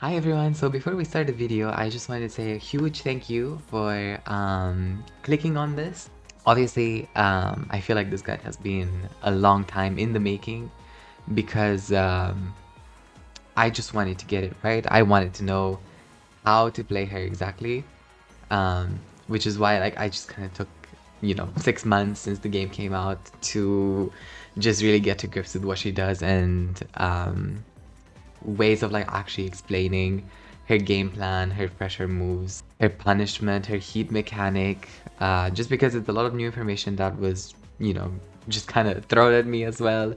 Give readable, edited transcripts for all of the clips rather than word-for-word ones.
Hi everyone, so before we start the video, I just wanted to say a huge thank you for clicking on this. Obviously, I feel like this guide has been a long time in the making because I just wanted to get it right. I wanted to know how to play her exactly, which is why like I just kind of took 6 months since the game came out to just really get to grips with what she does and ways of like actually explaining her game plan, her pressure moves, her punishment, her heat mechanic, just because it's a lot of new information that was, just kind of thrown at me as well.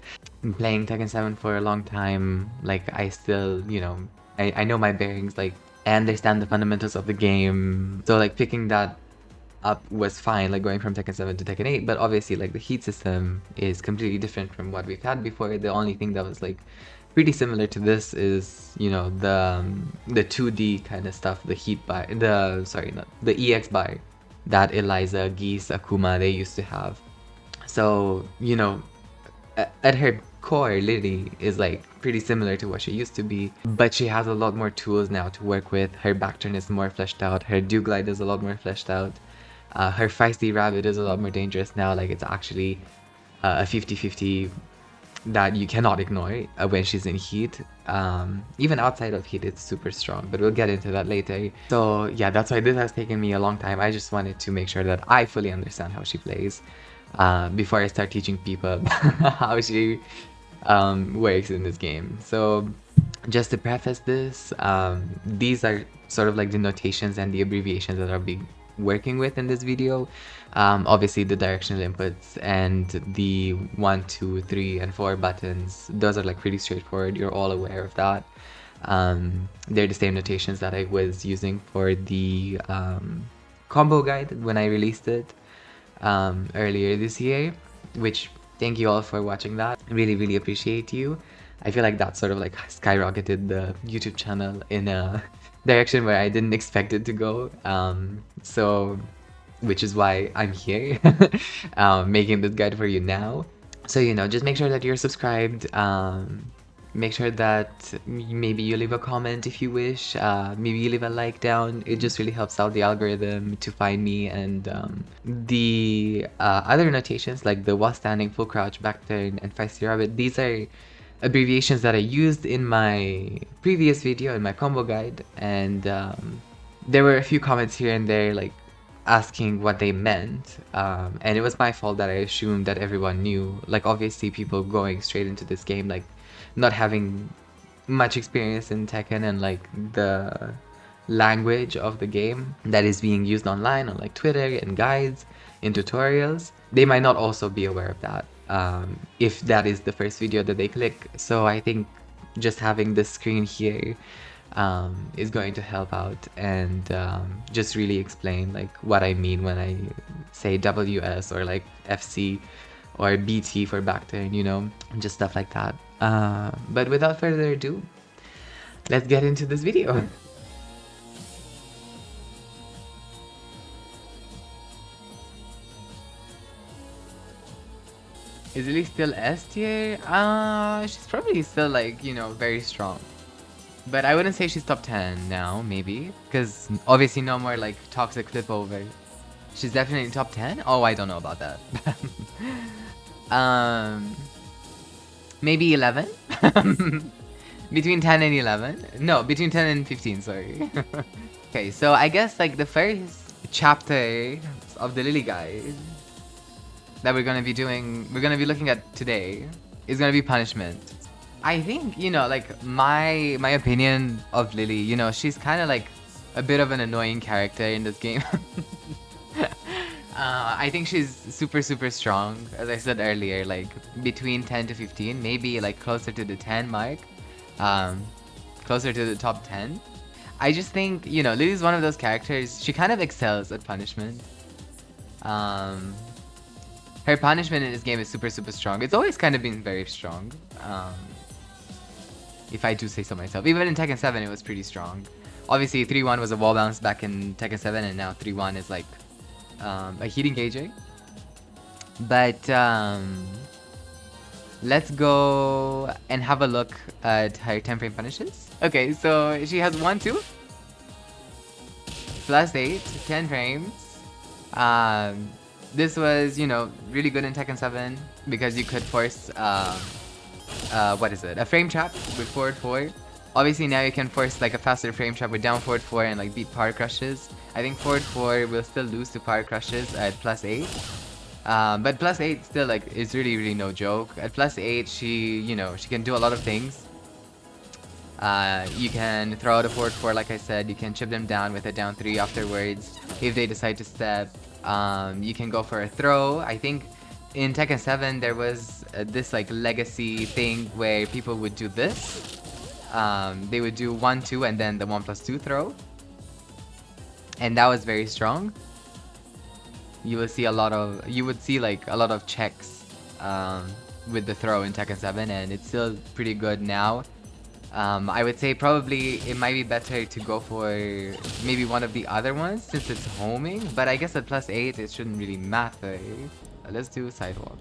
Playing Tekken 7 for a long time, like I still, I know my bearings, like I understand the fundamentals of the game. So like picking that up was fine, like going from Tekken 7 to Tekken 8, but obviously like the heat system is completely different from what we've had before. The only thing that was like pretty similar to this is, the 2D kind of stuff, the heat buy, not the EX buy that Eliza, Geese, Akuma, they used to have. So, at her core, Lily is like pretty similar to what she used to be, but she has a lot more tools now to work with. Her back turn is more fleshed out, her Dewglide is a lot more fleshed out. Her feisty rabbit is a lot more dangerous now, like it's actually a 50-50 that you cannot ignore when she's in heat. Even outside of heat, it's super strong, but we'll get into that later. So yeah, that's why this has taken me a long time. I just wanted to make sure that I fully understand how she plays before I start teaching people how she works in this game. So just to preface this, these are sort of like the notations and the abbreviations that I'll be working with in this video. Obviously the directional inputs and the 1, 2, 3, and 4 buttons, those are like pretty straightforward. You're all aware of that. They're the same notations that I was using for the combo guide when I released it earlier this year, which thank you all for watching that. I really appreciate you. I feel like that sort of like skyrocketed the YouTube channel in a direction where I didn't expect it to go. So which is why I'm here making this guide for you now. So, just make sure that you're subscribed. Make sure that maybe you leave a comment if you wish. Maybe you leave a like down. It just really helps out the algorithm to find me. And the other notations like the while standing, full crouch, back turn, and feisty rabbit, these are abbreviations that I used in my previous video in my combo guide. And there were a few comments here and there like asking what they meant, and it was my fault that I assumed that everyone knew. Like obviously people going straight into this game, like not having much experience in Tekken and like the language of the game that is being used online on like Twitter and guides in tutorials, they might not also be aware of that if that is the first video that they click. So I think just having this screen here is going to help out and just really explain like what I mean when I say WS or like FC or BT for back turn, just stuff like that. But without further ado, let's get into this video. Is Lily still S tier? She's probably still like, very strong. But I wouldn't say she's top 10 now, maybe. Because obviously no more like toxic flip over. She's definitely top 10? Oh, I don't know about that. Maybe 11? Between 10 and 11? No, between 10 and 15, sorry. Okay, so I guess like the first chapter of the Lily guide that we're gonna be looking at today is gonna be punishment. I think, like my opinion of Lily, she's kind of like a bit of an annoying character in this game. I think she's super strong, as I said earlier, like between 10 to 15, maybe like closer to the 10 mark, closer to the top 10. I just think, Lily's one of those characters, she kind of excels at punishment. Her punishment in this game is super strong. It's always kind of been very strong. If I do say so myself. Even in Tekken 7, it was pretty strong. Obviously, 3-1 was a wall bounce back in Tekken 7, and now 3-1 is like a heat engager. But let's go and have a look at her 10 frame punishes, Okay, so she has 1-2 plus 8, 10 frames. This was, you know, really good in Tekken 7 because you could force what is it? A frame trap with forward 4. Obviously now you can force like a faster frame trap with down forward 4 and like beat power crushes. I think forward 4 will still lose to power crushes at plus 8. But plus 8 still like is really no joke. At plus 8 she, you know, she can do a lot of things. You can throw out a forward 4 like I said, you can chip them down with a down 3 afterwards if they decide to step. You can go for a throw. I think in Tekken 7 there was this like legacy thing where people would do this. They would do 1-2 and then the 1+2 throw. And that was very strong. You will see a lot of, you would see like a lot of checks with the throw in Tekken 7 and it's still pretty good now. I would say probably it might be better to go for maybe one of the other ones since it's homing, but I guess at plus 8 it shouldn't really matter. Let's do sidewalk.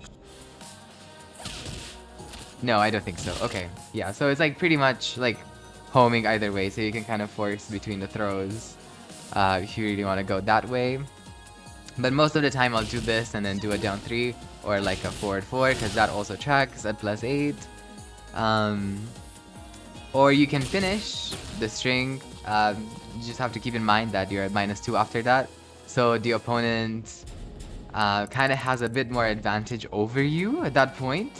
No, I don't think so. Okay, yeah, so it's like pretty much like homing either way, so you can kind of force between the throws if you really want to go that way. But most of the time I'll do this and then do a down 3 or like a forward 4 because that also tracks at plus 8. Or you can finish the string. You just have to keep in mind that you're at -2 after that. So the opponent kind of has a bit more advantage over you at that point.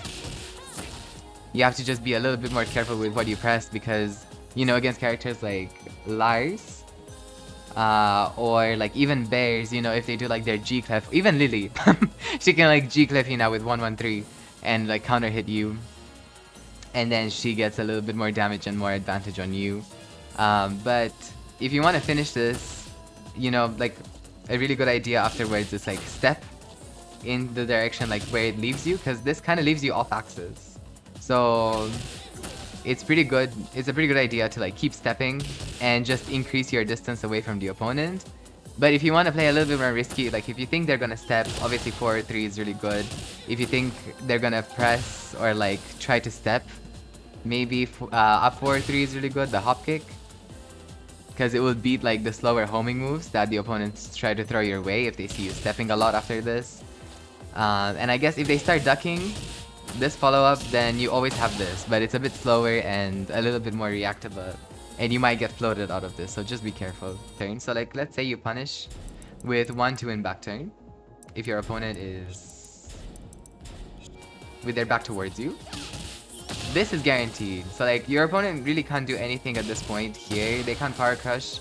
You have to just be a little bit more careful with what you press because, you know, against characters like Lars or like even bears, you know, if they do like their G-clef, even Lili, she can like G-clef you now with 1-1-3 and like counter hit you. And then she gets a little bit more damage and more advantage on you. But if you want to finish this, you know, like a really good idea afterwards is like step in the direction like where it leaves you, because this kind of leaves you off axis. So it's pretty good. It's a pretty good idea to like keep stepping and just increase your distance away from the opponent. But if you want to play a little bit more risky, like if you think they're gonna step, obviously 4-3 is really good. If you think they're gonna press or like try to step, maybe up 4-3 is really good, the hop kick. Because it will beat like the slower homing moves that the opponents try to throw your way if they see you stepping a lot after this. And I guess if they start ducking this follow-up, then you always have this, but it's a bit slower and a little bit more reactable. And you might get floated out of this, so just be careful. Turn. So like, let's say you punish with 1-2 in back turn. If your opponent is with their back towards you. This is guaranteed. So like, your opponent really can't do anything at this point here. They can't power crush.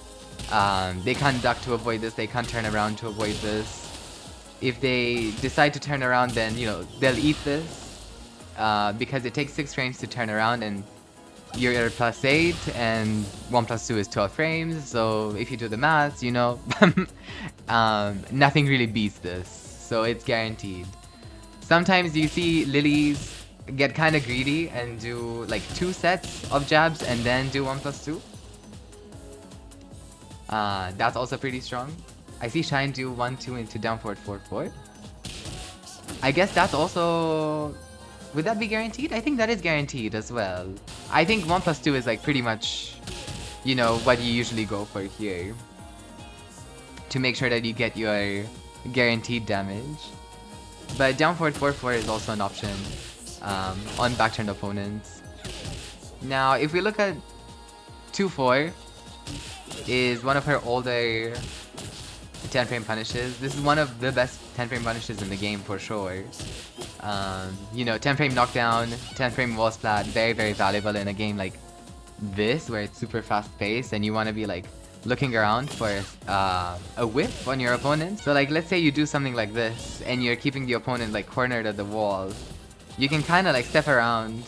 They can't duck to avoid this. They can't turn around to avoid this. If they decide to turn around, then, you know, they'll eat this. Because it takes 6 frames to turn around and you're at plus 8 and 1+2 is 12 frames, so if you do the maths, you know, nothing really beats this, so it's guaranteed. Sometimes you see Lilies get kind of greedy and do like 2 sets of jabs and then do 1+2. That's also pretty strong. I see Shine do 1-2 into down forward 4-4. I guess that's also... Would that be guaranteed? I think that is guaranteed as well. I think 1+2 is like pretty much, you know, what you usually go for here. To make sure that you get your guaranteed damage. But down forward 4-4 is also an option on back-turned opponents. Now, if we look at 2-4, is one of her older 10-frame punishes. This is one of the best 10-frame punishes in the game for sure. You know, 10-frame knockdown, 10-frame wall splat, very valuable in a game like this where it's super fast-paced and you want to be like looking around for a whiff on your opponent. So like, let's say you do something like this and you're keeping the opponent like cornered at the wall. You can kind of like step around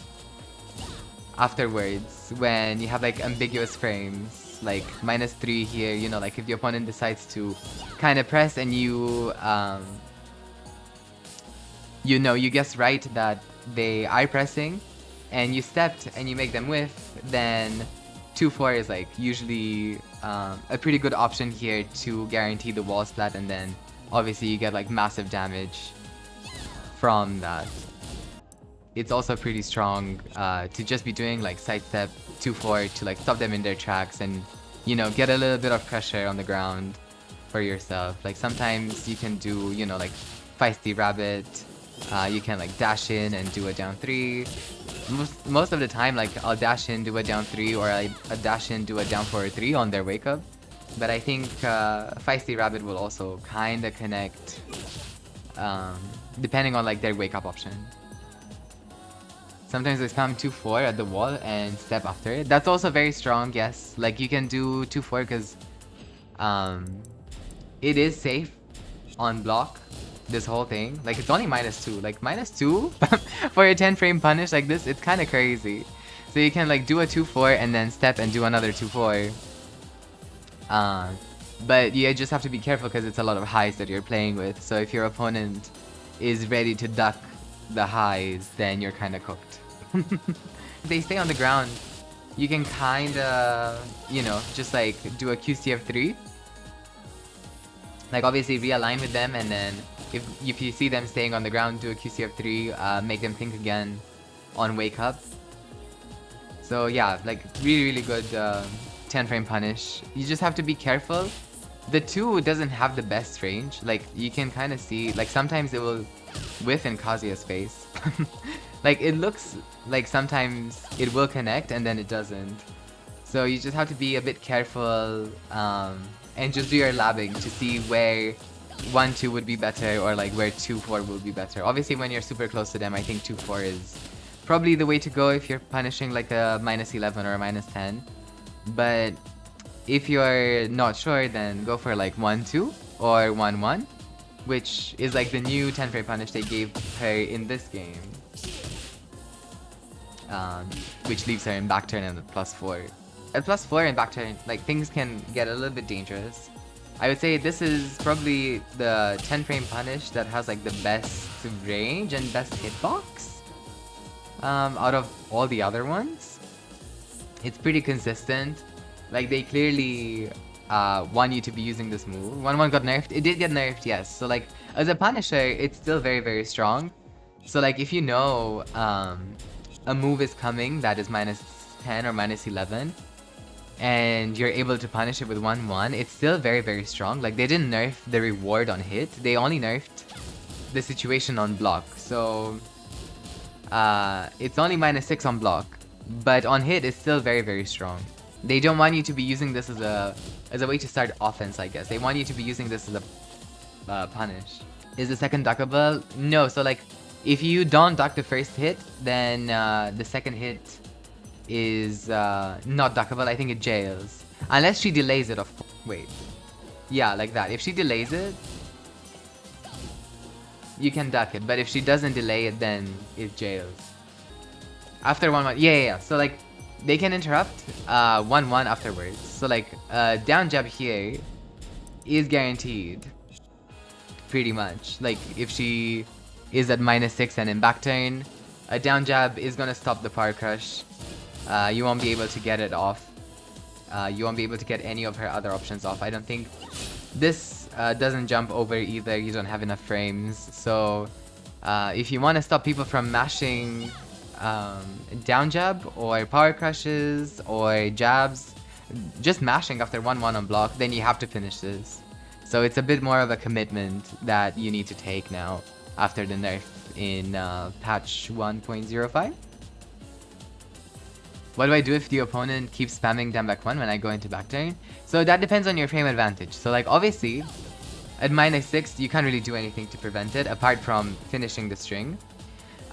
afterwards when you have like ambiguous frames, like -3 here, you know, like if the opponent decides to kind of press and you you know, you guess right that they are pressing and you stepped and you make them whiff, then 2-4 is like usually a pretty good option here to guarantee the wall splat, and then obviously you get like massive damage from that. it's also pretty strong to just be doing like sidestep 2-4 to like stop them in their tracks and, you know, get a little bit of pressure on the ground for yourself. Like sometimes you can do, you know, like feisty rabbit. You can like dash in and do a down 3. Most of the time, like I'll dash in, do a down 3, or I dash in, do a down 4-3 on their wake up. But I think feisty rabbit will also kind of connect depending on like their wake up option. Sometimes they spam 2-4 at the wall and step after it. That's also very strong, yes. Like you can do 2-4 because it is safe on block, this whole thing. Like it's only -2. Like -2 for a 10 frame punish like this, it's kind of crazy. So you can like do a 2-4 and then step and do another 2-4. But you just have to be careful because it's a lot of highs that you're playing with. So if your opponent is ready to duck the highs, then you're kind of cooked. If they stay on the ground, you can kind of, you know, just like do a QCF3. Like obviously realign with them, and then if you see them staying on the ground, do a QCF3, make them think again on wake up. So yeah, like really good 10 frame punish. You just have to be careful. The 2 doesn't have the best range. Like you can kind of see, like sometimes it will whiff in Kazuya's face. Like it looks like sometimes it will connect and then it doesn't. So you just have to be a bit careful and just do your labbing to see where 1-2 would be better, or like where 2-4 will be better. Obviously when you're super close to them, I think 2-4 is probably the way to go if you're punishing like a -11 or a -10. But if you're not sure, then go for like 1-2 or 1-1, which is like the new 10 frame punish they gave her in this game. Which leaves her in back turn and +4. At +4 and back turn, like things can get a little bit dangerous. I would say this is probably the 10 frame punish that has like the best range and best hitbox out of all the other ones. It's pretty consistent. Like they clearly want you to be using this move. 1-1 got nerfed. It did get nerfed, yes. So like as a punisher, it's still very strong. So like if you know a move is coming that is -10 or -11, and you're able to punish it with 1-1, it's still very strong. Like they didn't nerf the reward on hit, they only nerfed the situation on block. So it's only -6 on block, but on hit it's still very strong. They don't want you to be using this as a way to start offense, I guess. They want you to be using this as a punish. Is the second duckable? No. So like if you don't duck the first hit, then the second hit is not duckable. I think it jails. Unless she delays it, of course. Wait. Yeah, like that. If she delays it, you can duck it. But if she doesn't delay it, then it jails. After 1-1. Yeah. So like they can interrupt 1-1 afterwards. So like down jab here is guaranteed. Pretty much. Like if she is at -6 and in back turn, a down jab is gonna stop the power crush. You won't be able to get it off. You won't be able to get any of her other options off. I don't think this doesn't jump over either. You don't have enough frames. So if you want to stop people from mashing down jab or power crushes or jabs, just mashing after 1-1 on block, then you have to finish this. So it's a bit more of a commitment that you need to take now after the nerf in patch 1.05. What do I do if the opponent keeps spamming down back 1 when I go into back turn? So that depends on your frame advantage. So like obviously at -6 you can't really do anything to prevent it apart from finishing the string.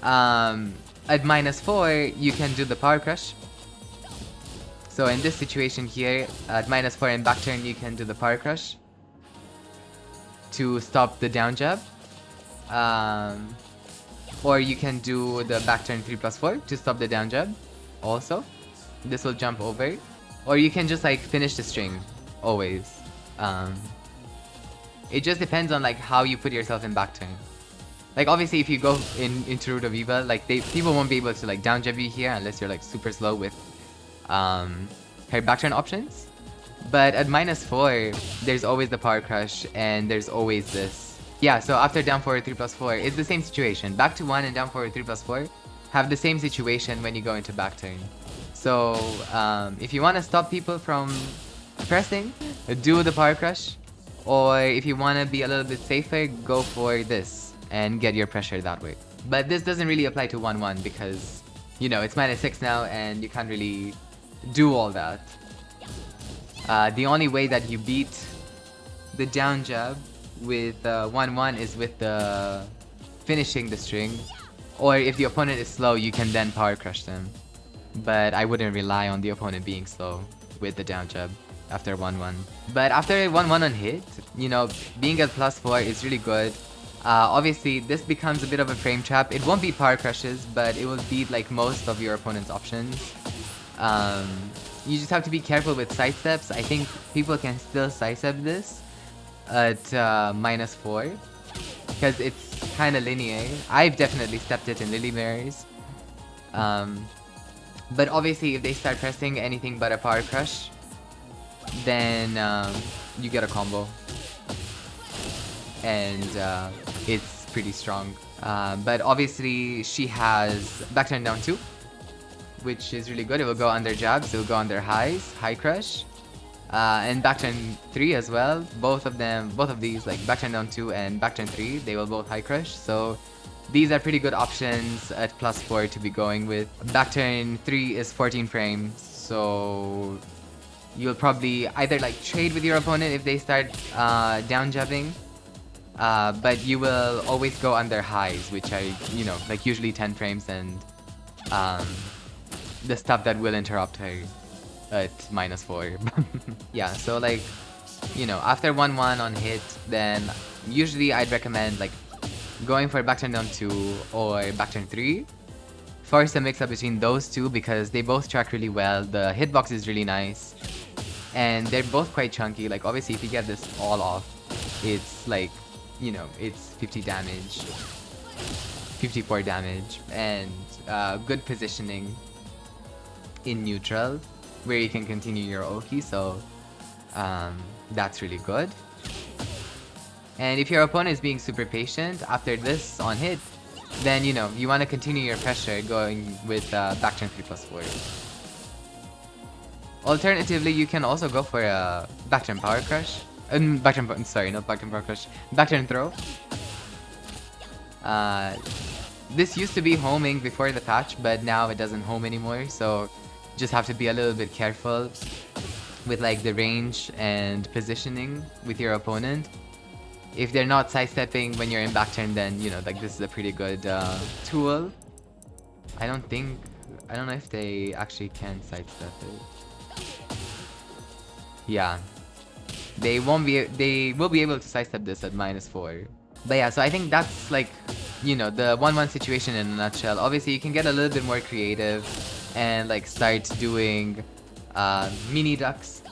At -4 you can do the power crush. So in this situation here, at -4 and back turn you can do the power crush to stop the down jab. Or you can do the back turn 3+4 to stop the down jab. Also, this will jump over, or you can just like finish the string always. It just depends on like how you put yourself in back turn. Like obviously if you go into Root of Eva, like people won't be able to like down jab you here unless you're like super slow with her back turn options. But at -4 there's always the power crush and there's always this. Yeah, so after down forward 3+4, it's the same situation. Back to 1 and down forward 3+4. have the same situation when you go into back turn. So if you want to stop people from pressing, do the power crush. Or if you want to be a little bit safer, go for this and get your pressure that way. But this doesn't really apply to 1-1 because, you know, it's -6 now and you can't really do all that. The only way that you beat the down jab with 1-1 is with the finishing the string. Or if the opponent is slow, you can then power crush them. But I wouldn't rely on the opponent being slow with the down jab after 1-1. But after 1-1 on hit, you know, being at +4 is really good. Obviously, this becomes a bit of a frame trap. It won't beat power crushes, but it will beat like most of your opponent's options. You just have to be careful with sidesteps. I think people can still sidestep this at -4 because it's kind of linear. I've definitely stepped it in Lili mirrors. But obviously, if they start pressing anything but a power crush, then you get a combo. And it's pretty strong. But obviously, she has back turn down 2, which is really good. It will go under jabs, it will go under highs, high crush. And back turn 3 as well. Both of these, like back turn down 2 and back turn 3, they will both high crush. So these are pretty good options at +4 to be going with. Back turn 3 is 14 frames, so you'll probably either like trade with your opponent if they start down jabbing, but you will always go under highs, which are, you know, like usually 10 frames and the stuff that will interrupt her at -4. Yeah, so like, you know, after 1-1 on hit, then usually I'd recommend like going for back turn down 2 or back turn 3. Force a mix up between those two because they both track really well. The hitbox is really nice. And they're both quite chunky. Like obviously if you get this all off, it's like, you know, it's 50 damage, 54 damage, and good positioning in neutral where you can continue your Oki, so that's really good. And if your opponent is being super patient after this on hit, then, you know, you want to continue your pressure going with back turn 3+4. Alternatively, you can also go for a back turn power crush. Sorry, not back turn power crush. Back turn throw. This used to be homing before the patch, but now it doesn't home anymore. So just have to be a little bit careful with like the range and positioning with your opponent. If they're not sidestepping when you're in back turn, then, you know, like this is a pretty good tool. I don't know if they actually can sidestep it. Yeah, they will be able to sidestep this at -4. But yeah, so I think that's like, you know, the 1-1 situation in a nutshell. Obviously, you can get a little bit more creative and like start doing mini ducks,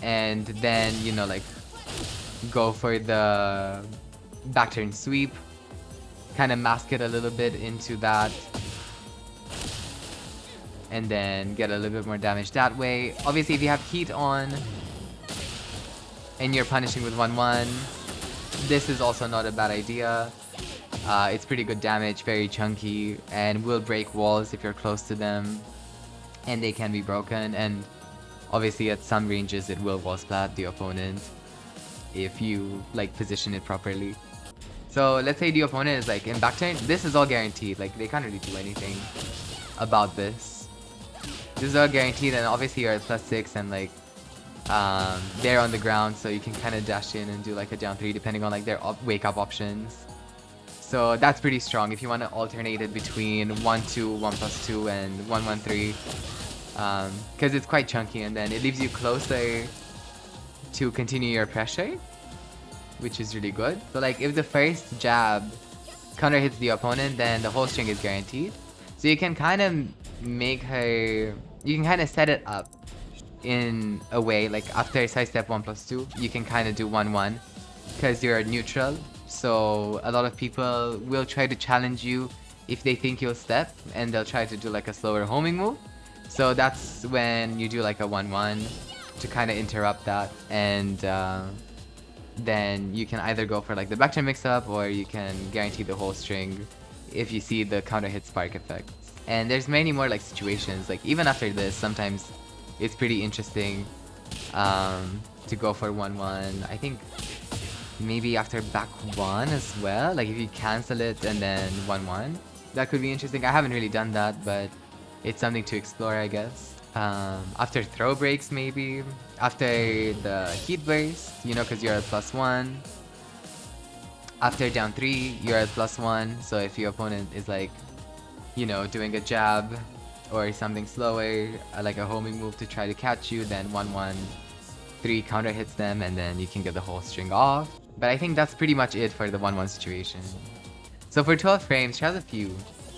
and then, you know, like go for the back turn sweep, kind of mask it a little bit into that, and then get a little bit more damage that way. Obviously, if you have heat on and you're punishing with 1-1, this is also not a bad idea. It's pretty good damage, very chunky, and will break walls if you're close to them, and they can be broken. And obviously at some ranges it will wall splat the opponent if you like position it properly. So let's say the opponent is like in back turn, this is all guaranteed. Like they can't really do anything about this. This is all guaranteed, and obviously you're at +6 and like they're on the ground, so you can kind of dash in and do like a down 3 depending on like their wake up options. So that's pretty strong if you want to alternate it between 1-2, 1+2, and 1-1-3, because it's quite chunky, and then it leaves you closer to continue your pressure, which is really good. So like if the first jab counter hits the opponent, then the whole string is guaranteed. So you can kind of make her, you can kind of set it up in a way, like after sidestep 1+2, you can kind of do 1-1 because you're neutral. So a lot of people will try to challenge you if they think you'll step, and they'll try to do like a slower homing move. So that's when you do like a 1-1 to kind of interrupt that, and then you can either go for like the back turn mix up, or you can guarantee the whole string if you see the counter hit spark effect. And there's many more like situations, like even after this, sometimes it's pretty interesting to go for 1-1. I think maybe after back 1 as well, like if you cancel it and then 1-1, that could be interesting. I haven't really done that, but it's something to explore, I guess. After throw breaks, maybe after the heat burst, you know, because you're at +1. After down 3, you're at +1, so if your opponent is like, you know, doing a jab or something slower, like a homing move to try to catch you, then 1-1, 3 counter hits them, and then you can get the whole string off. But I think that's pretty much it for the 1-1 situation. So for 12 frames, she has a few.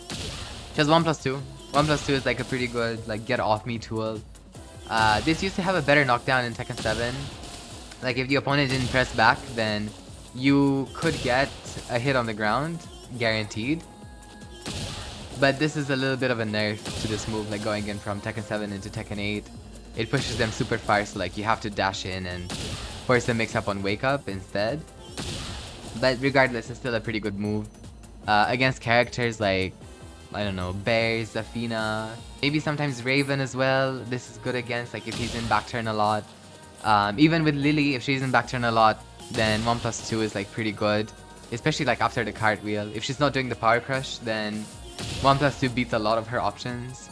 She has 1+2. 1+2 is like a pretty good like get off me tool. This used to have a better knockdown in Tekken 7. Like if the opponent didn't press back, then you could get a hit on the ground, guaranteed. But this is a little bit of a nerf to this move, like going in from Tekken 7 into Tekken 8. It pushes them super far, so like you have to dash in and force the mix up on wake up instead. But regardless, it's still a pretty good move. Against characters like, I don't know, Bears, Zafina, maybe sometimes Raven as well. This is good against, like if he's in back turn a lot. Even with Lili, if she's in back turn a lot, then 1+2 is like pretty good. Especially like after the cartwheel. If she's not doing the power crush, then 1+2 beats a lot of her options.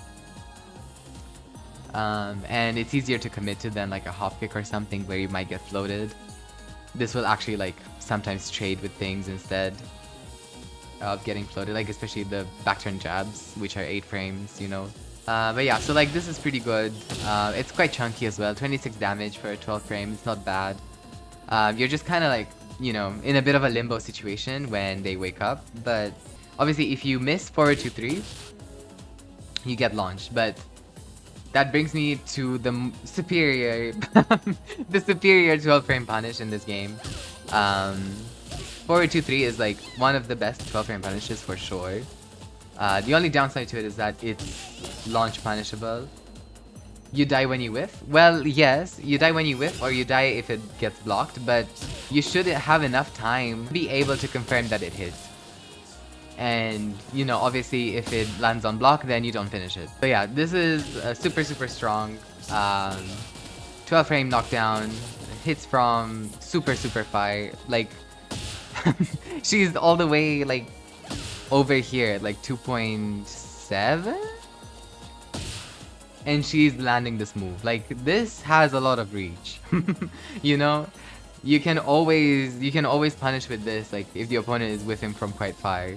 And it's easier to commit to than like a hop kick or something where you might get floated. This will actually like sometimes trade with things instead of getting floated, like especially the back turn jabs, which are 8 frames, you know. But yeah, so like this is pretty good. It's quite chunky as well, 26 damage for 12 frames, it's not bad. You're just kind of like, you know, in a bit of a limbo situation when they wake up, but obviously if you miss forward 2-3, you get launched. But that brings me to the superior the superior 12 frame punish in this game. Forward 2-3 is like one of the best 12 frame punishes for sure. The only downside to it is that it's launch punishable. You die when you whiff. Well, yes, you die when you whiff, or you die if it gets blocked, but you should have enough time to be able to confirm that it hits. And, you know, obviously if it lands on block, then you don't finish it. But yeah, this is a super strong 12 frame knockdown. Hits from super far. Like, she's all the way like over here, like 2.7, and she's landing this move. Like this has a lot of reach. You know, you can always punish with this, like if the opponent is with him from quite far.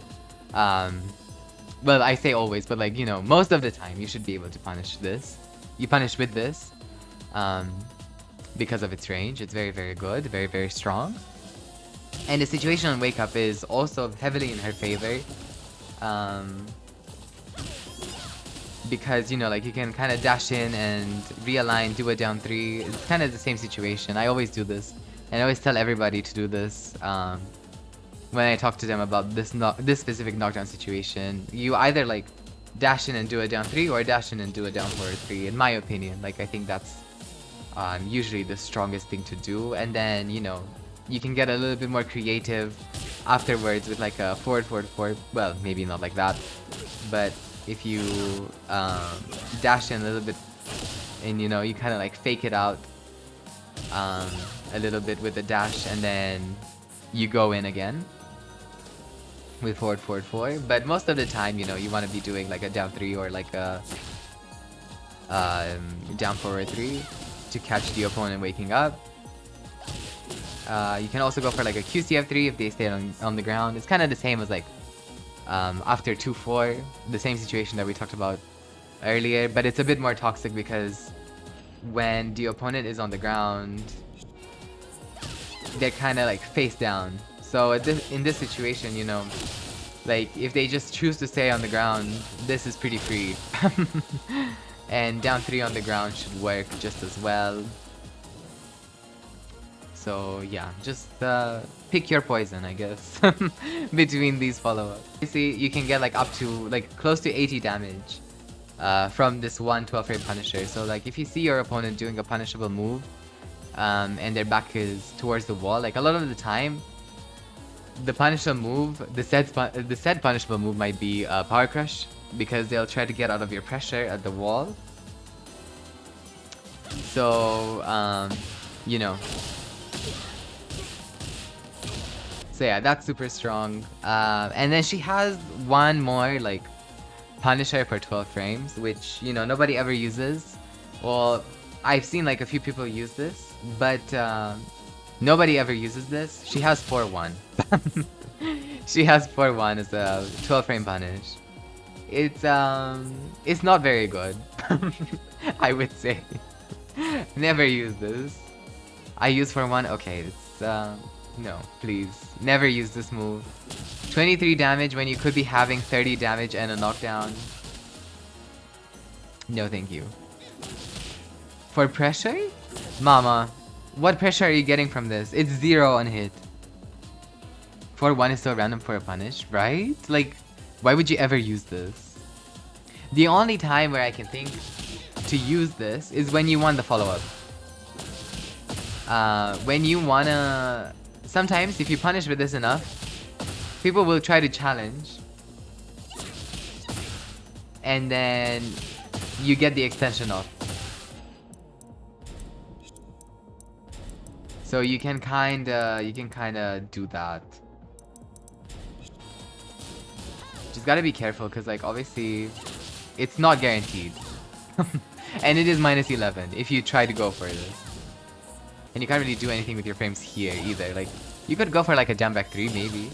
Well, I say always, but like, you know, most of the time you should be able to punish this. You punish with this because of its range. It's very good, very strong. And the situation on Wake Up is also heavily in her favor. Because, you know, like you can kind of dash in and realign, do a down 3. It's kind of the same situation. I always do this. And I always tell everybody to do this when I talk to them about this specific knockdown situation. You either like dash in and do a down 3 or dash in and do a down forward 3, in my opinion. Like I think that's usually the strongest thing to do. And then, you know, you can get a little bit more creative afterwards with like a forward. Well, maybe not like that, but if you dash in a little bit and, you know, you kind of like fake it out a little bit with the dash, and then you go in again with forward. But most of the time, you know, you want to be doing like a down 3 or like a down forward 3 to catch the opponent waking up. You can also go for like a QCF3 if they stay on the ground. It's kind of the same as like after 2-4, the same situation that we talked about earlier, but it's a bit more toxic because when the opponent is on the ground, they're kind of like face down. So in this situation, you know, like if they just choose to stay on the ground, this is pretty free. And down 3 on the ground should work just as well. So yeah, just pick your poison, I guess, between these follow-ups. You see, you can get like up to like close to 80 damage from this one 12 frame punisher. So like if you see your opponent doing a punishable move and their back is towards the wall, like a lot of the time the punishable move, the said punishable move might be Power Crush, because they'll try to get out of your pressure at the wall. So, you know. So yeah, that's super strong. And then she has one more, like, Punisher per 12 frames, which, you know, nobody ever uses. Well, I've seen, like, a few people use this, but, nobody ever uses this. She has 4-1. She has 4-1 as a 12 frame punish. It's not very good. I would say. Never use this. I use 4-1. Okay, it's no, please. Never use this move. 23 damage when you could be having 30 damage and a knockdown. No, thank you. For pressure? Mama, what pressure are you getting from this? It's 0 on hit. 4-1 is so random for a punish, right? Like, why would you ever use this? The only time where I can think to use this is when you want the follow-up. When you wanna... Sometimes, if you punish with this enough, people will try to challenge. And then you get the extension off. So you can kinda do that. Just gotta be careful, because, like, obviously, it's not guaranteed. And it is -11 if you try to go for this. And you can't really do anything with your frames here either. Like, you could go for, like, a jump back 3, maybe.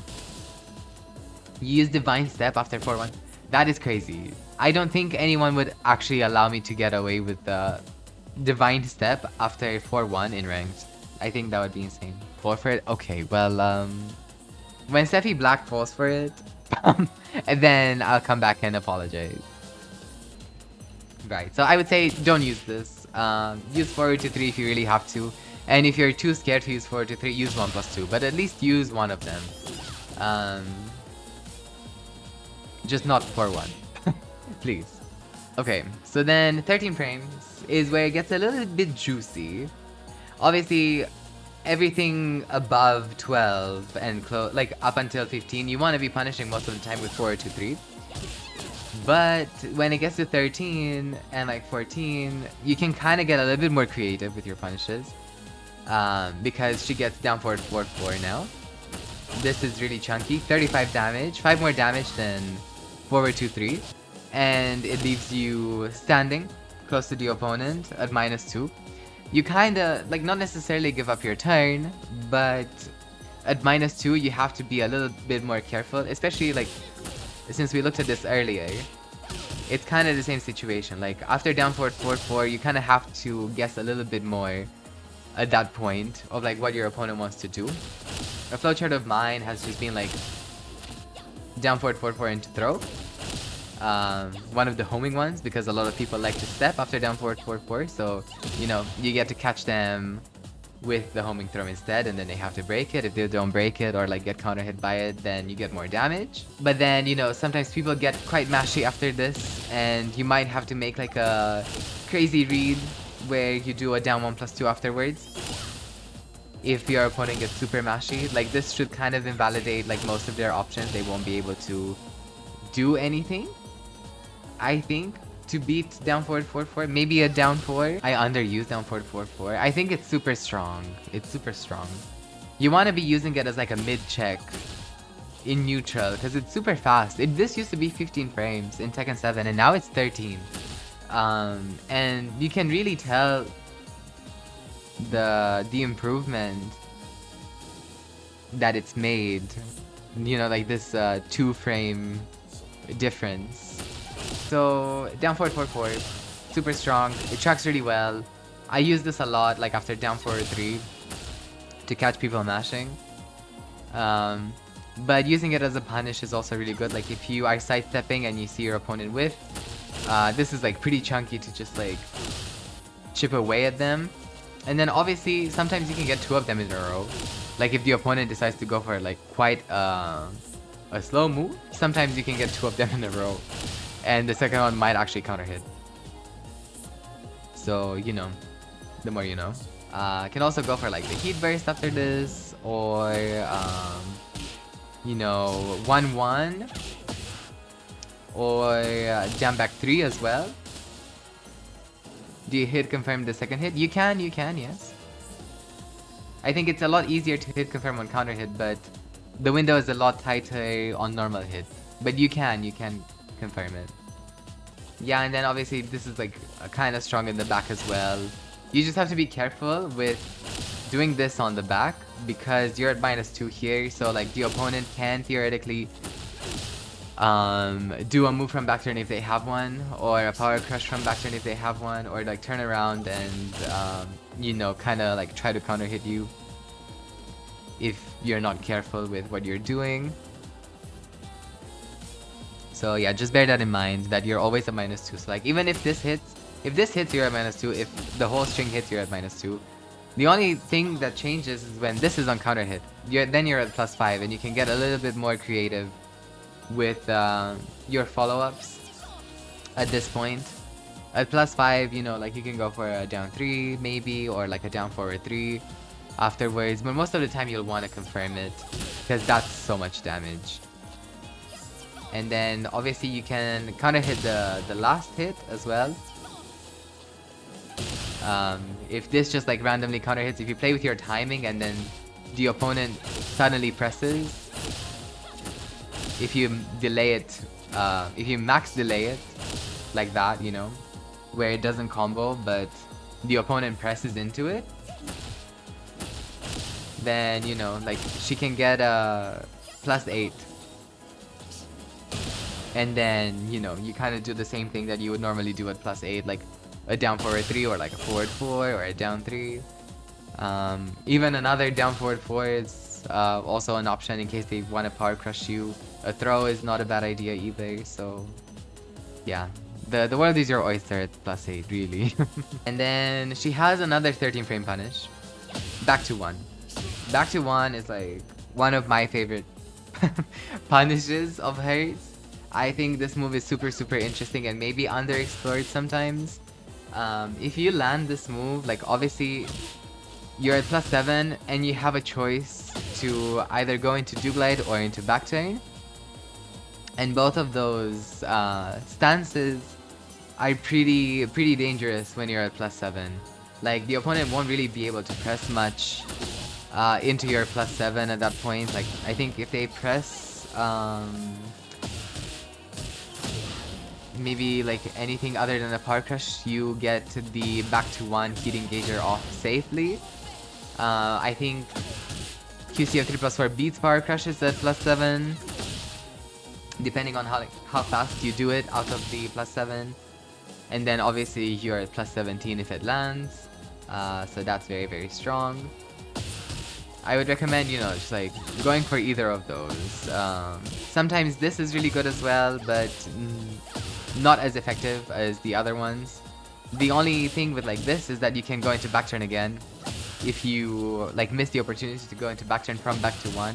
You use Divine Step after 4-1. That is crazy. I don't think anyone would actually allow me to get away with the Divine Step after 4-1 in ranked. I think that would be insane. Fall for it? Okay, well, when Steffi Black falls for it, and then I'll come back and apologize. Right, so I would say don't use this. Use forward to 3 if you really have to. And if you're too scared to use forward to 3, use 1+2. But at least use one of them. Just not 4-1. Please. Okay, so then 13 frames is where it gets a little bit juicy. Obviously, everything above 12 and like up until 15, you want to be punishing most of the time with forward to 3. But when it gets to 13 and like 14, you can kind of get a little bit more creative with your punishes. Because she gets down forward 4-4 now. This is really chunky. 35 damage, 5 more damage than forward 2-3. And it leaves you standing close to the opponent at -2. You kinda, like, not necessarily give up your turn, but at -2 you have to be a little bit more careful, especially, like, since we looked at this earlier. It's kind of the same situation. Like, after down forward 4-4, you kind of have to guess a little bit more at that point of, like, what your opponent wants to do. A flowchart of mine has just been, like, down forward 4-4 into throw. One of the homing ones, because a lot of people like to step after down forward 4-4, so, you know, you get to catch them with the homing throw instead, and then they have to break it. If they don't break it or, like, get counter hit by it, then you get more damage. But then, you know, sometimes people get quite mashy after this, and you might have to make, like, a crazy read where you do a down 1+2 afterwards. If your opponent gets super mashy, like, this should kind of invalidate, like, most of their options. They won't be able to do anything, I think, to beat down forward 4-4. Maybe a down 4. I underuse down forward 4-4. I think it's super strong. It's super strong. You want to be using it as, like, a mid check in neutral, because it's super fast. This used to be 15 frames in Tekken 7, and now it's 13. And you can really tell the improvement that it's made. You know, like this 2-frame difference. So down forward 4-4, super strong. It tracks really well. I use this a lot, like after down forward 3, to catch people mashing. But using it as a punish is also really good. Like, if you are sidestepping and you see your opponent whiff, this is, like, pretty chunky to just, like, chip away at them. And then obviously sometimes you can get 2 of them in a row. Like, if the opponent decides to go for, like, quite a slow move, sometimes you can get 2 of them in a row, and the second one might actually counter hit. So, you know, the more you know. Can also go for, like, the heat burst after this, or you know, 1-1 or down back 3 as well. Do you hit confirm the second hit? You can, yes. I think it's a lot easier to hit confirm on counter hit, but the window is a lot tighter on normal hit. But you can confirm it. Yeah, and then obviously this is like kind of strong in the back as well. You just have to be careful with doing this on the back because you're at -2 here, so like the opponent can theoretically do a move from back turn if they have one, or a power crush from back turn if they have one, or like turn around and you know, kind of like try to counter hit you if you're not careful with what you're doing. So yeah, just bear that in mind, that you're always at -2. So like even if this hits you're at -2, if the whole string hits you're at -2. The only thing that changes is when this is on counter hit. Then you're at +5 and you can get a little bit more creative with your follow-ups at this point. At +5, you know, like you can go for a down 3 maybe, or like a down forward 3 afterwards, but most of the time you'll want to confirm it because that's so much damage. And then obviously you can counter hit the last hit as well. If this just like randomly counter hits, if you play with your timing and then the opponent suddenly presses, if you delay it, if you max delay it like that, you know, where it doesn't combo but the opponent presses into it, then, you know, like she can get a +8. And then, you know, you kind of do the same thing that you would normally do at +8, like a down forward 3 or like a forward 4 or a down 3. Even another down forward 4 is also an option in case they want to power crush you. A throw is not a bad idea either, so yeah. The world is your oyster at +8, really. And then she has another 13 frame punish. Back to 1. Back to 1 is like one of my favorite punishes of hers. I think this move is super interesting and maybe underexplored sometimes. If you land this move, like obviously you're at +7 and you have a choice to either go into Dewglide or into back turn. And both of those stances are pretty dangerous when you're at +7. Like the opponent won't really be able to press much into your +7 at that point. Like I think if they press maybe like anything other than a power crush, you get the back to 1 heat engager off safely. I think QCF 3+4 beats power crushes at +7, depending on how fast you do it out of the +7. And then obviously you're at +17 if it lands, so that's very strong. I would recommend, you know, just like going for either of those. Sometimes this is really good as well, but not as effective as the other ones. The only thing with like this is that you can go into back turn again if you like miss the opportunity to go into back turn from back to 1.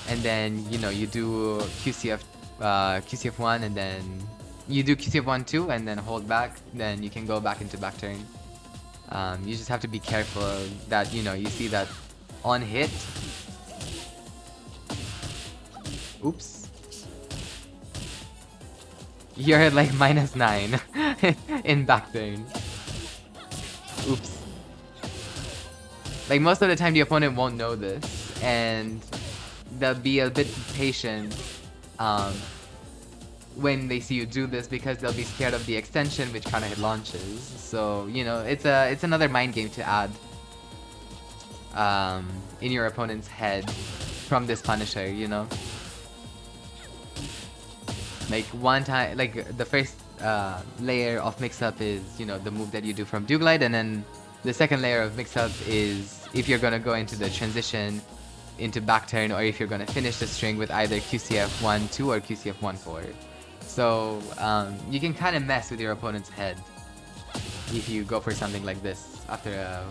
And then, you know, you do QCF1 and then you do QCF1 2 and then hold back, then you can go back into back turn. You just have to be careful that, you know, you see that on hit. Oops. You're at like -9 in back turn. Oops. Like most of the time the opponent won't know this and they'll be a bit patient when they see you do this because they'll be scared of the extension which kind of hit launches. So, you know, it's another mind game to add in your opponent's head from this punisher, you know. Like one time, like the first layer of mix-up is, you know, the move that you do from Dewglide, and then the second layer of mix-up is if you're gonna go into the transition into back turn, or if you're gonna finish the string with either QCF1-2 or QCF1-4. So you can kind of mess with your opponent's head if you go for something like this after a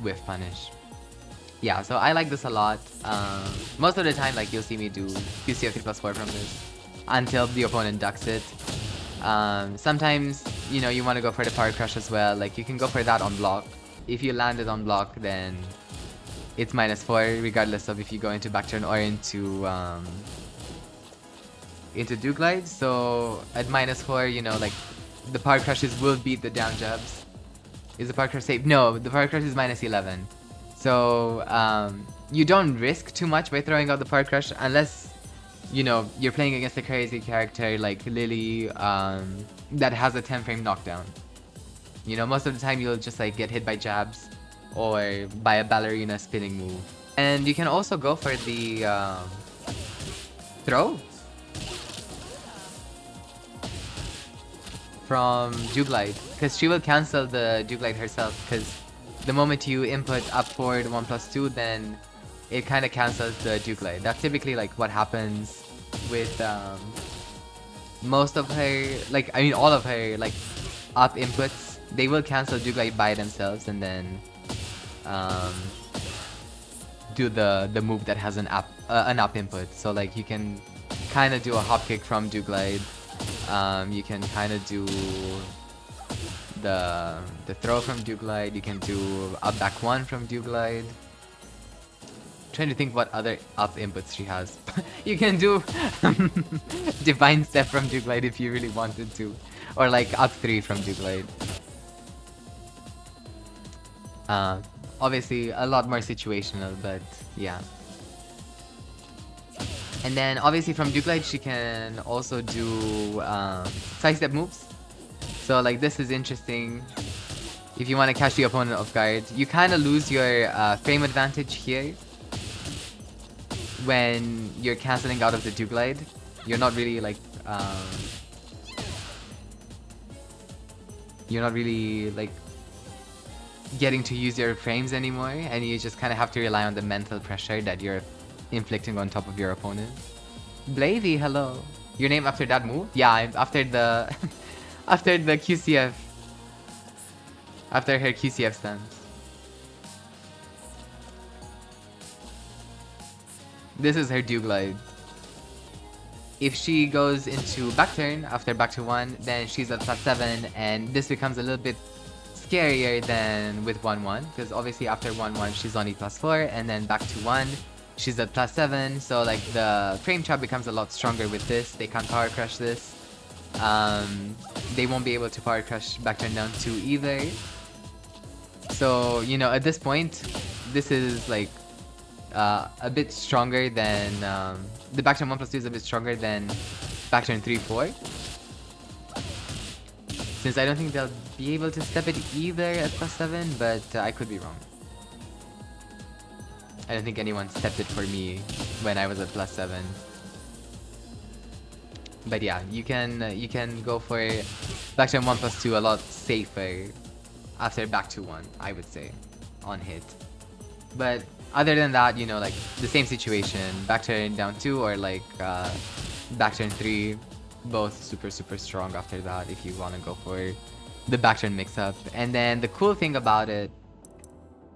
whiff punish. Yeah, so I like this a lot. Most of the time, like you'll see me do QCF 3+4 from this until the opponent ducks it. Sometimes, you know, you want to go for the power crush as well. Like you can go for that on block. If you land it on block, then it's -4 regardless of if you go into back turn or into Dewglide. So at -4, you know, like the power crushes will beat the down jabs. Is the power crush safe? No, the power crush is -11. So you don't risk too much by throwing out the power crush unless, you know, you're playing against a crazy character like Lili that has a 10-frame knockdown. You know, most of the time you'll just like get hit by jabs or by a ballerina spinning move. And you can also go for the throw from Dewglide, because she will cancel the Dewglide herself, because the moment you input up forward 1+2, then it kind of cancels the Dewglide. That's typically like what happens with most of her, like, I mean all of her like up inputs. They will cancel Dewglide by themselves and then do the move that has an up input. So like you can kind of do a hop kick from Dewglide. You can kind of do the throw from Dewglide. You can do up back 1 from Dewglide. Trying to think what other up inputs she has. You can do Divine Step from Dewglide if you really wanted to, or like up 3 from Dewglide. Obviously a lot more situational, but yeah. And then obviously from Dewglide she can also do sidestep moves. So like this is interesting. If you want to catch the opponent off guard, you kind of lose your frame advantage here when you're cancelling out of the Dewglide. You're not really like getting to use your frames anymore, and you just kind of have to rely on the mental pressure that you're inflicting on top of your opponent. Blavey, hello. Your name after that move? Yeah, after the after the QCF. After her QCF stance. This is her Dewglide. If she goes into back turn after back to 1, then she's at +7, and this becomes a little bit scarier than with 1-1, because obviously after 1-1 she's only +4, and then back to 1 she's at +7. So like the frame trap becomes a lot stronger with this. They can't power crush this. They won't be able to power crush back turn down 2 either. So you know, at this point this is like a bit stronger than the back turn 1+2 is a bit stronger than back turn 3-4, since I don't think they'll be able to step it either at +7, but I could be wrong. I don't think anyone stepped it for me when I was at +7. But yeah, you can go for back turn 1+2 a lot safer after back to 1, I would say, on hit. But other than that, you know, like the same situation, back turn down 2 or like back turn 3, both super strong after that if you want to go for the back turn mix up. And then the cool thing about it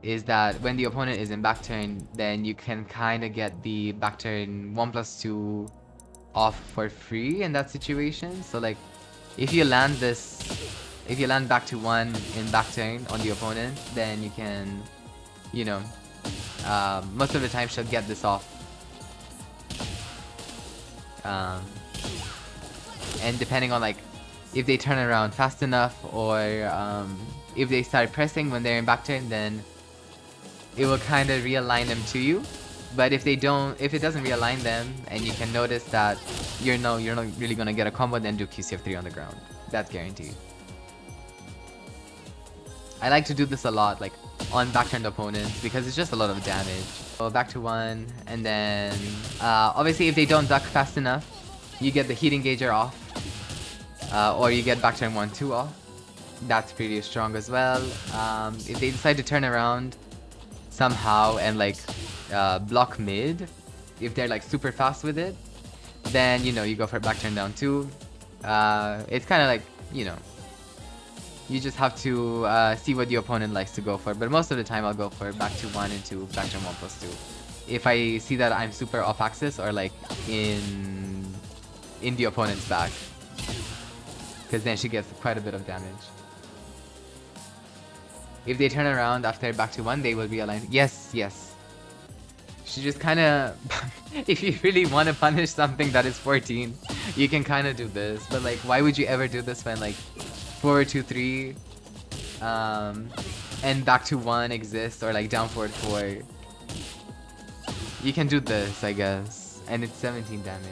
is that when the opponent is in back turn, then you can kind of get the back turn 1+2 off for free in that situation. So like if you land back to 1 in back turn on the opponent, then you can, you know, most of the time she'll get this off. And depending on like if they turn around fast enough, or if they start pressing when they're in back turn, then it will kind of realign them to you. But if they don't, if it doesn't realign them, and you can notice that you're not really gonna get a combo, then do QCF3 on the ground. That's guaranteed. I like to do this a lot, like on back turned opponents, because it's just a lot of damage. So back to 1, and then obviously if they don't duck fast enough, you get the heat engager off, or you get back turn 1-2 off. That's pretty strong as well. If they decide to turn around somehow and like block mid, if they're like super fast with it, then you know, you go for back turn down 2. It's kind of like, you know, you just have to see what the opponent likes to go for, but most of the time I'll go for back to 1 into back turn 1+2 if I see that I'm super off axis or like in the opponent's back, because then she gets quite a bit of damage. If they turn around after back to 1, they will realign. Yes, She just kind of, if you really want to punish something that is 14, you can kind of do this. But like, why would you ever do this when like 4, 2, 3, and back to 1 exists, or like down forward 4? You can do this, I guess, and it's 17 damage.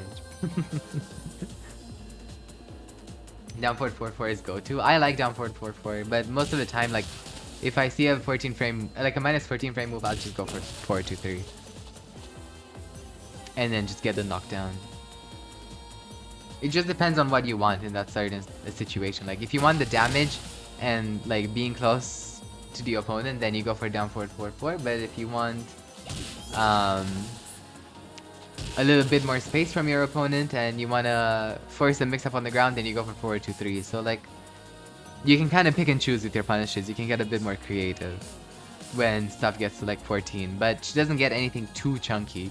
Down forward 4/4 is go-to. I like down forward 4/4, but most of the time, like, if I see a 14 frame, like a minus 14 frame move, I'll just go for 4-2-3. And then just get the knockdown. It just depends on what you want in that certain situation. Like, if you want the damage and, like, being close to the opponent, then you go for down forward 4/4. But if you want, a little bit more space from your opponent and you want to force a mix-up on the ground, then you go for 4-2-3. So, like, you can kind of pick and choose with your punishes. You can get a bit more creative when stuff gets to, like, 14. But she doesn't get anything too chunky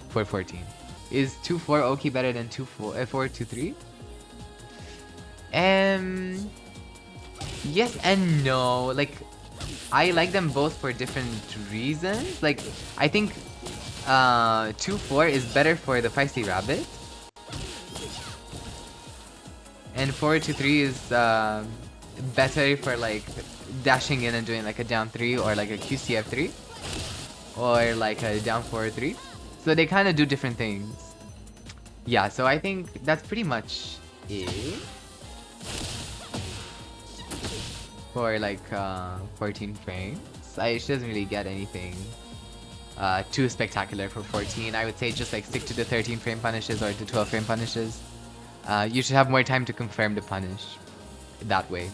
for 14. Is 2-4 Oki better than 4-2-3? Yes and no. Like, I like them both for different reasons. Like, I think 2-4 is better for the feisty rabbit, and 4-2-3 is better for like dashing in and doing like a down 3 or like a QCF 3 or like a down 4-3. So they kind of do different things. Yeah, so I think that's pretty much it for like 14 frames. She doesn't really get anything too spectacular for 14. I would say just like stick to the 13 frame punishes or the 12 frame punishes. You should have more time to confirm the punish that way.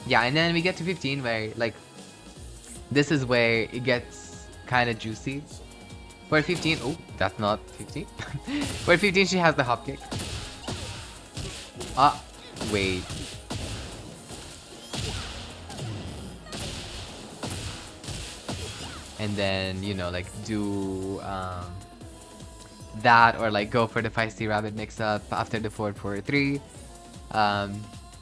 Yeah, and then we get to 15 where like this is where it gets kind of juicy. For 15, oh, that's not 15. For 15, she has the hop kick. Ah, wait. And then, you know, like do that, or like go for the feisty rabbit mix up after the 4-4-3.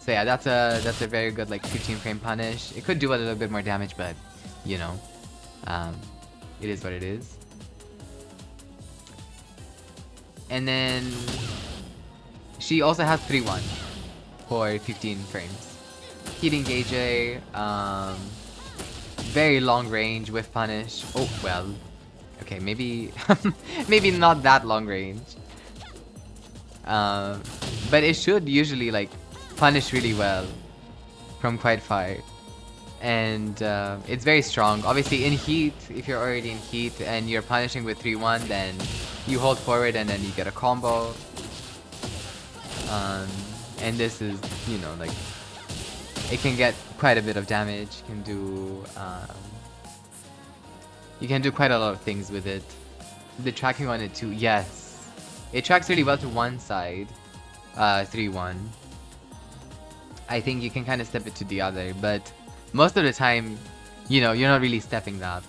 So yeah, that's a very good like 15 frame punish. It could do a little bit more damage, but you know, it is what it is. And then she also has 3-1 for 15 frames. Heat engager, very long range with punish. Oh well, okay, maybe maybe not that long range. But it should usually like punish really well from quite far. And it's very strong. Obviously in heat, if you're already in heat and you're punishing with 3-1, then you hold forward and then you get a combo. And this is, you know, like, it can get quite a bit of damage. You can do quite a lot of things with it. The tracking on it too, yes. It tracks really well to one side, 3-1. I think you can kind of step it to the other, but most of the time, you know, you're not really stepping that.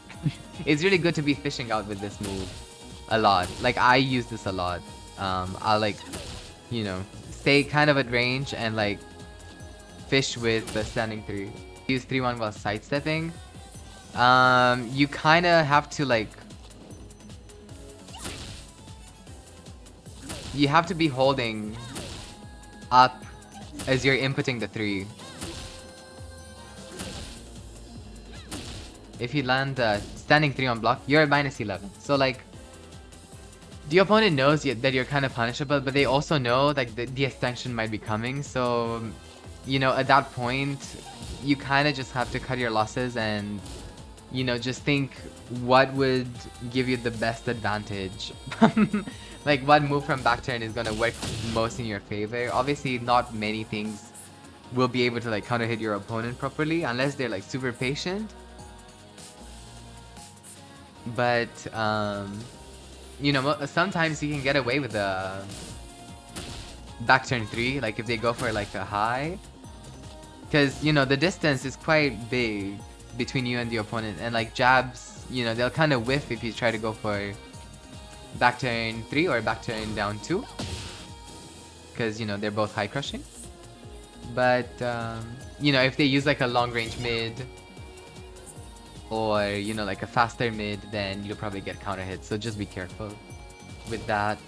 It's really good to be fishing out with this move a lot. Like, I use this a lot. I'll like, you know, stay kind of at range and like fish with the standing 3. Use 3-1 while sidestepping. You kind of have to like, you have to be holding up as you're inputting the 3. If you land standing 3 on block, you're at -11. So like, the opponent knows that you're kind of punishable, but they also know like the extension might be coming. So, you know, at that point, you kind of just have to cut your losses and, you know, just think what would give you the best advantage. Like, what move from back turn is going to work most in your favor. Obviously, not many things will be able to like counter hit your opponent properly unless they're like super patient. But you know, sometimes you can get away with a back turn 3, like if they go for like a high, because you know the distance is quite big between you and the opponent, and like jabs, you know, they'll kind of whiff if you try to go for back turn 3 or back turn down 2, because you know they're both high crushing. But you know, if they use like a long range mid or, you know, like a faster mid, then you'll probably get counter hits. So just be careful with that.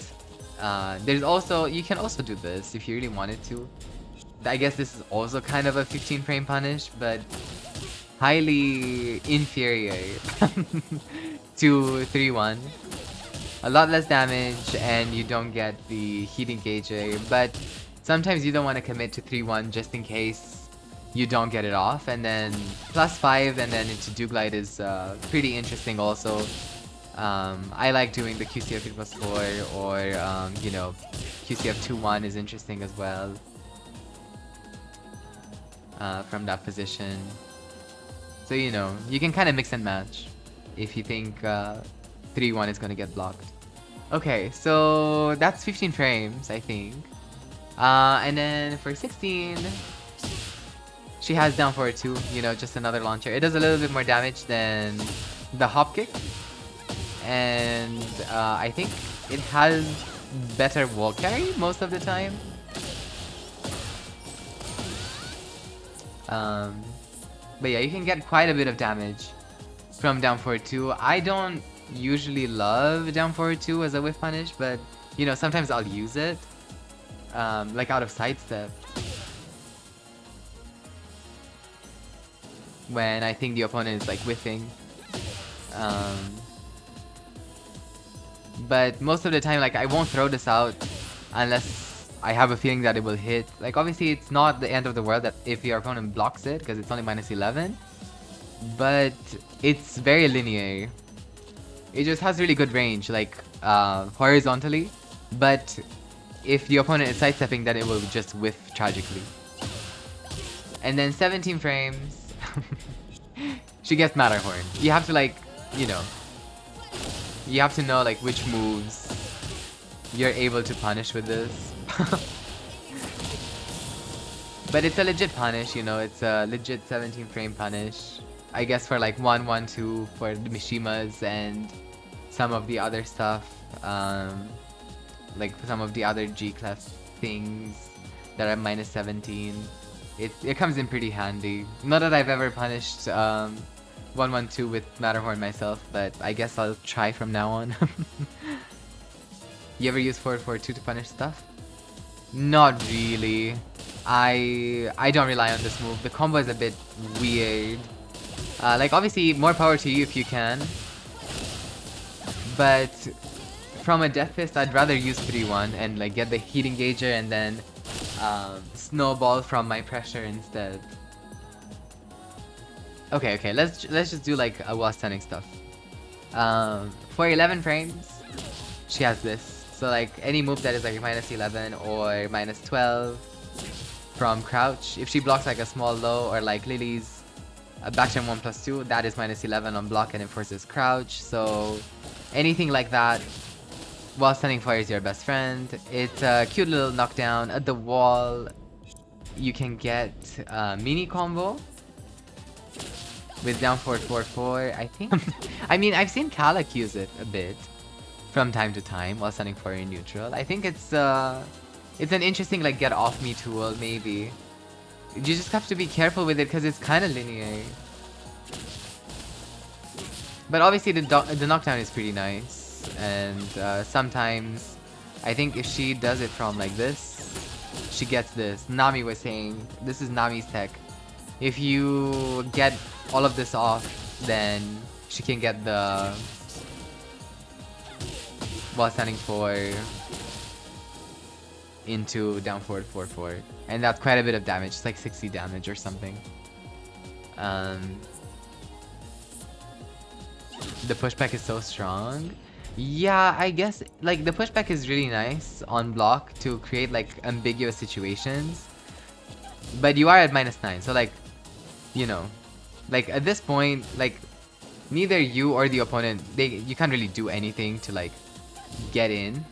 There's also, you can also do this if you really wanted to. I guess this is also kind of a 15 frame punish, but highly inferior to 3-1. A lot less damage, and you don't get the heat engager, but sometimes you don't want to commit to 3-1 just in case you don't get it off, and then +5 and then into Dewglide is pretty interesting also. I like doing the QCF 3+4, or you know, QCF 2-1 is interesting as well from that position. So, you know, you can kind of mix and match if you think 3-1 is going to get blocked. Okay, so that's 15 frames, I think. And then for 16, she has down forward 2, you know, just another launcher. It does a little bit more damage than the hop kick. And I think it has better wall carry most of the time. But yeah, you can get quite a bit of damage from down forward 2. I don't usually love down forward 2 as a whiff punish, but you know, sometimes I'll use it. Like out of sidestep. When I think the opponent is like whiffing. But most of the time, like, I won't throw this out unless I have a feeling that it will hit. Like, obviously, it's not the end of the world that if your opponent blocks it, because it's only -11. But it's very linear. It just has really good range, like, horizontally. But if the opponent is sidestepping, then it will just whiff tragically. And then 17 frames. She gets Matterhorn. You have to, like, you know, you have to know like which moves you're able to punish with this. But it's a legit punish, you know, it's a legit 17 frame punish. I guess for like 1-1-2 for the Mishimas and some of the other stuff. Like some of the other G-Clef things that are -17. It comes in pretty handy. Not that I've ever punished 1-1-2 with Matterhorn myself, but I guess I'll try from now on. You ever use 4-4-2 to punish stuff? Not really. I don't rely on this move. The combo is a bit weird. Like obviously more power to you if you can. But from a Death Fist, I'd rather use 3-1 and like get the heat engager and then snowball from my pressure instead. Okay, let's just do like a wall stunning stuff. For 11 frames, she has this. So like any move that is like -11 or -12 from crouch, if she blocks like a small low or like Lili's back jump 1+2, that is -11 on block and it forces crouch. So anything like that, wall stunning fire is your best friend. It's a cute little knockdown. At the wall, you can get mini combo with down forward 4-4, I think. I mean, I've seen Kalak use it a bit from time to time while sending fire in neutral. I think it's an interesting like get off me tool maybe. You just have to be careful with it because it's kind of linear. But obviously the knockdown is pretty nice, and sometimes I think if she does it from like this, she gets this. Nami was saying this is Nami's tech. If you get all of this off, then she can get the while standing 4 into down forward 4-4, and that's quite a bit of damage. It's like 60 damage or something. The pushback is so strong. Yeah, I guess like the pushback is really nice on block to create like ambiguous situations, but you are at -9, so like, you know, like at this point, like neither you or the opponent, you can't really do anything to like get in.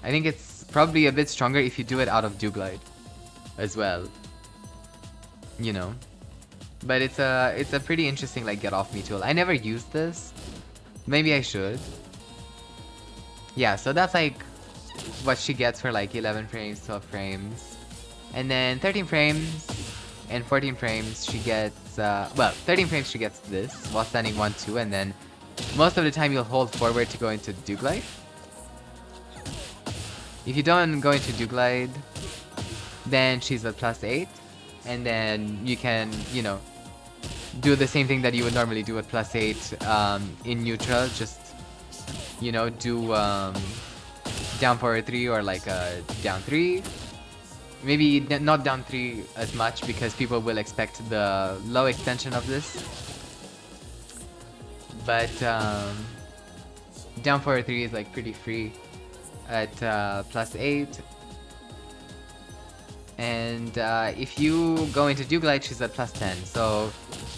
I think it's probably a bit stronger if you do it out of Dewglide as well, you know. But it's a pretty interesting like get off me tool. I never used this. Maybe I should. Yeah, so that's like what she gets for like 11 frames, 12 frames. And then 13 frames, And 14 frames she gets, well, 13 frames she gets this while standing 1-2, and then most of the time you'll hold forward to go into Dewglide. If you don't go into Dewglide, then she's at +8, and then you can, you know, do the same thing that you would normally do at +8 in neutral, just, you know, do down forward 3 or like down 3. Maybe not down 3 as much because people will expect the low extension of this. But down forward 3 is like pretty free at +8. And if you go into Dewglide, she's at +10. So,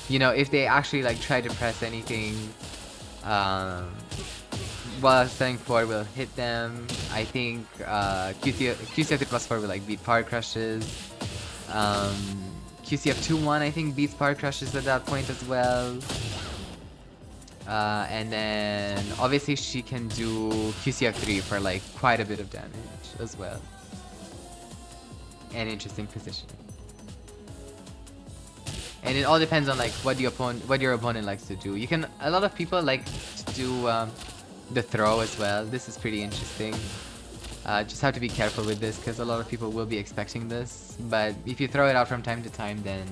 you know, if they actually like try to press anything while standing 4 will hit them. I think QCF +4 will like beat Power Crushes. QCF 2-1 I think beats Power Crushes at that point as well. And then obviously she can do QCF 3 for like quite a bit of damage as well. An interesting position. And it all depends on like what your opponent likes to do. You can, a lot of people like to do the throw as well. This is pretty interesting. Just have to be careful with this because a lot of people will be expecting this. But if you throw it out from time to time, then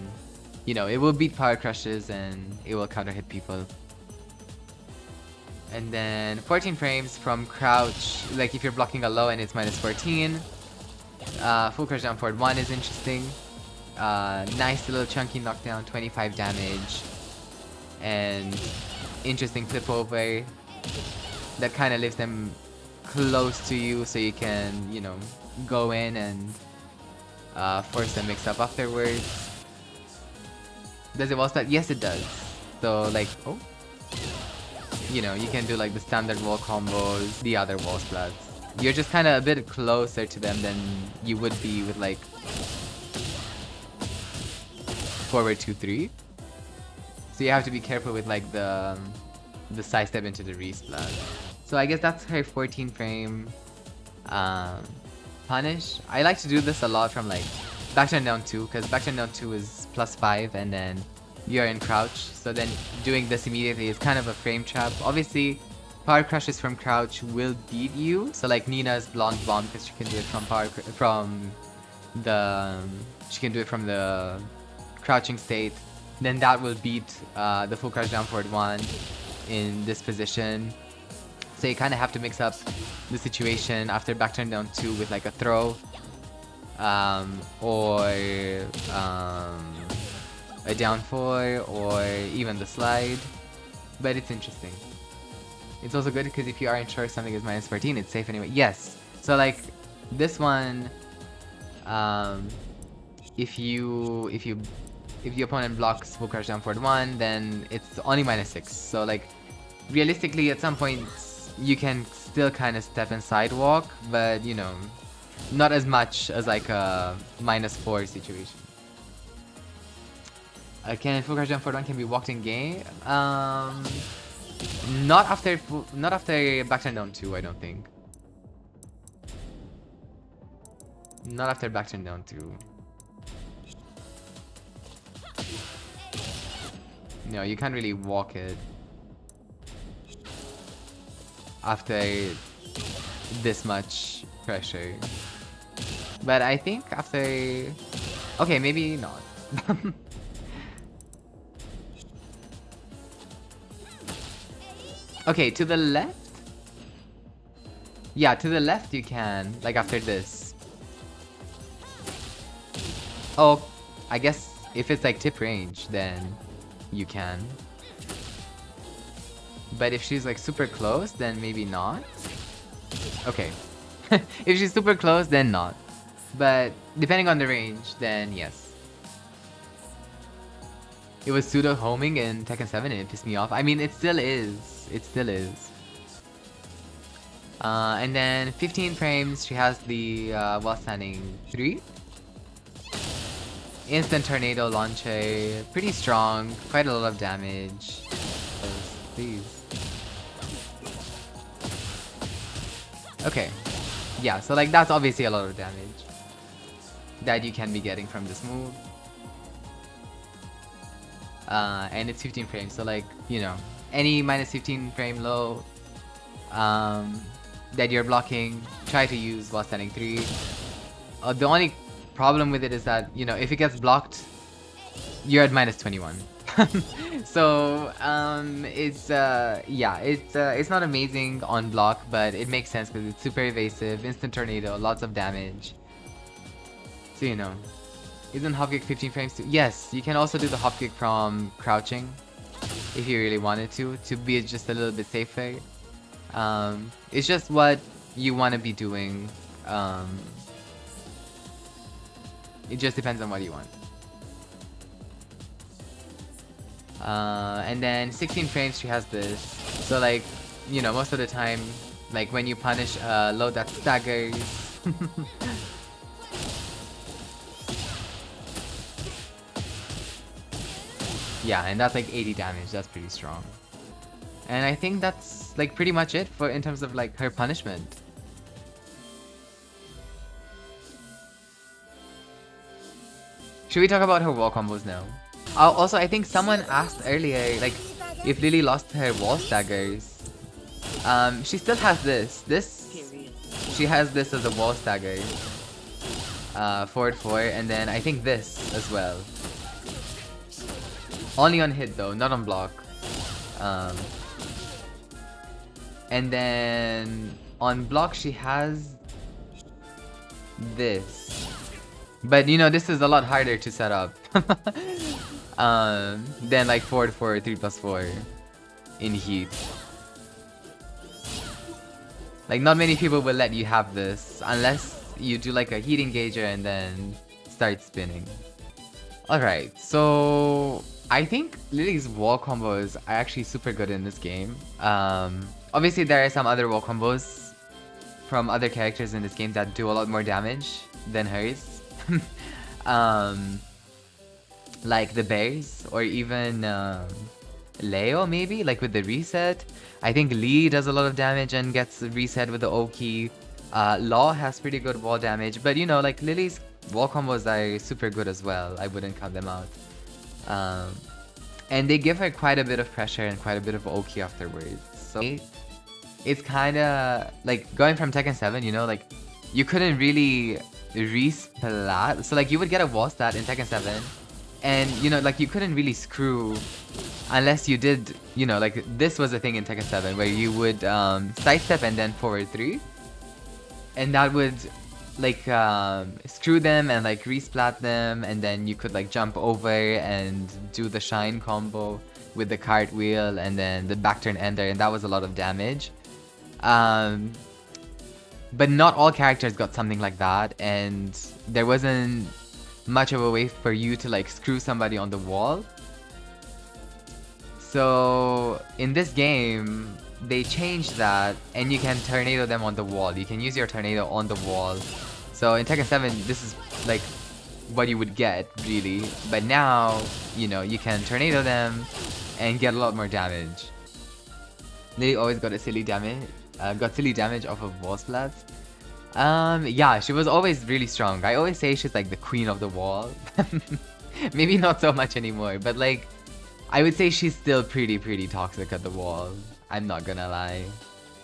you know it will beat Power Crushes and it will counter hit people. And then 14 frames from crouch, like if you're blocking a low and it's -14. Full crouch down forward 1 is interesting. Nice little chunky knockdown, 25 damage. And interesting flip over that kind of leaves them close to you so you can, you know, go in and force the mix up afterwards. Does it wall splat? Yes, it does. So like, oh, you know, you can do like the standard wall combos, the other wall splats. You're just kind of a bit closer to them than you would be with like forward 2-3. So you have to be careful with like the side step into the resplat. So I guess that's her 14 frame punish. I like to do this a lot from like back turn down 2 because back turn down 2 is +5 and then you're in crouch. So then doing this immediately is kind of a frame trap. Obviously Power Crushes from crouch will beat you. So like Nina's Blonde Bomb because she can do it from the crouching state. Then that will beat the full crouch down forward 1 in this position. So you kind of have to mix up the situation after back turn down 2 with like a throw or a down 4 or even the slide. But it's interesting. It's also good because if you aren't sure something is -14, it's safe anyway. Yes. So like this one, if the opponent blocks full crouch down forward 1, then it's only -6. So like realistically at some point you can still kind of step and sidewalk, but you know, not as much as like a -4 situation. Can full crouch down forward 1 can be walked in game? Not after back turn down 2, I don't think. Not after back turn down 2. No, you can't really walk it after this much pressure. But I think after... Okay, maybe not. Okay, to the left? Yeah, to the left you can, like after this. Oh, I guess if it's like tip range, then you can. But if she's like super close, then maybe not. Okay. If she's super close, then not. But depending on the range, then yes. It was pseudo homing in Tekken 7 and it pissed me off. I mean, it still is. It still is. And then 15 frames, she has the while standing 3. Instant tornado launcher. Pretty strong. Quite a lot of damage. Please. Okay. Yeah, so like that's obviously a lot of damage that you can be getting from this move. and it's 15 frames. So like, you know, any minus 15 frame low that you're blocking, try to use while standing 3. The only problem with it is that, you know, if it gets blocked, you're at minus 21. So it's not amazing on block, but it makes sense because it's super evasive, instant tornado, lots of damage. So you know, isn't hop kick 15 frames too? Yes, you can also do the hop kick from crouching if you really wanted to be just a little bit safer. It's just what you want to be doing. It just depends on what you want. And then 16 frames, she has this. So like, you know, most of the time, like when you punish a load that staggers. Yeah, and that's like 80 damage. That's pretty strong. And I think that's like pretty much it for in terms of like her punishment. Should we talk about her wall combos now? Also, I think someone asked earlier, like, if Lili lost her wall staggers. She still has this. She has this as a wall stagger. Forward 4, and then I think this as well. Only on hit though, not on block. And then on block she has this. But you know, this is a lot harder to set up. Than like forward 4, 3+4 in heat. Like not many people will let you have this unless you do like a heat engager and then start spinning. Alright, so I think Lili's wall combos are actually super good in this game. Obviously there are some other wall combos from other characters in this game that do a lot more damage than hers. Like the bears, or even Leo maybe, like with the reset. I think Lee does a lot of damage and gets reset with the Oki. Law has pretty good wall damage, but you know, like Lili's wall combos are super good as well. I wouldn't count them out. And they give her quite a bit of pressure and quite a bit of Oki afterwards. So it's kind of like going from Tekken 7, you know, like you couldn't really resplat. So like you would get a wall stat in Tekken 7, and you know, like you couldn't really screw unless you did, you know, like this was a thing in Tekken 7 where you would sidestep and then forward 3, and that would like screw them and like resplat them, and then you could like jump over and do the shine combo with the cartwheel and then the back turn ender, and that was a lot of damage. But not all characters got something like that, and there wasn't much of a way for you to like screw somebody on the wall. So in this game, they changed that, and you can tornado them on the wall. You can use your tornado on the wall. So in Tekken 7, this is like what you would get, really. But now, you know, you can tornado them and get a lot more damage. Lili always got a silly damage. Got silly damage off of wall splats. Yeah, she was always really strong. I always say she's like the queen of the wall. Maybe not so much anymore, but like, I would say she's still pretty toxic at the wall. I'm not gonna lie.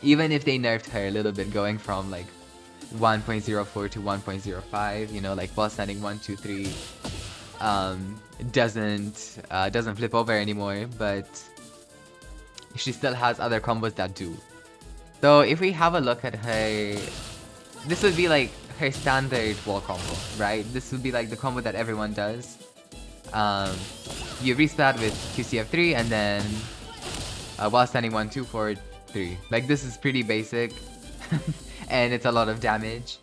Even if they nerfed her a little bit, going from like 1.04 to 1.05, you know, like wall standing 1, 2, 3 doesn't flip over anymore, but she still has other combos that do. So if we have a look at her, this would be like her standard wall combo, right? This would be like the combo that everyone does. You resplat with QCF3 and then while standing 1, 2, forward 3. Like this is pretty basic and it's a lot of damage.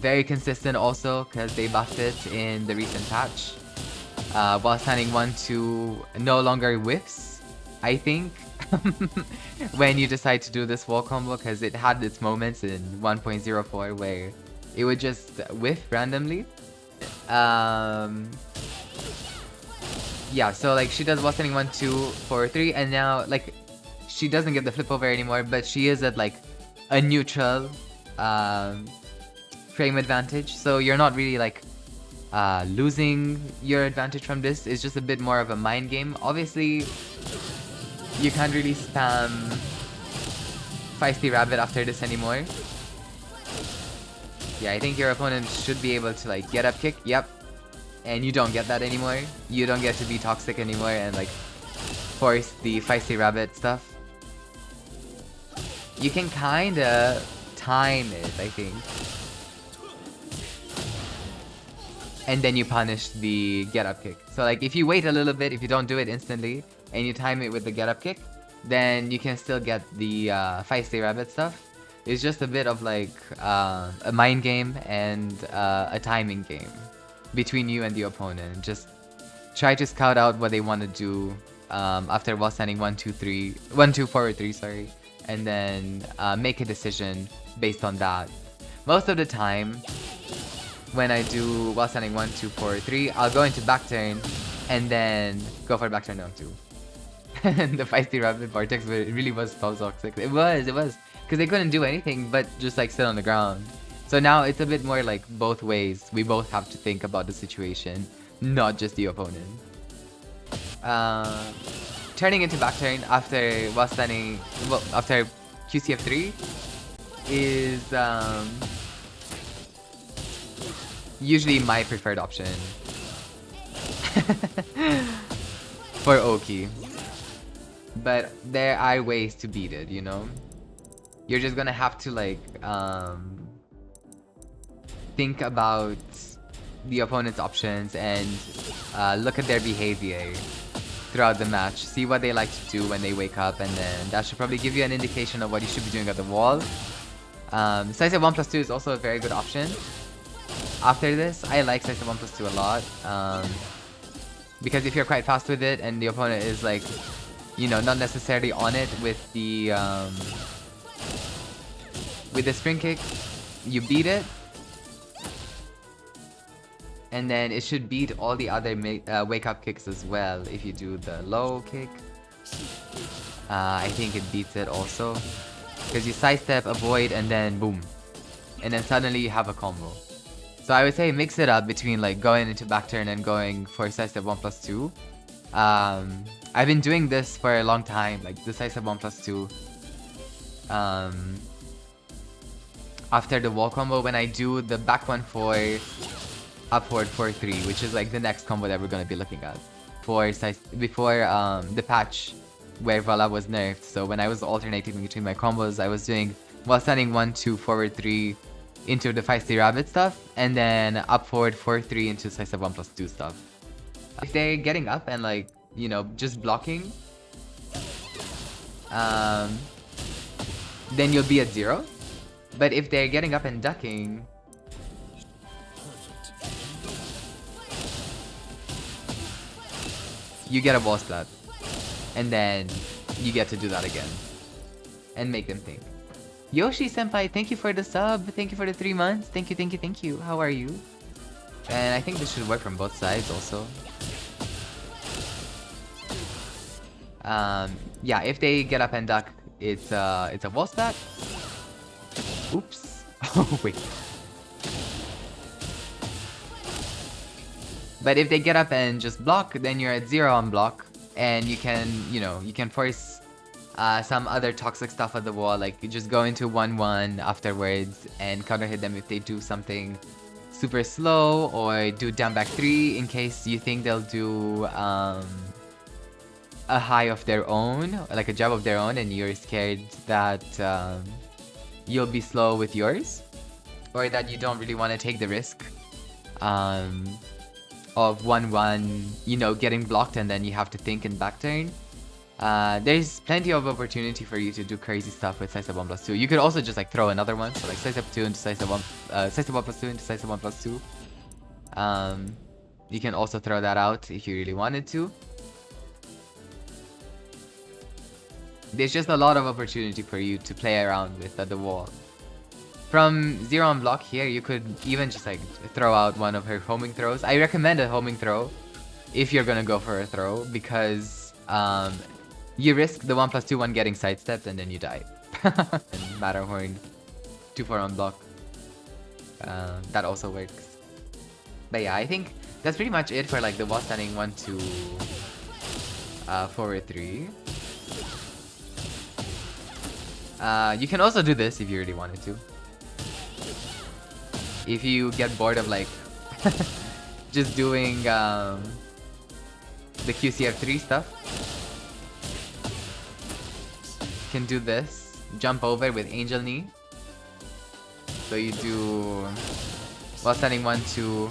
Very consistent also because they buffed it in the recent patch. While standing 1, 2 no longer whiffs, I think. When you decide to do this wall combo, because it had its moments in 1.04 where it would just whiff randomly. Yeah, so like she does wall standing 1, 2, 4, 3, and now like she doesn't get the flip over anymore, but she is at like a neutral frame advantage, so you're not really like losing your advantage from this is just a bit more of a mind game. Obviously, you can't really spam Feisty Rabbit after this anymore. Yeah, I think your opponent should be able to like get up kick. Yep. And you don't get that anymore. You don't get to be toxic anymore and like force the Feisty Rabbit stuff. You can kinda time it, I think. And then you punish the get up kick. So like if you wait a little bit, if you don't do it instantly, and you time it with the get up kick, then you can still get the Feisty Rabbit stuff. It's just a bit of like a mind game and a timing game between you and the opponent. Just try to scout out what they want to do after while standing 1, 2, 3, 1, 2 forward 3, sorry, and then make a decision based on that. Most of the time, when I do while standing 1, 2, forward 3, I'll go into back turn and then go for back turn down 2. And the Feisty Rabbit Vortex really was so toxic. It was. Because they couldn't do anything but just like sit on the ground. So now it's a bit more like both ways. We both have to think about the situation, not just the opponent. Turning into back turn after while standing, well, after QCF3 is usually my preferred option for Oki. But there are ways to beat it, you know? You're just gonna have to like think about the opponent's options and look at their behavior throughout the match. See what they like to do when they wake up, and then that should probably give you an indication of what you should be doing at the wall. Size of 1+2 is also a very good option. After this, I like Size of 1+2 a lot. Because if you're quite fast with it and the opponent is like, you know, not necessarily on it with the spring kick, you beat it, and then it should beat all the other wake up kicks as well. If you do the low kick, I think it beats it also, because you sidestep, avoid, and then boom, and then suddenly you have a combo. So I would say mix it up between like going into back turn and going for sidestep 1+2. I've been doing this for a long time, like the sidestep 1+2. After the wall combo, when I do the back 1-4, upward 4-3, which is like the next combo that we're gonna be looking at before the patch where Vala was nerfed. So when I was alternating between my combos, I was doing while standing 1-2 forward 3 into the Feisty Rabbit stuff, and then up forward 4-3 into sidestep 1+2 stuff. If they're getting up and like, you know, just blocking, then you'll be at 0. But if they're getting up and ducking, you get a wall splat. And then you get to do that again. And make them think. Yoshi senpai, thank you for the sub. Thank you for the 3 months. Thank you. How are you? And I think this should work from both sides also. Yeah, if they get up and duck, it's a wall splat. Oops. Oh, wait. But if they get up and just block, then you're at 0 on block. And you can, you know, you can force some other toxic stuff at the wall. Like, you just go into 1-1 afterwards and counter hit them if they do something super slow. Or do down back 3 in case you think they'll do a high of their own. Like a jab of their own, and you're scared that you'll be slow with yours, or that you don't really want to take the risk of 1-1, you know, getting blocked, and then you have to think in back turn. There's plenty of opportunity for you to do crazy stuff with sidestep 1+2. You could also just like throw another one, so like sidestep 2 into sidestep 1+2 into sidestep 1+2. You can also throw that out if you really wanted to. There's just a lot of opportunity for you to play around with at the wall. From 0 on block here, you could even just like throw out one of her homing throws. I recommend a homing throw if you're gonna go for a throw, because you risk the 1+2 one getting sidestepped and then you die. And Matterhorn 2-4 on block. That also works. But yeah, I think that's pretty much it for like the wall standing 1, 2, forward 3. You can also do this if you really wanted to. If you get bored of like just doing the QCF3 stuff, you can do this. Jump over with Angel Knee. So you do while standing 1, 2,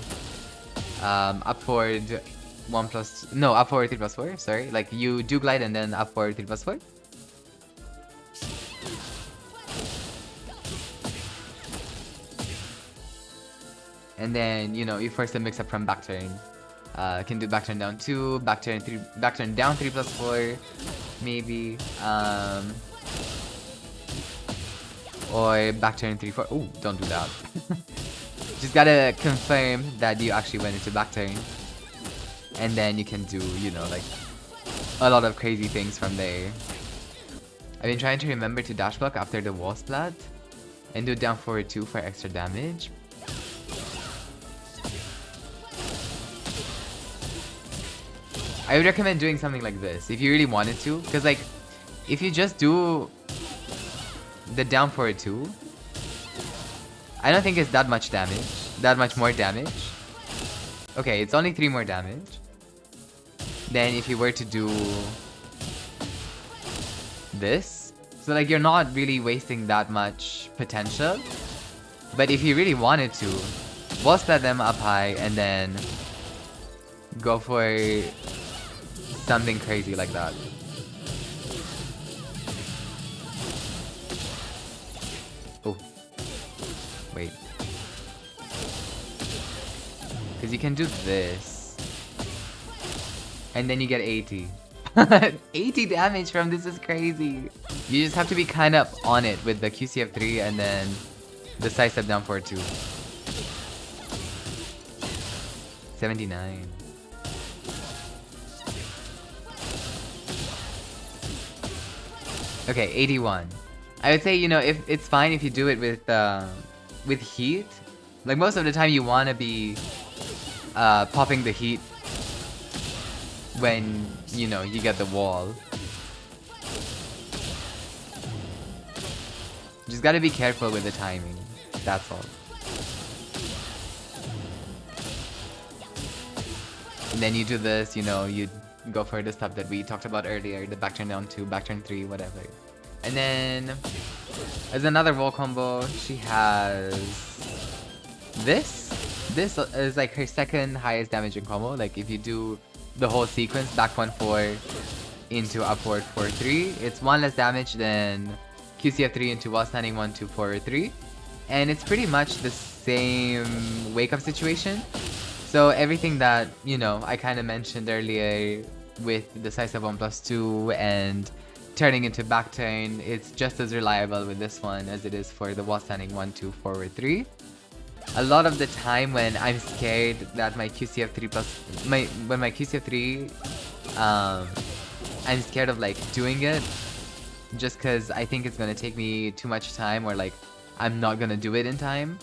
up forward 1 plus, no, up forward 3 plus 4, sorry. Like you do glide and then up forward 3 plus 4. And then, you know, you force the mix up from back turn. Can do back turn down 2, back turn 3, back turn down 3 plus 4, maybe. Or back turn 3, 4. Oh, don't do that. Just gotta confirm that you actually went into back turn. And then you can do, you know, like a lot of crazy things from there. I've been trying to remember to dash block after the wall splat and do down forward 2 for extra damage. I would recommend doing something like this if you really wanted to, because like if you just do the down forward 2, I don't think it's that much damage, that much more damage. Okay, it's only 3 more damage. Then if you were to do this, so like you're not really wasting that much potential. But if you really wanted to, wall splat them up high and then go for something crazy like that. Oh, wait. Because you can do this. And then you get 80. 80 damage from this is crazy. You just have to be kind of on it with the QCF3 and then the side step down for 2. 79. Okay, 81. I would say, you know, if it's fine if you do it with heat. Like most of the time you want to be popping the heat when, you know, you get the wall. Just gotta be careful with the timing. That's all. And then you do this, you know, you go for the stuff that we talked about earlier, the back turn down 2, back turn 3, whatever. And then as another roll combo, she has this. This is like her second highest damaging combo. Like if you do the whole sequence, back 1 4 into upward 4 3, it's 1 less damage than QCF3 into while standing 1 2 4 3, and it's pretty much the same wake up situation. So everything that, you know, I kind of mentioned earlier with the size of 1 plus 2 and turning into back turn, it's just as reliable with this one as it is for the wall standing 1 2 forward 3. A lot of the time when I'm scared that my QCF3 plus when my QCF3 I'm scared of like doing it just because I think it's gonna take me too much time, or like I'm not gonna do it in time.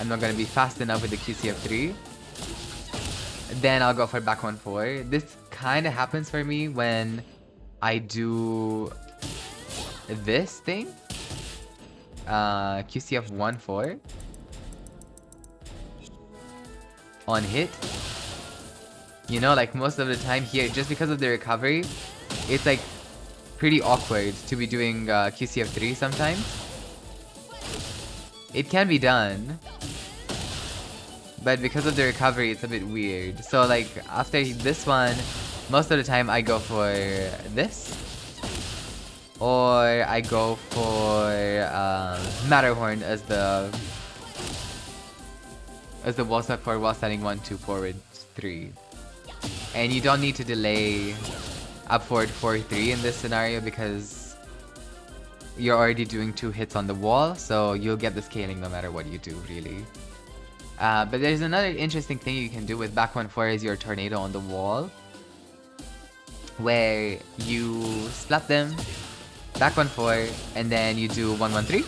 I'm not gonna be fast enough with the QCF3. Then I'll go for back 1 4. This kind of happens for me when I do this thing. QCF 1 4 on hit. You know, like most of the time here, just because of the recovery, it's like pretty awkward to be doing QCF3 sometimes. It can be done, but because of the recovery, it's a bit weird. So like after this one, most of the time I go for this, or I go for Matterhorn as the wall step for while standing 1 2 forward 3. And you don't need to delay up forward 4 3 in this scenario because you're already doing 2 hits on the wall, so you'll get the scaling no matter what you do, really. But there's another interesting thing you can do with back 1 4 is your tornado on the wall, where you splat them, back 1 4, and then you do 1 1 3.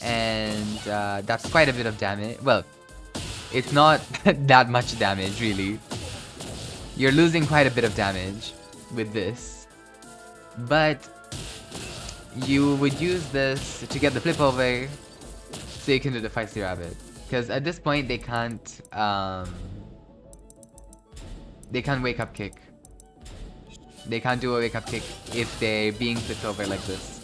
And that's quite a bit of damage. Well, It's not that much damage, really. You're losing quite a bit of damage with this. But you would use this to get the flip over so you can do the feisty rabbit. Because at this point they can't wake up kick. They can't do a wake up kick if they're being flipped over like this.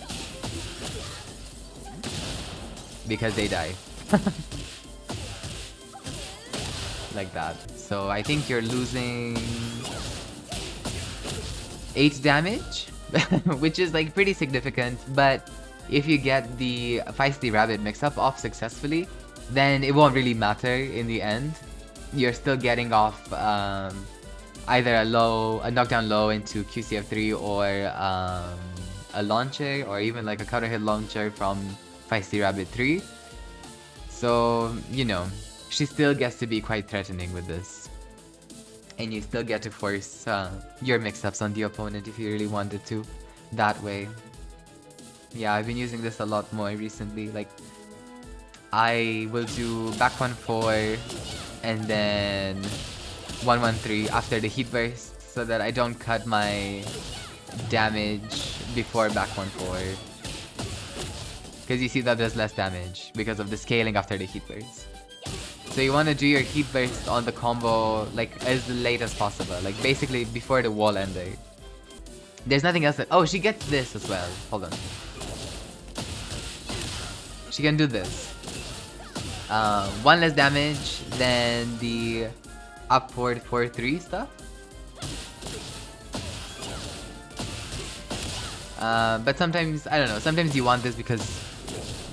Because they die. Like that. So I think you're losing 8 damage, which is like pretty significant, but if you get the feisty rabbit mix-up off successfully, then it won't really matter in the end. You're still getting off either a knockdown low into QCF3 or a launcher, or even like a counter hit launcher from feisty rabbit 3. So, you know, she still gets to be quite threatening with this. And you still get to force your mix-ups on the opponent if you really wanted to, that way. Yeah, I've been using this a lot more recently. Like, I will do back 1-4 and then 1-1-3 after the heat burst so that I don't cut my damage before back 1-4. Because you see that does less damage because of the scaling after the heat burst. So you want to do your heat burst on the combo like as late as possible, like basically before the wall ender. There's nothing else that— oh, she gets this as well. Hold on. She can do this. 1 less damage than the upward 4-3 stuff. But sometimes, I don't know, sometimes you want this because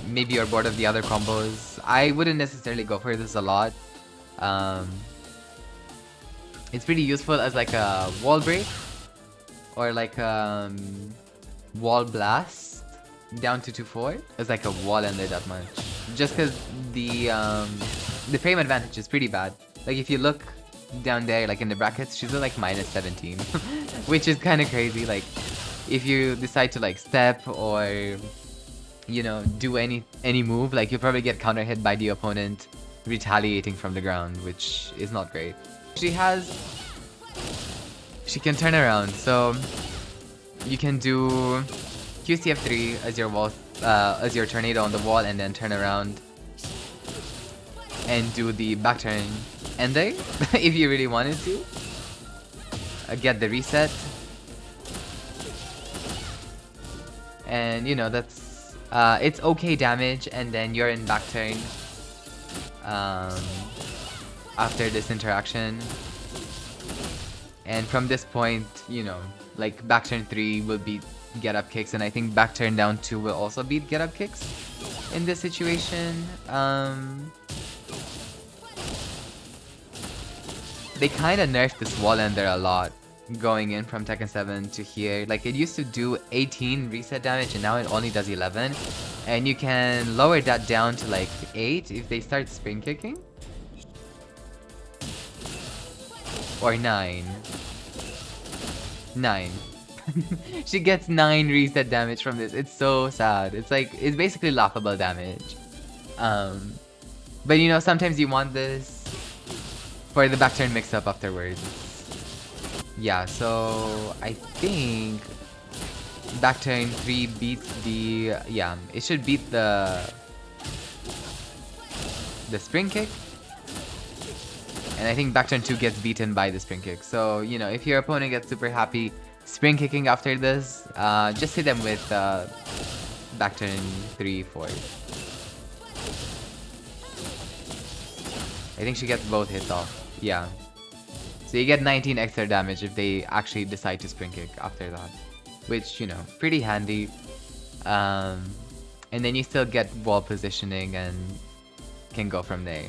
maybe you're bored of the other combos. I wouldn't necessarily go for this a lot. It's pretty useful as like a wall break or like wall blast down to 2-4 as like a wall ender that much. Just because the frame advantage is pretty bad. Like if you look down there, like in the brackets, she's at like -17, which is kind of crazy. Like if you decide to like step or, you know, do any move, like you'll probably get counter hit by the opponent retaliating from the ground, which is not great. She can turn around, so you can do QCF3 as your wall, as your tornado on the wall, and then turn around and do the back turn ender if you really wanted to. Get the reset, and you know that's it's okay damage, and then you're in back turn after this interaction. And from this point, you know, like back turn 3 will beat get up kicks, and I think back turn down 2 will also beat get up kicks in this situation. They kind of nerfed this wall ender a lot going in from Tekken 7 to here. Like it used to do 18 reset damage and now it only does 11, and you can lower that down to like 8 if they start spring kicking, or 9. She gets 9 reset damage from this. It's so sad. It's like, it's basically laughable damage. But you know, sometimes you want this for the back turn mix up afterwards. Yeah, so I think back turn 3 beats the, yeah, it should beat the spring kick. And I think back turn 2 gets beaten by the spring kick. So, you know, if your opponent gets super happy spring kicking after this, just hit them with back turn 3, 4. I think she gets both hits off. Yeah. So you get 19 extra damage if they actually decide to spring kick after that. Which, you know, pretty handy. And then you still get wall positioning and can go from there.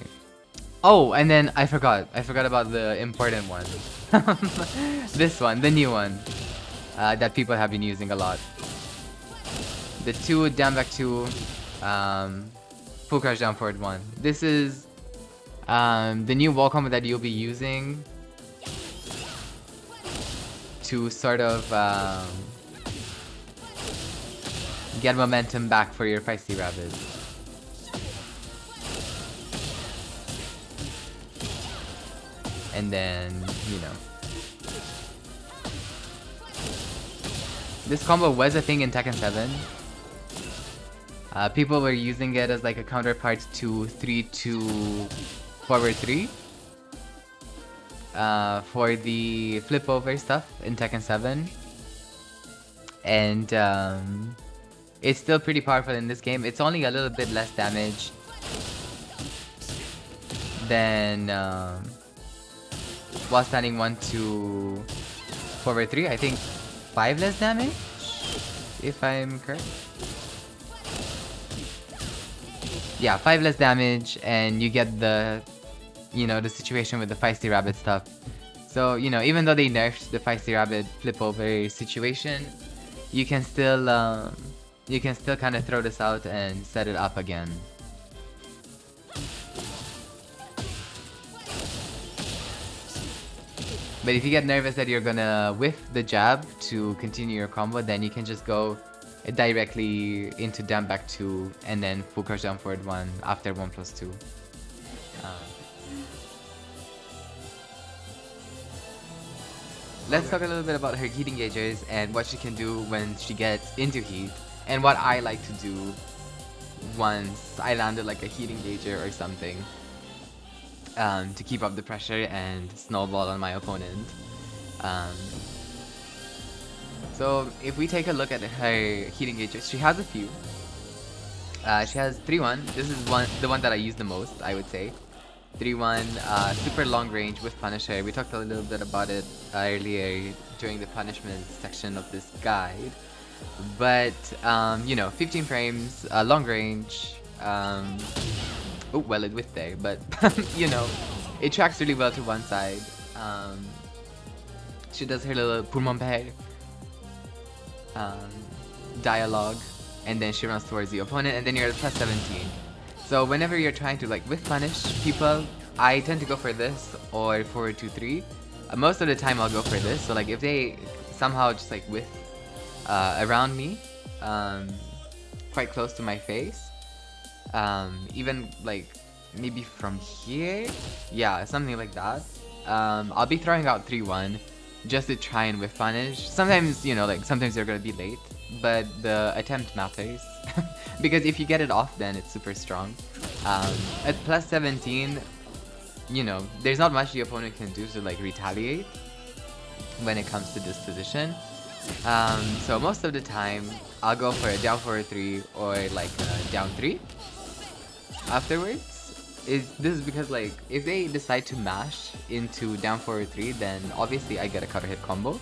Oh, and then I forgot about the important one. This one, the new one, that people have been using a lot. The 2 down back 2, full crouch down forward 1. This is the new wall combo that you'll be using to sort of get momentum back for your feisty rabbit. and then, you know. This combo was a thing in Tekken 7. People were using it as like a counterpart to 3-2 forward 3. For the flip over stuff in Tekken 7. And it's still pretty powerful in this game. It's only a little bit less damage than while standing 1-2 forward 3. I think 5 less damage, if I'm correct. Yeah, 5 less damage, and you get the, you know, the situation with the feisty rabbit stuff. So, you know, even though they nerfed the feisty rabbit flip over situation, you can still kind of throw this out and set it up again. But if you get nervous that you're gonna whiff the jab to continue your combo, then you can just go directly into down back 2 and then full crouch down forward 1 after 1+2. Let's talk a little bit about her heat engagers and what she can do when she gets into heat, and what I like to do once I landed like a heat engager or something, to keep up the pressure and snowball on my opponent. So if we take a look at her heat engagers, she has a few. She has 3-1. This is the one that I use the most, I would say. 3-1, super long range with Punisher. We talked a little bit about it earlier during the punishment section of this guide. But, you know, 15 frames, long range. Oh, well, it whiffed there, but, you know, it tracks really well to one side. She does her little pour mon père dialogue, and then she runs towards the opponent, and then you're at +17. So whenever you're trying to like whiff punish people, I tend to go for this or forward 2-3. Most of the time I'll go for this. So like if they somehow just like whiff around me, quite close to my face, even like maybe from here, yeah, something like that, I'll be throwing out 3-1 just to try and whiff punish. Sometimes, you know, like sometimes you're gonna be late, but the attempt matters. Because if you get it off, then it's super strong. At +17, you know, there's not much the opponent can do to like retaliate when it comes to this position. So most of the time, I'll go for a down forward 3 or like a down 3 afterwards. This is because like if they decide to mash into down forward 3, then obviously I get a counter hit combo.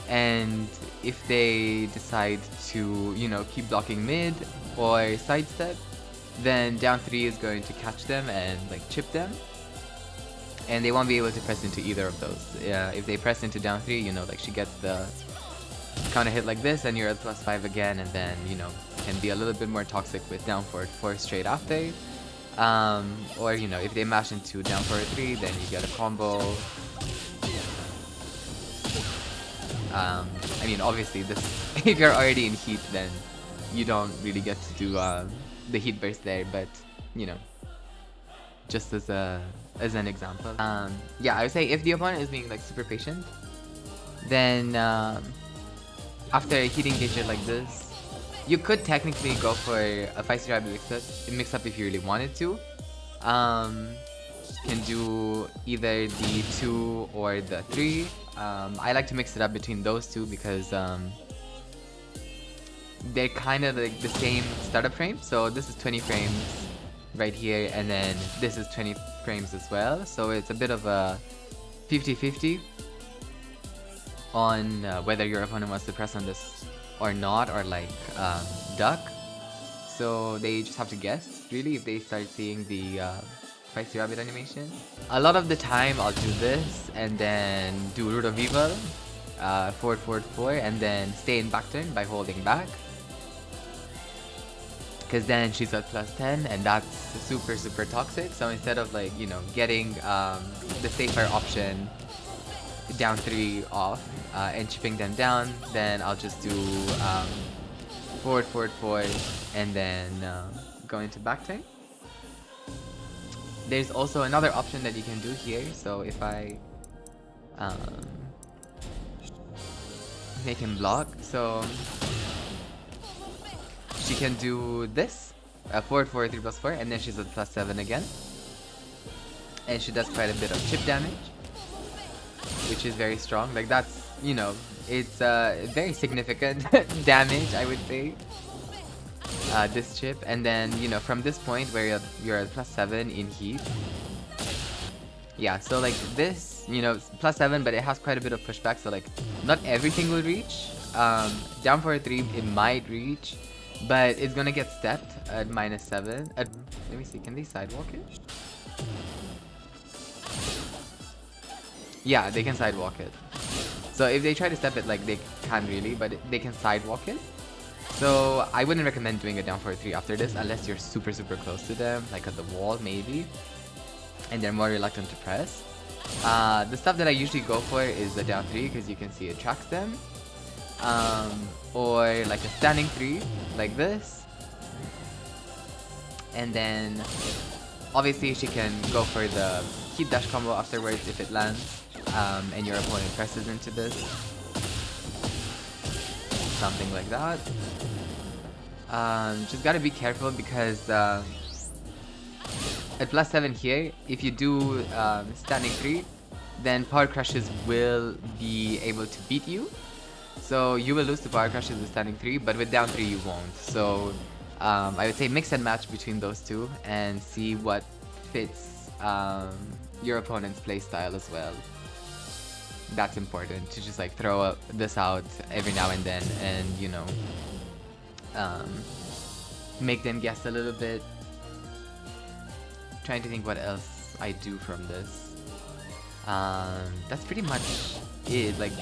And if they decide to, you know, keep blocking mid or sidestep, then down 3 is going to catch them and like chip them, and they won't be able to press into either of those. If they press into down 3, you know, like she gets the counter hit like this, and you're at +5 again, and then, you know, can be a little bit more toxic with down forward 4 straight after. Or, you know, if they mash into down forward 3, then you get a combo. I mean, obviously, this if you're already in heat, then you don't really get to do the heat burst there. But, you know, just as an example. Yeah, I would say if the opponent is being like super patient, then after a heat engager like this, you could technically go for a feisty rabbit mix-up if you really wanted to. Can do either the 2 or the 3. I like to mix it up between those two because they're kind of like the same startup frame. So this is 20 frames right here, and then this is 20 frames as well. So it's a bit of a 50-50 on whether your opponent wants to press on this or not, or like duck. So they just have to guess really if they start seeing the feisty rabbit animation. A lot of the time I'll do this and then do root of evil, forward 4, and then stay in back turn by holding back, because then she's at +10, and that's super toxic. So instead of like, you know, getting the safer option down 3 off and chipping them down, then I'll just do forward 4, and then go into back turn. There's also another option that you can do here. So if I make him block, so she can do this, 4, 4, 3 plus 4, and then she's at +7 again. And she does quite a bit of chip damage, which is very strong. Like that's, you know, it's very significant damage, I would say. This chip, and then, you know, from this point where you're at +7 in heat. Yeah, so like this, you know, +7, but it has quite a bit of pushback, so like not everything will reach. Down for a 3, it might reach, but it's gonna get stepped at -7. Let me see, can they sidewalk it? Yeah, they can sidewalk it. So if they try to step it, like they can't really, but they can sidewalk it. So I wouldn't recommend doing a down for a 3 after this unless you're super close to them, like at the wall maybe, and they're more reluctant to press. The stuff that I usually go for is the down 3 because you can see it tracks them. Or like a standing 3 like this. And then obviously she can go for the heat dash combo afterwards if it lands, and your opponent presses into this. Something like that. Just gotta be careful because at +7 here, if you do standing 3, then power crushes will be able to beat you. So you will lose to power crushes with standing 3, but with down 3 you won't. So I would say mix and match between those two and see what fits your opponent's playstyle as well. That's important to just like throw this out every now and then, and you know, make them guess a little bit. Trying to think what else I do from this. That's pretty much it. Like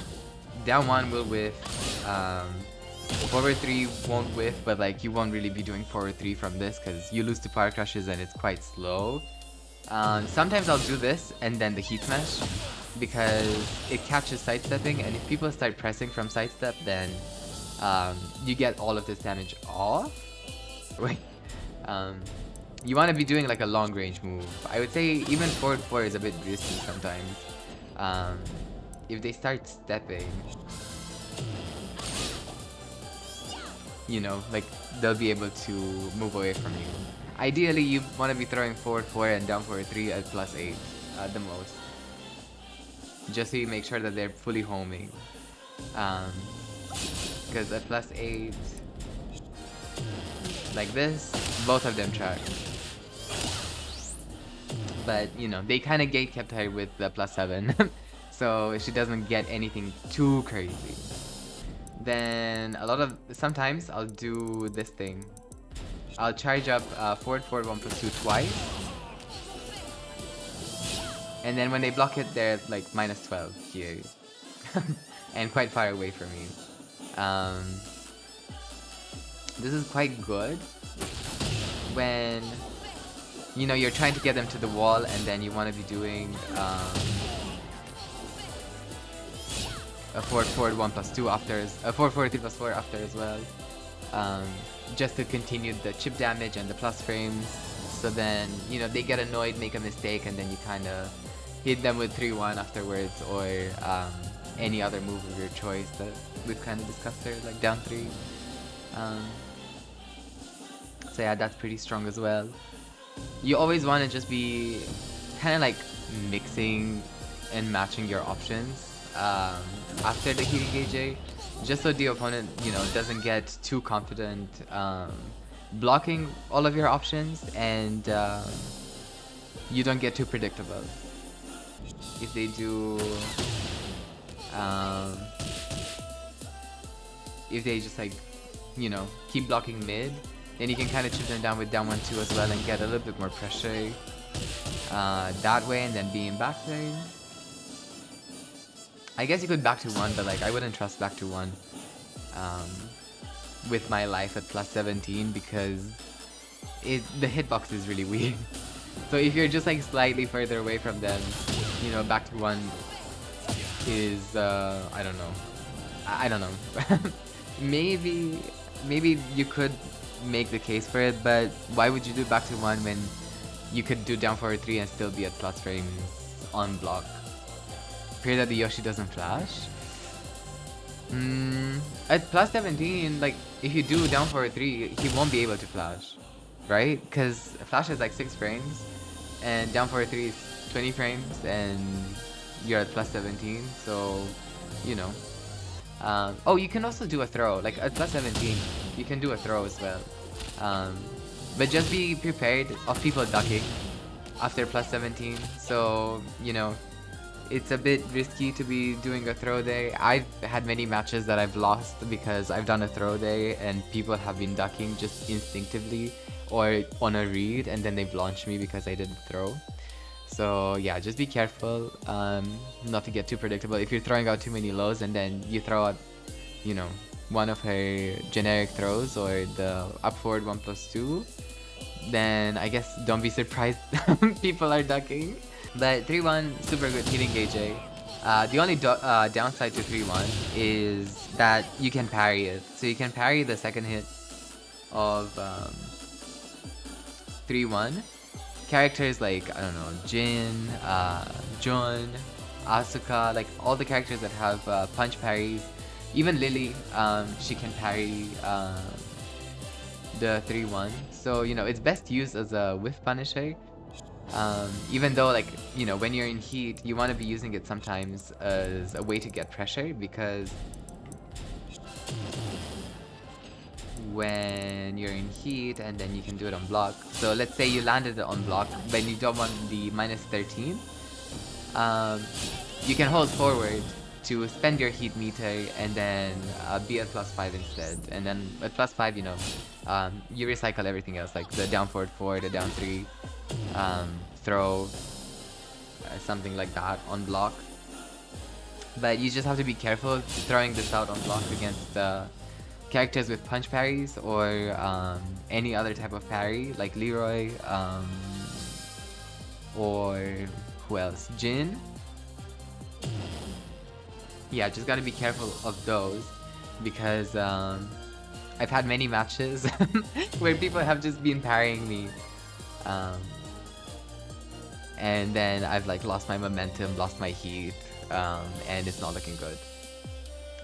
down 1 will whiff, forward 3 won't whiff, but like you won't really be doing forward 3 from this because you lose to power crushes and it's quite slow. Sometimes I'll do this and then the heat smash, because it catches sidestepping, and if people start pressing from sidestep, then you get all of this damage off. Wait, you want to be doing like a long range move. I would say even forward 4 is a bit risky sometimes. If they start stepping, you know, like they'll be able to move away from you. Ideally, you want to be throwing forward 4 and down forward 3 at +8 the most. Just so you make sure that they're fully homing. Because at +8, like this, both of them track. But, you know, they kind of gate kept her with the +7. So she doesn't get anything too crazy. Then sometimes I'll do this thing. I'll charge up forward 1 + 2 twice. And then when they block it, they're like -12 here. And quite far away from me. This is quite good when, you know, you're trying to get them to the wall and then you want to be doing a forward 1 + 2 after, a forward 3 + 4 after as well. Just to continue the chip damage and the plus frames. So then, you know, they get annoyed, make a mistake, and then you kind of hit them with 3-1 afterwards, or any other move of your choice that we've kind of discussed there, like down 3. So yeah, that's pretty strong as well. You always want to just be kind of like mixing and matching your options after the heat engager, just so the opponent, you know, doesn't get too confident blocking all of your options, and you don't get too predictable. If they do, if they just like, you know, keep blocking mid, then you can kind of chip them down with down 1-2 as well and get a little bit more pressure that way, and then be in back lane. I guess you could back to 1, but like I wouldn't trust back to 1 with my life at +17, because the hitbox is really weak. So if you're just like slightly further away from them, you know, back to 1 is I don't know. I don't know. maybe you could make the case for it, but why would you do back to 1 when you could do down forward 3 and still be at plus frames on block. Pray that the Yoshi doesn't flash. At plus 17, like, if you do down forward 3, he won't be able to flash, right? Because flash is like 6 frames, and down forward 3 is 20 frames, and you're at plus 17, so, you know. Oh, you can also do a throw. Like, at plus 17, you can do a throw as well. But just be prepared of people ducking after plus 17, so, you know, it's a bit risky to be doing a throw day. I've had many matches that I've lost because I've done a throw day and people have been ducking just instinctively or on a read, and then they've launched me because I didn't throw. So yeah, just be careful not to get too predictable. If you're throwing out too many lows and then you throw out, you know, one of her generic throws or the up forward 1+2, then I guess don't be surprised people are ducking. But 3-1, super good healing gauge. The only downside to 3-1 is that you can parry it. So you can parry the second hit of 3-1. Characters like, I don't know, Jin, Jun, Asuka, like all the characters that have punch parries. Even Lili, she can parry the 3-1. So, you know, it's best used as a whiff punisher. Even though, like, you know, when you're in heat, you want to be using it sometimes as a way to get pressure, because when you're in heat and then you can do it on block. So let's say you landed it on block, but you don't want the -13. You can hold forward to spend your heat meter and then be at +5 instead. And then at +5, you know, you recycle everything else, like the down forward 4, the down 3, throw, something like that on block. But you just have to be careful throwing this out on block against characters with punch parries or any other type of parry, like Leroy, or who else? Jin. Yeah, just gotta be careful of those, because I've had many matches where people have just been parrying me, and then I've like lost my momentum, lost my heat, and it's not looking good.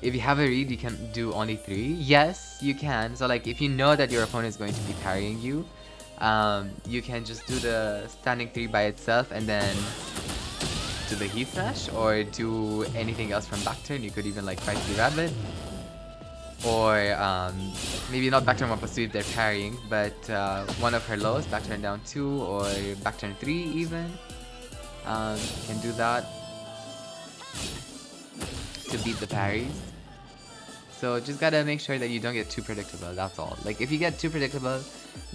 If you have a read, you can do only 3. Yes, you can. So like, if you know that your opponent is going to be parrying you, you can just do the standing 3 by itself and then do the heat smash, or do anything else from back turn. You could even like fight the rabbit, or maybe not back turn 1+2 if they're parrying, but one of her lows, back turn down 2 or back turn 3 even. You can do that to beat the parries. So just gotta make sure that you don't get too predictable, that's all. Like, if you get too predictable,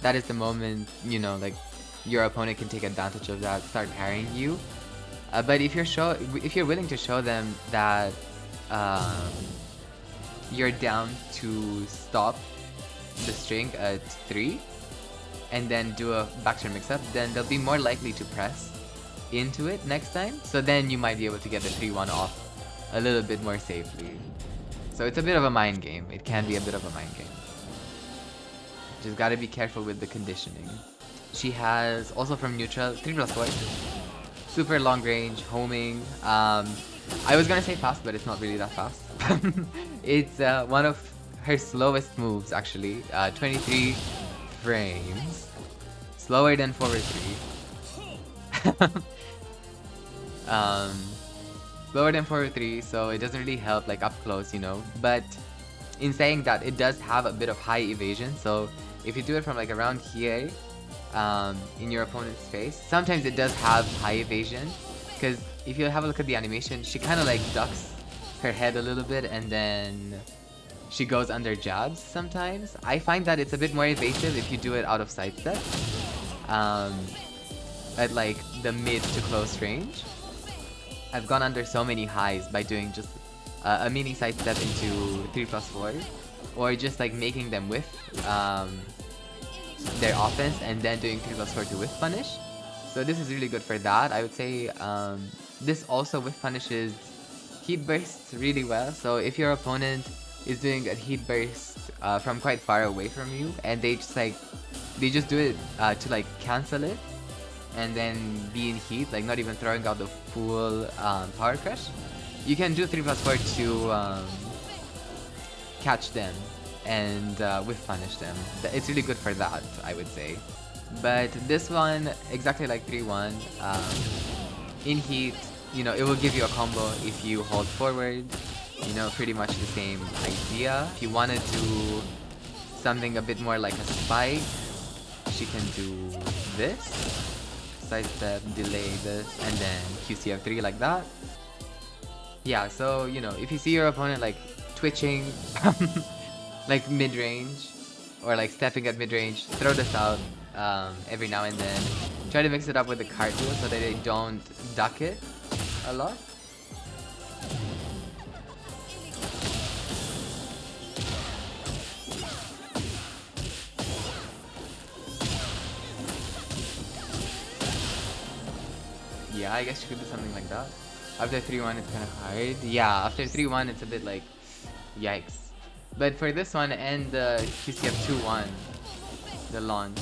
that is the moment, you know, like, your opponent can take advantage of that, start parrying you. But if you're willing to show them that you're down to stop the string at 3 and then do a back turn mix-up, then they'll be more likely to press into it next time. So then you might be able to get the 3-1 off a little bit more safely. So it's a bit of a mind game. It can be a bit of a mind game. Just gotta be careful with the conditioning. She has, also from neutral, 3+4. Super long range, homing. I was gonna say fast, but it's not really that fast. It's one of her slowest moves, actually. 23 frames. Slower than forward 3. Slower than forward 3, so it doesn't really help like up close, you know. But in saying that, it does have a bit of high evasion, so if you do it from like around here, in your opponent's face, sometimes it does have high evasion, because if you have a look at the animation, she kind of like ducks her head a little bit and then she goes under jabs sometimes. I find that it's a bit more evasive if you do it out of sidestep, at like the mid to close range. I've gone under so many highs by doing just a mini sidestep into 3+4, or just like making them whiff their offense and then doing 3+4 to whiff punish. So this is really good for that. I would say this also whiff punishes heat bursts really well. So if your opponent is doing a heat burst from quite far away from you and they just do it to like cancel it, and then be in heat, like not even throwing out the full power crush, you can do 3+4 to catch them and whiff punish them. It's really good for that, I would say. But this one, exactly like 3-1, in heat, you know, it will give you a combo if you hold forward. You know, pretty much the same idea. If you want to do something a bit more like a spike, she can do this. Sidestep, delay this, and then QCF3 like that. Yeah, so, you know, if you see your opponent like twitching like mid-range or like stepping at mid-range, throw this out every now and then. Try to mix it up with the cartwheel so that they don't duck it a lot. Yeah, I guess you could do something like that. After 3-1 it's kind of hard. Yeah, after 3-1 it's a bit like, yikes. But for this one and the QCF 2-1, the launch,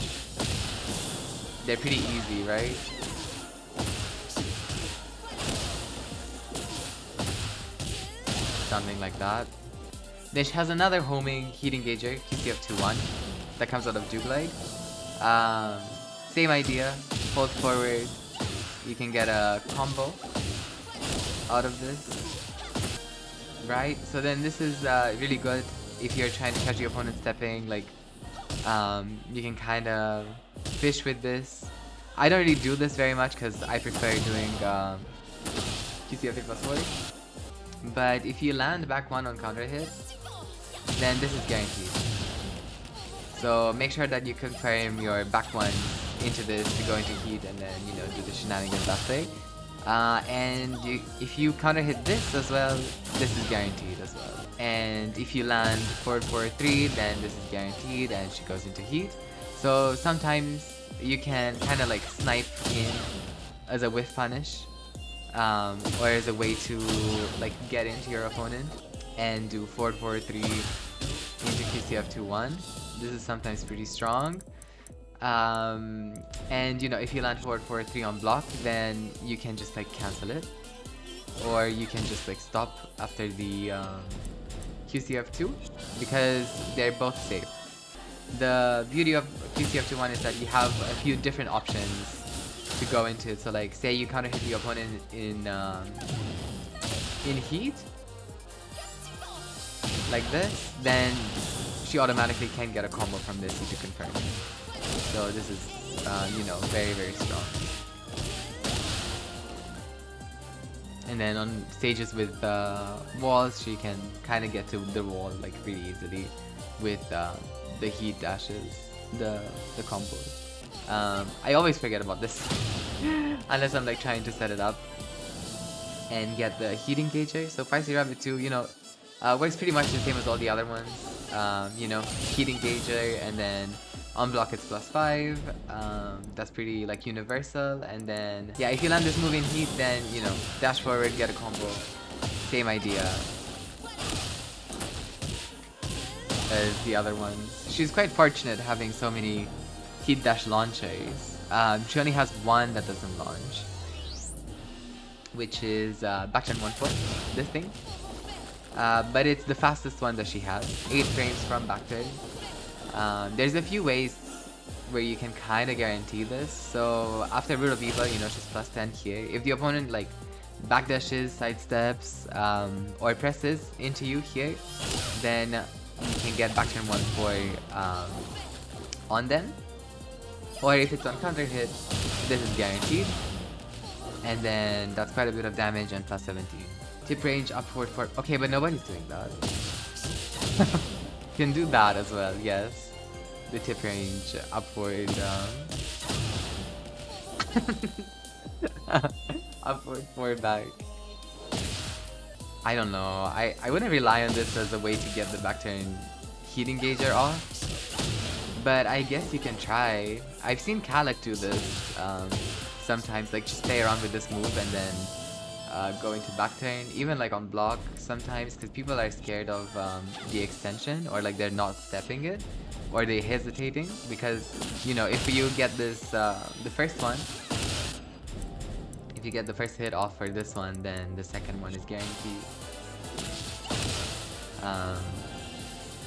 they're pretty easy, right? Something like that. Then she has another homing heat engager, QCF 2-1, that comes out of Dewglide. Same idea, hold forward, you can get a combo out of this, right? So then this is really good if you're trying to catch your opponent stepping, like you can kind of fish with this. I don't really do this very much because I prefer doing QCF 3+4. But if you land back 1 on counter hit, then this is guaranteed. So make sure that you confirm your back 1 into this to go into heat and then, you know, do the shenanigans that way. And if you counter hit this as well, this is guaranteed as well. And if you land 4-4-3, then this is guaranteed and she goes into heat. So sometimes you can kind of like snipe in as a whiff punish, or as a way to like get into your opponent and do 4-4-3 into QCF 2-1. This is sometimes pretty strong. And you know, if you land 4-4-3 on block, then you can just like cancel it, or you can just like stop after the QCF2 because they're both safe. The beauty of QCF 2-1 is that you have a few different options to go into it. So like, say you counter hit the opponent in heat, like this, then she automatically can get a combo from this if you confirm. So this is, you know, very, very strong. And then on stages with walls, she can kind of get to the wall like really easily with the heat dashes, the combos. I always forget about this unless I'm like trying to set it up and get the heat engager. So 5-0 Rabbit 2, you know, works pretty much the same as all the other ones. You know, heat engager, and then on block it's +5. That's pretty like universal. And then yeah, if you land this move in heat, then you know, dash forward, get a combo. Same idea as the other ones. She's quite fortunate having so many heat dash launchers. She only has one that doesn't launch, which is back turn 1-4, this thing. But it's the fastest one that she has, 8 frames from back turn. There's a few ways where you can kind of guarantee this. So after Root of Evil, you know, she's +10 here. If the opponent like backdashes, sidesteps, or presses into you here, then you can get back turn 1-4 on them. Or if it's on counter hit, this is guaranteed. And then that's quite a bit of damage and +17. Tip range up forward 4. Okay, but nobody's doing that. Can do that as well, yes. The tip range upward upward 4 back. I don't know. I wouldn't rely on this as a way to get the back turn heat engager off, but I guess you can try. I've seen Kalak do this sometimes, like just play around with this move and then go into back turn, even like on block sometimes, because people are scared of the extension, or like they're not stepping it, or they're hesitating, because you know, if you get this the first one If you get the first hit off for this one, then the second one is guaranteed.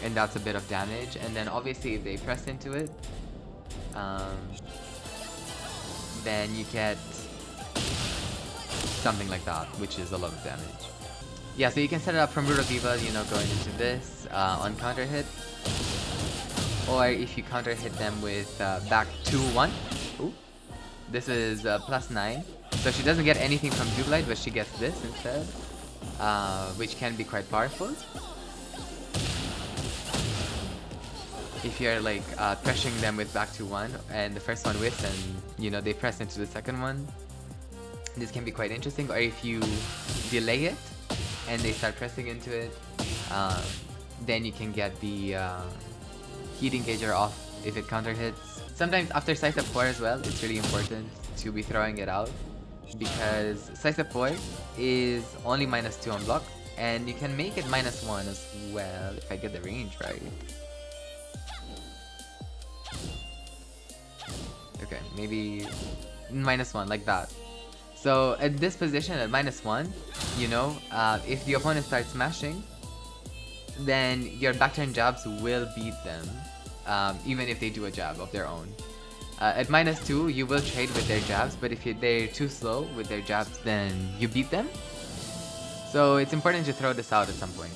And that's a bit of damage. And then obviously if they press into it, then you get something like that, which is a lot of damage. Yeah, so you can set it up from Root of Evil, you know, going into this on counter hit. Or if you counter hit them with back 2-1. Ooh. This is +9. So she doesn't get anything from Dewglide, but she gets this instead. Which can be quite powerful. If you're like pressuring them with back 2-1 and the first one whiffs and you know they press into the second one, this can be quite interesting. Or if you delay it and they start pressing into it, then you can get the heat engager off if it counter hits. Sometimes after Size Up 4 as well, it's really important to be throwing it out because Size Up 4 is only -2 on block and you can make it -1 as well if I get the range right. Okay, maybe -1 like that. So at this position at -1, you know, if the opponent starts smashing, then your back turn jabs will beat them, even if they do a jab of their own. At -2, you will trade with their jabs, but if they're too slow with their jabs, then you beat them. So it's important to throw this out at some point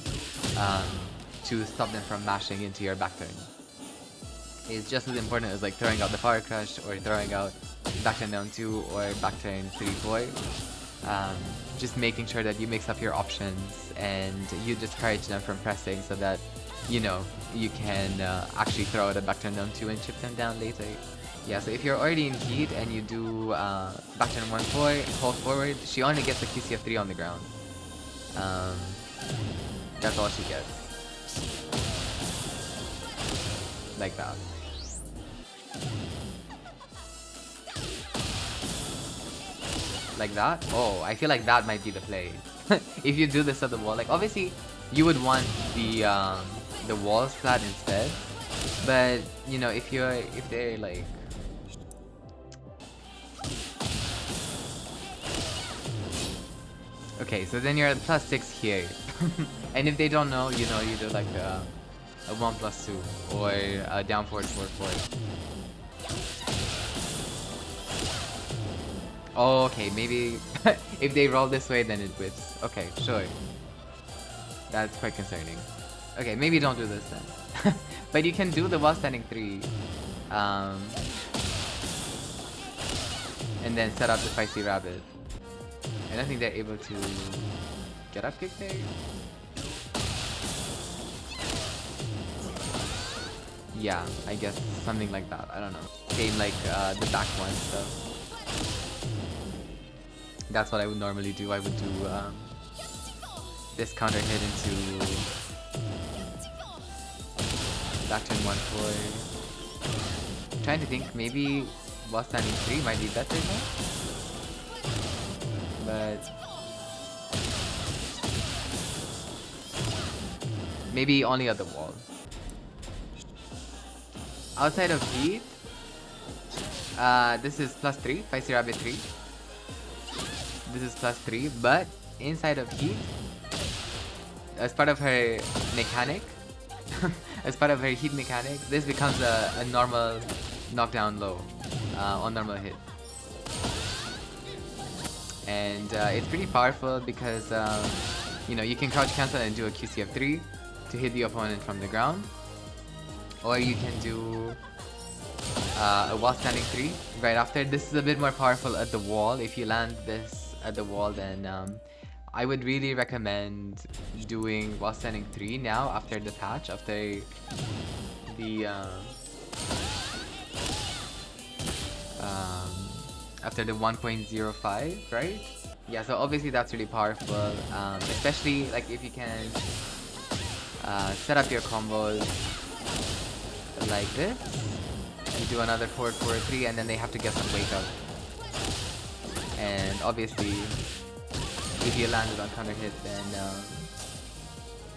to stop them from mashing into your back turn. It's just as important as like throwing out the Power Crush or throwing out back turn down 2 or back turn 3-4. Just making sure that you mix up your options and you discourage them from pressing so that, you know, you can actually throw out a back turn down 2 and chip them down later. Yeah, so if you're already in heat and you do back turn 1-4, hold forward, she only gets a QC of 3 on the ground. That's all she gets. Like that. Like that? Oh, I feel like that might be the play. If you do this at the wall, like obviously you would want the walls flat instead. But you know, if they're like okay, so then you're at +6 here. And if they don't know, you know, you do like a 1+2 or a down forward 4-4. Oh, okay, maybe if they roll this way, then it whips. Okay, sure. That's quite concerning. Okay, maybe don't do this then. But you can do the wall standing 3. And then set up the Feisty Rabbit. I don't think they're able to get up kick there. Yeah, I guess something like that. I don't know. Same like the back one stuff. That's what I would normally do. I would do this counter hit into back turn 1-4. I'm trying to think, maybe wall standing 3 might be better now. But maybe only at the wall. Outside of heat, this is +3, Feisty Rabbit 3. This is +3, but inside of heat, as part of her mechanic, as part of her heat mechanic, this becomes a normal knockdown low on normal hit. And it's pretty powerful because you know, you can crouch cancel and do a QC of 3 to hit the opponent from the ground, or you can do a wall standing 3 right after. This is a bit more powerful at the wall. If you land this at the wall, then I would really recommend doing wall standing 3 now after the patch, after the after the 1.05, right? Yeah, so obviously that's really powerful, especially like if you can set up your combos like this. You do another 4-4-3 and then they have to get some wake up. And obviously, if you landed on counter hit, then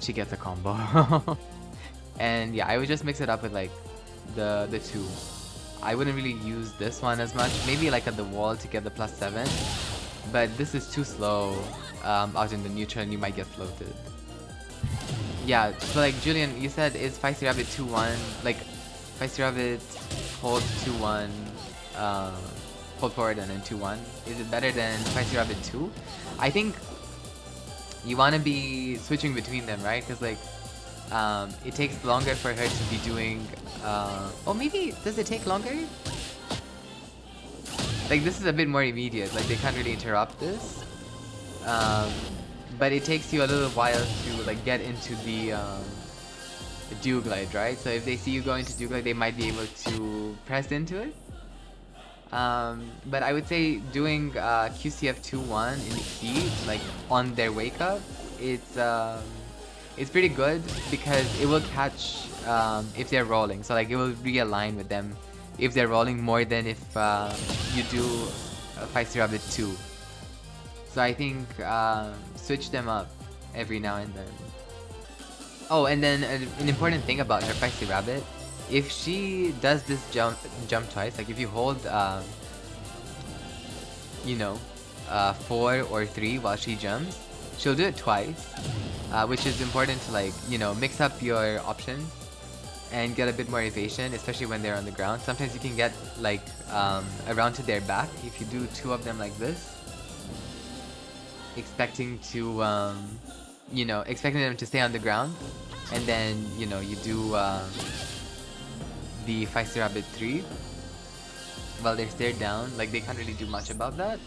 she gets a combo. And yeah, I would just mix it up with like the 2. I wouldn't really use this one as much. Maybe like at the wall to get the +7. But this is too slow out in the neutral and you might get floated. Yeah, so like Julian, you said is Feisty Rabbit 2-1, like Feisty Rabbit hold 2-1, hold forward and then 2-1. Is it better than Feisty Rabbit 2? I think you want to be switching between them, right? Because like it takes longer for her to be doing, oh maybe, does it take longer? Like this is a bit more immediate, like they can't really interrupt this. But it takes you a little while to like get into the Dewglide, right? So if they see you going to Dewglide, they might be able to press into it. But I would say doing QCF 2-1 in the heat, like on their wake up, it's pretty good because it will catch if they're rolling. So like it will realign with them if they're rolling more than if you do Feisty Rabbit 2. So I think switch them up every now and then. Oh, and then an important thing about her Feisty Rabbit, if she does this jump twice, like if you hold, you know, 4 or 3 while she jumps, she'll do it twice, which is important to like, you know, mix up your options and get a bit more evasion, especially when they're on the ground. Sometimes you can get like around to their back if you do 2 of them like this, expecting to you know, expecting them to stay on the ground, and then you know you do the Feisty Rabbit 3 while they're stared down. Like they can't really do much about that,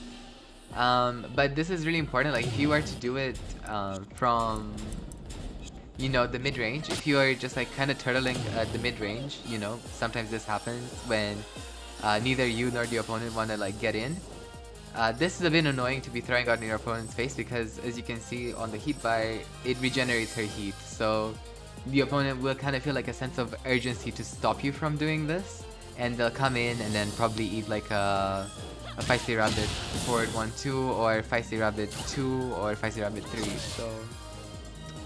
but this is really important. Like if you were to do it from, you know, the mid-range, if you are just like kind of turtling at the mid-range, you know, sometimes this happens when neither you nor the opponent want to like get in. This is a bit annoying to be throwing out in your opponent's face because as you can see on the heat bar, it regenerates her heat. So the opponent will kind of feel like a sense of urgency to stop you from doing this, and they'll come in and then probably eat like a Feisty Rabbit forward 1-2 or Feisty Rabbit 2 or Feisty Rabbit 3. So,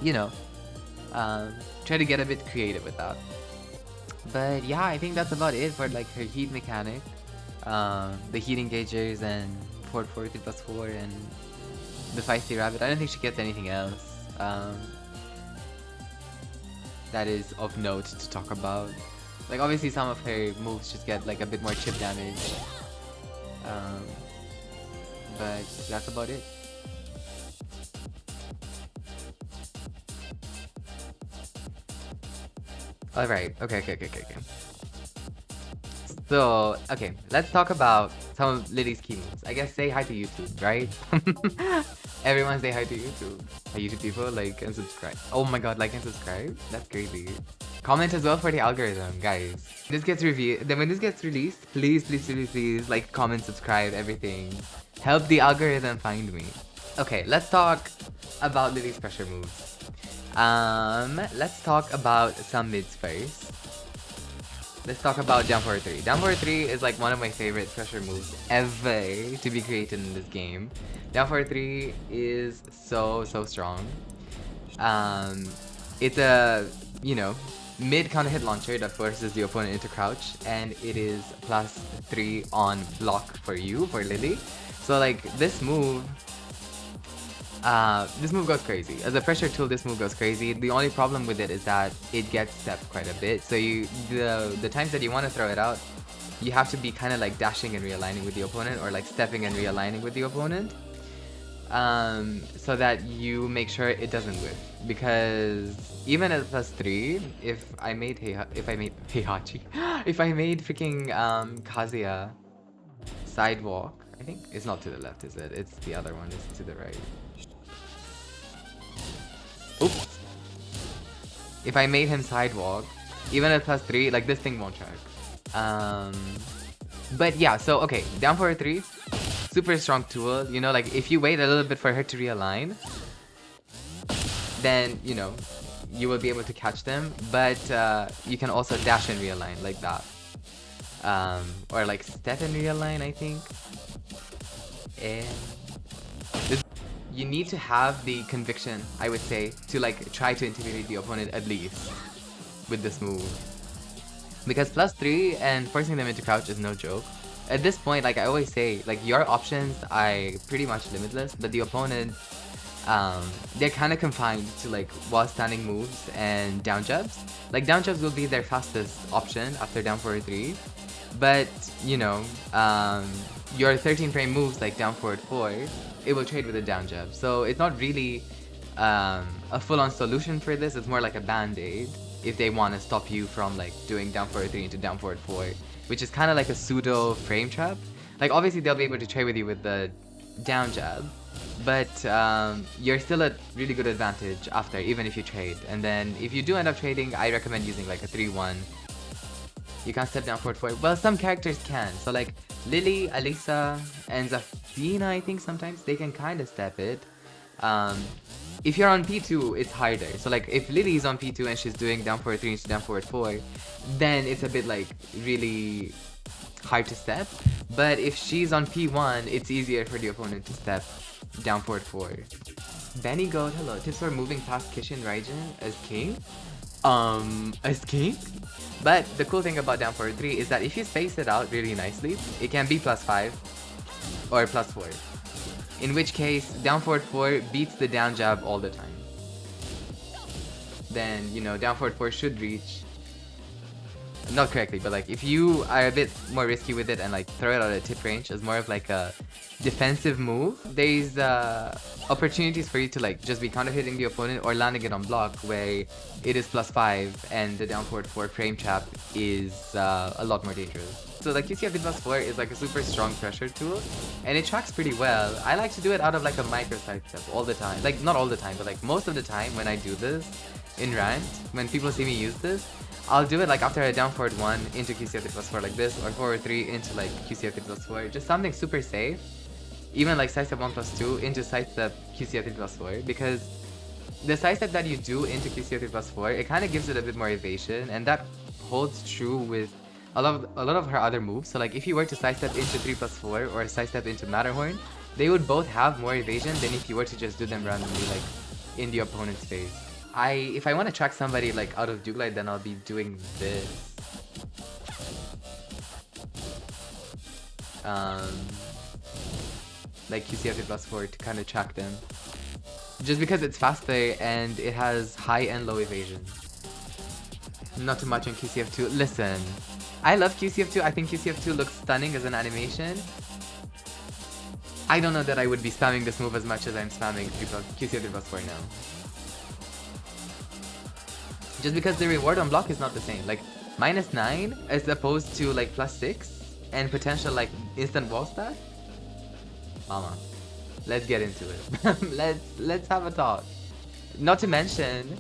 you know, try to get a bit creative with that. But yeah, I think that's about it for like her heat mechanic. The heat engagers and forward 3+4 and the Feisty Rabbit. I don't think she gets anything else that is of note to talk about. Like obviously some of her moves just get like a bit more chip damage, but that's about it. Alright, okay. So, okay, let's talk about some of Lili's key moves. I guess say hi to YouTube, right? Everyone say hi to YouTube. Hi YouTube people, like and subscribe. Oh my god, like and subscribe? That's crazy. Comment as well for the algorithm, guys. This gets reviewed. Then when this gets released, please, like, comment, subscribe, everything. Help the algorithm find me. Okay, let's talk about Lili's pressure moves. Let's talk about some mids first. Let's talk about down forward 3. Down forward 3 is like one of my favorite pressure moves ever to be created in this game. Down forward 3 is so strong. It's a, you know, mid counter hit launcher that forces the opponent into crouch, and it is +3 on block for you, for Lili. So like this move goes crazy. As a pressure tool, this move goes crazy. The only problem with it is that it gets stepped quite a bit. So the times that you want to throw it out, you have to be kind of like dashing and realigning with the opponent, or like stepping and realigning with the opponent, so that you make sure it doesn't whiff. Because even at +3, if I made Heihachi, if I made freaking Kazuya sidewalk, I think it's not to the left, is it? It's the other one. It's to the right. Oops. If I made him sidewalk, even at +3, like this thing won't track. But yeah, so okay, down forward 3, super strong tool. You know, like if you wait a little bit for her to realign, then you know you will be able to catch them. But you can also dash and realign like that, or like step and realign, I think. And you need to have the conviction, I would say, to like try to intimidate the opponent at least with this move. Because +3 and forcing them into crouch is no joke. At this point, like I always say, like your options are pretty much limitless, but the opponent, they're kind of confined to like while standing moves and down jabs. Like down jabs will be their fastest option after down forward 3, but you know, your 13 frame moves like down forward 4, it will trade with a down jab. So it's not really a full-on solution for this. It's more like a band-aid if they want to stop you from like doing down forward 3 into down forward 4, which is kind of like a pseudo frame trap. Like obviously they'll be able to trade with you with the down jab, but you're still at really good advantage after, even if you trade. And then if you do end up trading, I recommend using like a 3-1. You can't step down forward 4. Well, some characters can. So like Lili, Alisa, and Zafina, I think sometimes they can kind of step it. If you're on P2, it's harder. So like if Lili is on P2 and she's doing down forward 3 into down forward 4, then it's a bit like really hard to step. But if she's on P1, it's easier for the opponent to step down forward 4. Benny Goat, hello. Tips for moving past Kishin Raijin as king? As king? But the cool thing about down forward 3 is that if you space it out really nicely, it can be +5 or +4. In which case, down forward 4 beats the down jab all the time. Then, you know, down forward 4 should reach, not correctly, but like if you are a bit more risky with it and like throw it out at tip range as more of like a defensive move, there's opportunities for you to like just be counter hitting the opponent or landing it on block where it is +5 and the down forward 4 frame trap is a lot more dangerous. So like QCFD +4 is like a super strong pressure tool and it tracks pretty well. I like to do it out of like a micro side step all the time. Like not all the time, but like most of the time when I do this in ranked, when people see me use this, I'll do it like after a down forward 1 into QCFD +4 like this, or forward 3 into like QCFD +4. Just something super safe. Even like sidestep 1+2 into sidestep QCFD +4, because the sidestep that you do into QCFD +4, it kind of gives it a bit more evasion, and that holds true with a lot of her other moves. So like if you were to sidestep into 3+4 or sidestep into Matterhorn, they would both have more evasion than if you were to just do them randomly like in the opponent's face. If I want to track somebody like out of Dewglide, then I'll be doing this. Like QCFD +4 to kind of track them. Just because it's faster and it has high and low evasion. Not too much on QCF2. Listen, I love QCF2. I think QCF2 looks stunning as an animation. I don't know that I would be spamming this move as much as I'm spamming QCF3 +4 now. Just because the reward on block is not the same. Like, -9 as opposed to like +6 and potential like instant wall stack. Mama, let's get into it. let's have a talk. Not to mention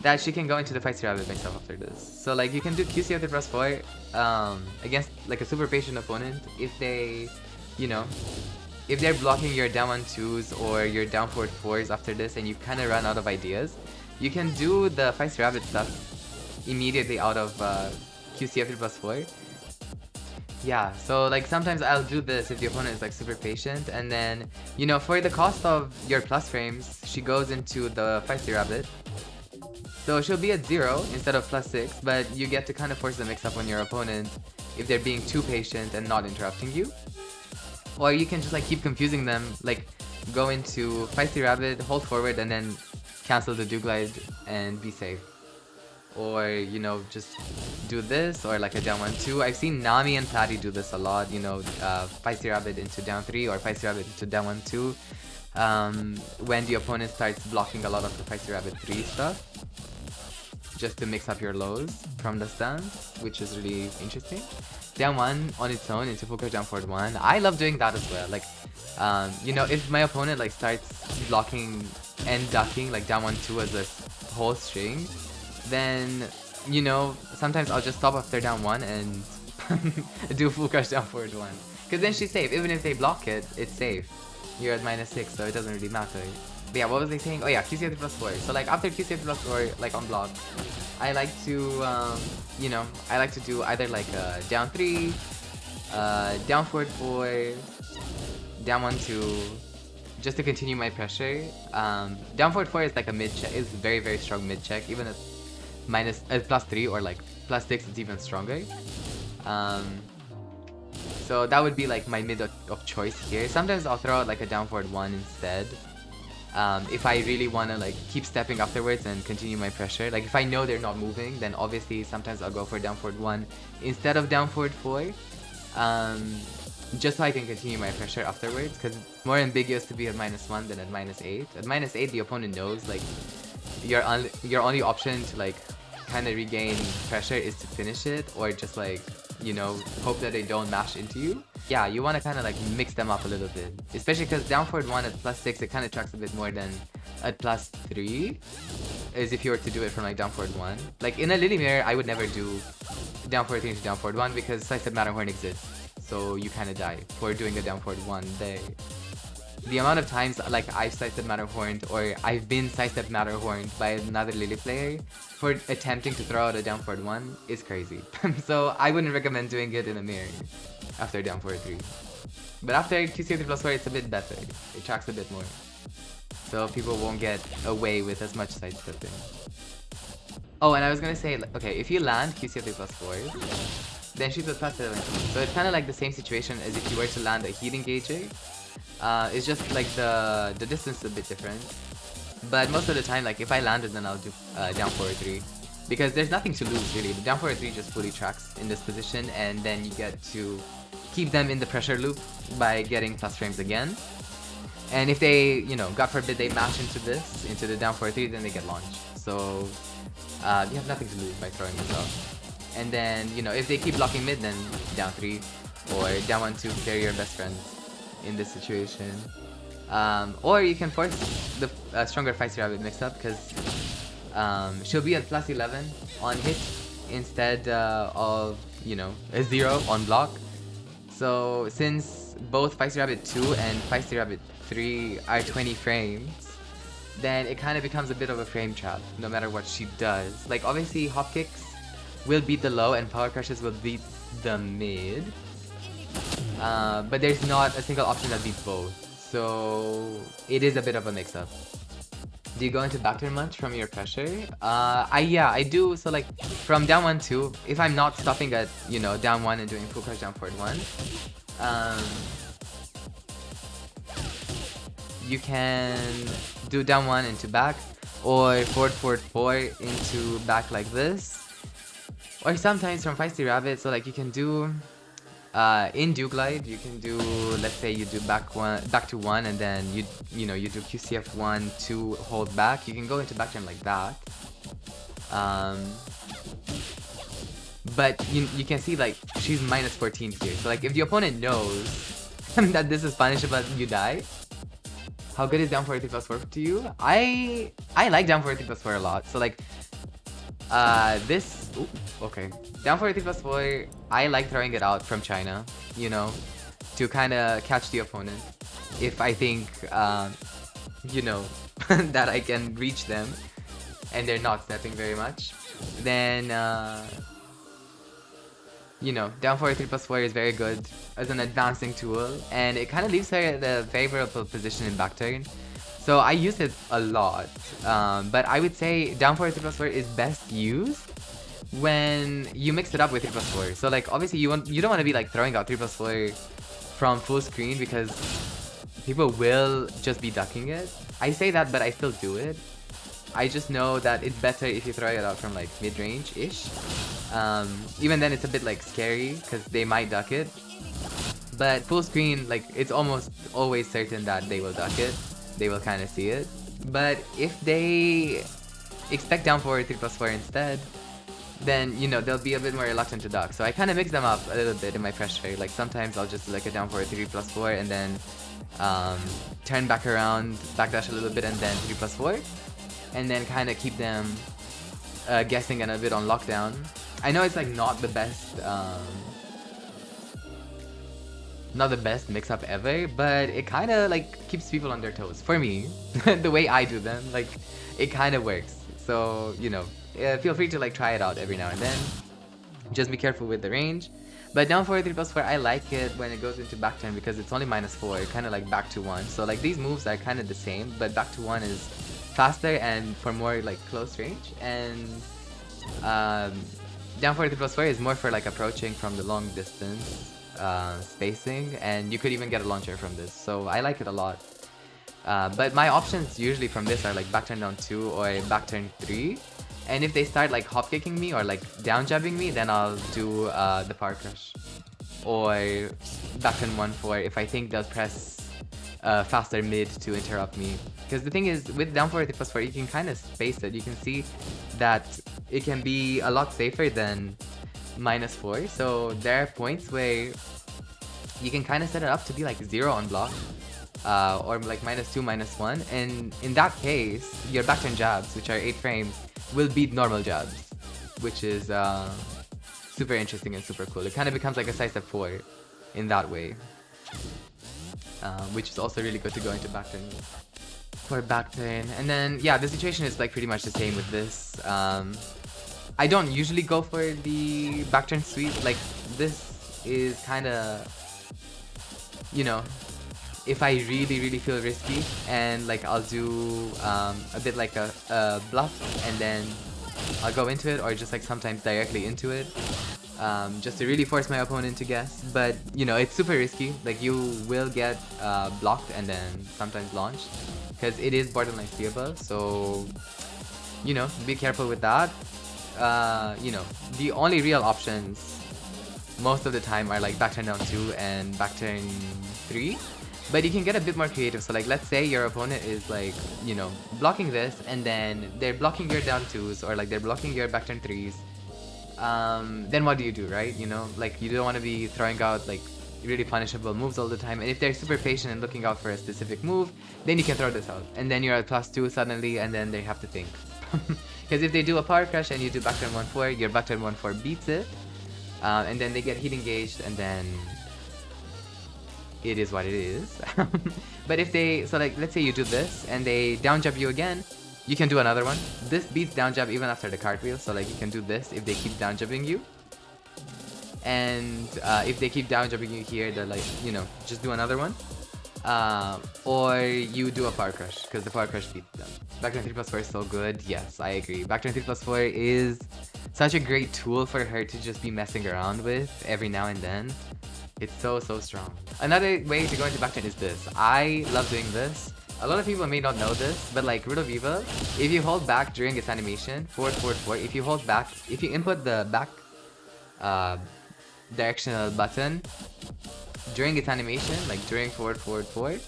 that she can go into the fight rabbit myself after this. So like you can do QCF +4 against like a super patient opponent if they, you know, if they're blocking your down 1-2s or your down forward 4s after this and you kind of run out of ideas, you can do the fight rabbit stuff immediately out of QCF +4. Yeah, so like sometimes I'll do this if the opponent is like super patient, and then, you know, for the cost of your plus frames, she goes into the feisty rabbit. So she'll be at 0 instead of +6, but you get to kind of force the mix up on your opponent if they're being too patient and not interrupting you. Or you can just like keep confusing them, like go into feisty rabbit, hold forward, and then cancel the Dewglide and be safe. Or, you know, just do this, or like a down 1-2. I've seen Nami and Patty do this a lot, you know, feisty rabbit into down 3 or feisty rabbit into down 1-2. When the opponent starts blocking a lot of the feisty rabbit 3 stuff, just to mix up your lows from the stance, which is really interesting. Down 1 on its own into focus down forward 1. I love doing that as well. Like, you know, if my opponent like starts blocking and ducking like down 1-2 as a whole string, then, you know, sometimes I'll just stop after down 1 and do full crush down forward 1. Because then she's safe. Even if they block it, it's safe. You're at -6, so it doesn't really matter. But yeah, what was I saying? Oh yeah, QCF +4. So like after QCF +4, like on block, I like to, you know, I like to do either like a down 3, down forward 4, down 1-2, just to continue my pressure. Down forward 4 is like a mid check. It's very, very strong mid check. Even at +3 or like +6, it's even stronger. So that would be like my mid of choice here. Sometimes I'll throw out like a down forward 1 instead. If I really want to like keep stepping afterwards and continue my pressure. Like if I know they're not moving, then obviously sometimes I'll go for down forward 1 instead of down forward 4. Just so I can continue my pressure afterwards, because it's more ambiguous to be at -1 than at -8. At -8, the opponent knows like your only option to like kind of regain pressure is to finish it, or just like, you know, hope that they don't mash into you. Yeah, you want to kind of like mix them up a little bit, especially because down forward 1 at +6, it kind of tracks a bit more than at +3, as if you were to do it from like down forward 1. Like in a Lili mirror, I would never do down forward 3 into down forward 1 because sidestep Matterhorn exists, so you kind of die for doing a down forward 1 there. The amount of times like I've sidestep Matterhorned, or I've been sidestep Matterhorned by another Lili player for attempting to throw out a down forward 1 is crazy. So I wouldn't recommend doing it in a mirror after down forward 3. But after QC3+4, it's a bit better. It tracks a bit more, so people won't get away with as much sidestepping. Oh, and I was gonna say, okay, if you land QC3+4, then she's at +17. So it's kind of like the same situation as if you were to land a heat engager. It's just like the distance is a bit different. But most of the time, like if I landed, then I'll do down forward 3. Because there's nothing to lose really. The down forward 3 just fully tracks in this position, and then you get to keep them in the pressure loop by getting plus frames again. And if they, you know, God forbid they mash into the down forward 3, then they get launched. So you have nothing to lose by throwing this off. And then, you know, if they keep blocking mid, then down 3 or down 1-2, they're your best friends in this situation. Or you can force the stronger Feisty Rabbit mix-up, because she'll be at +11 on hit instead of, you know, a 0 on block. So since both Feisty Rabbit 2 and Feisty Rabbit 3 are 20 frames, then it kind of becomes a bit of a frame trap no matter what she does. Like obviously hop kicks will beat the low and power crushes will beat the mid. But there's not a single option that beats both. So it is a bit of a mix-up. Do you go into back turn much from your pressure? Yeah, I do. So like from down 1-2, if I'm not stopping at, you know, down 1 and doing full crush down forward 1, you can do down 1 into back, or forward 4 into back like this. Or sometimes from Feisty Rabbit, so like you can do in Dewglide, you can do, let's say you do back to 1, and then you know you do QCF 1 to hold back. You can go into back turn like that. But you can see like she's -14 here. So like if the opponent knows that this is punishable, you die. How good is down forward 3+4 to you? I like down forward 3+4 a lot. So like this, ooh, okay, down forward 3+4, I like throwing it out from China, you know, to kind of catch the opponent. If I think, you know, that I can reach them and they're not stepping very much, then, you know, down forward 3+4 is very good as an advancing tool, and it kind of leaves her at a favorable position in back turn. So I use it a lot, but I would say down forward 3+4 is best used when you mix it up with 3+4. So like obviously you don't want to be like throwing out 3+4 from full screen, because people will just be ducking it. I say that, but I still do it. I just know that it's better if you throw it out from like mid-range-ish. Even then it's a bit like scary because they might duck it. But full screen, like it's almost always certain that they will duck it. They will kind of see it. But if they expect down forward 3+4 instead, then, you know, they'll be a bit more reluctant to duck. So I kind of mix them up a little bit in my pressure. Like sometimes I'll just do like a down forward 3+4 and then turn back around, backdash a little bit, and then 3+4. And then kind of keep them guessing and a bit on lockdown. I know it's like not the best mix-up ever, but it kind of like keeps people on their toes. For me, the way I do them, like it kind of works. So, you know, feel free to like try it out every now and then. Just be careful with the range. But down forward 3+4, I like it when it goes into back turn because it's only -4, kind of like back to 1. So like these moves are kind of the same, but back to 1 is faster and for more like close range. And down forward 3+4 is more for like approaching from the long distance. spacing, and you could even get a launcher from this. So I like it a lot. But my options usually from this are like back turn down 2 or back turn 3. And if they start like hop kicking me or like down jabbing me, then I'll do the power crush. Or back turn 1-4 if I think they'll press faster mid to interrupt me. Because the thing is, with down 4 plus 4, you can kind of space it. You can see that it can be a lot safer than -4. So there are points where you can kind of set it up to be like 0 on block. Or like -2, -1, and in that case, your back turn jabs, which are 8 frames, will beat normal jabs, which is super interesting and super cool. It kind of becomes like a sidestep 4 in that way, which is also really good to go into back turn for back turn. And then yeah, the situation is like pretty much the same with this. I don't usually go for the back turn sweep. Like this is kind of, you know, if I really feel risky, and like I'll do a bit like a bluff, and then I'll go into it, or just like sometimes directly into it, just to really force my opponent to guess. But you know, it's super risky. Like you will get blocked and then sometimes launched, because it is borderline seeable. So you know, be careful with that. You know, the only real options most of the time are like back turn down 2 and back turn 3. But you can get a bit more creative. So like, let's say your opponent is like, you know, blocking this, and then they're blocking your down 2s, or like they're blocking your back turn 3s. Then what do you do, right? You know, like you don't want to be throwing out like really punishable moves all the time. And if they're super patient and looking out for a specific move, then you can throw this out. And then you're at +2 suddenly, and then they have to think. Because if they do a power crush and you do back turn 1-4, your back turn 1-4 beats it. And then they get heat engaged, and then it is what it is. But if they, so like, let's say you do this and they down jab you again, you can do another one. This beats down jab even after the cartwheel. So like, you can do this if they keep down jabbing you. And if they keep down jabbing you here, they're like, you know, just do another one. Or you do a power crush, because the power crush beats them. Back turn 3+4 is so good. Yes, I agree. Back turn 3+4 is such a great tool for her to just be messing around with every now and then. It's so strong. Another way to go into back turn is this. I love doing this. A lot of people may not know this, but like Riddle Viva, if you hold back during its animation, forward, forward, forward, if you hold back, if you input the back directional button during its animation, like during forward, forward, forward,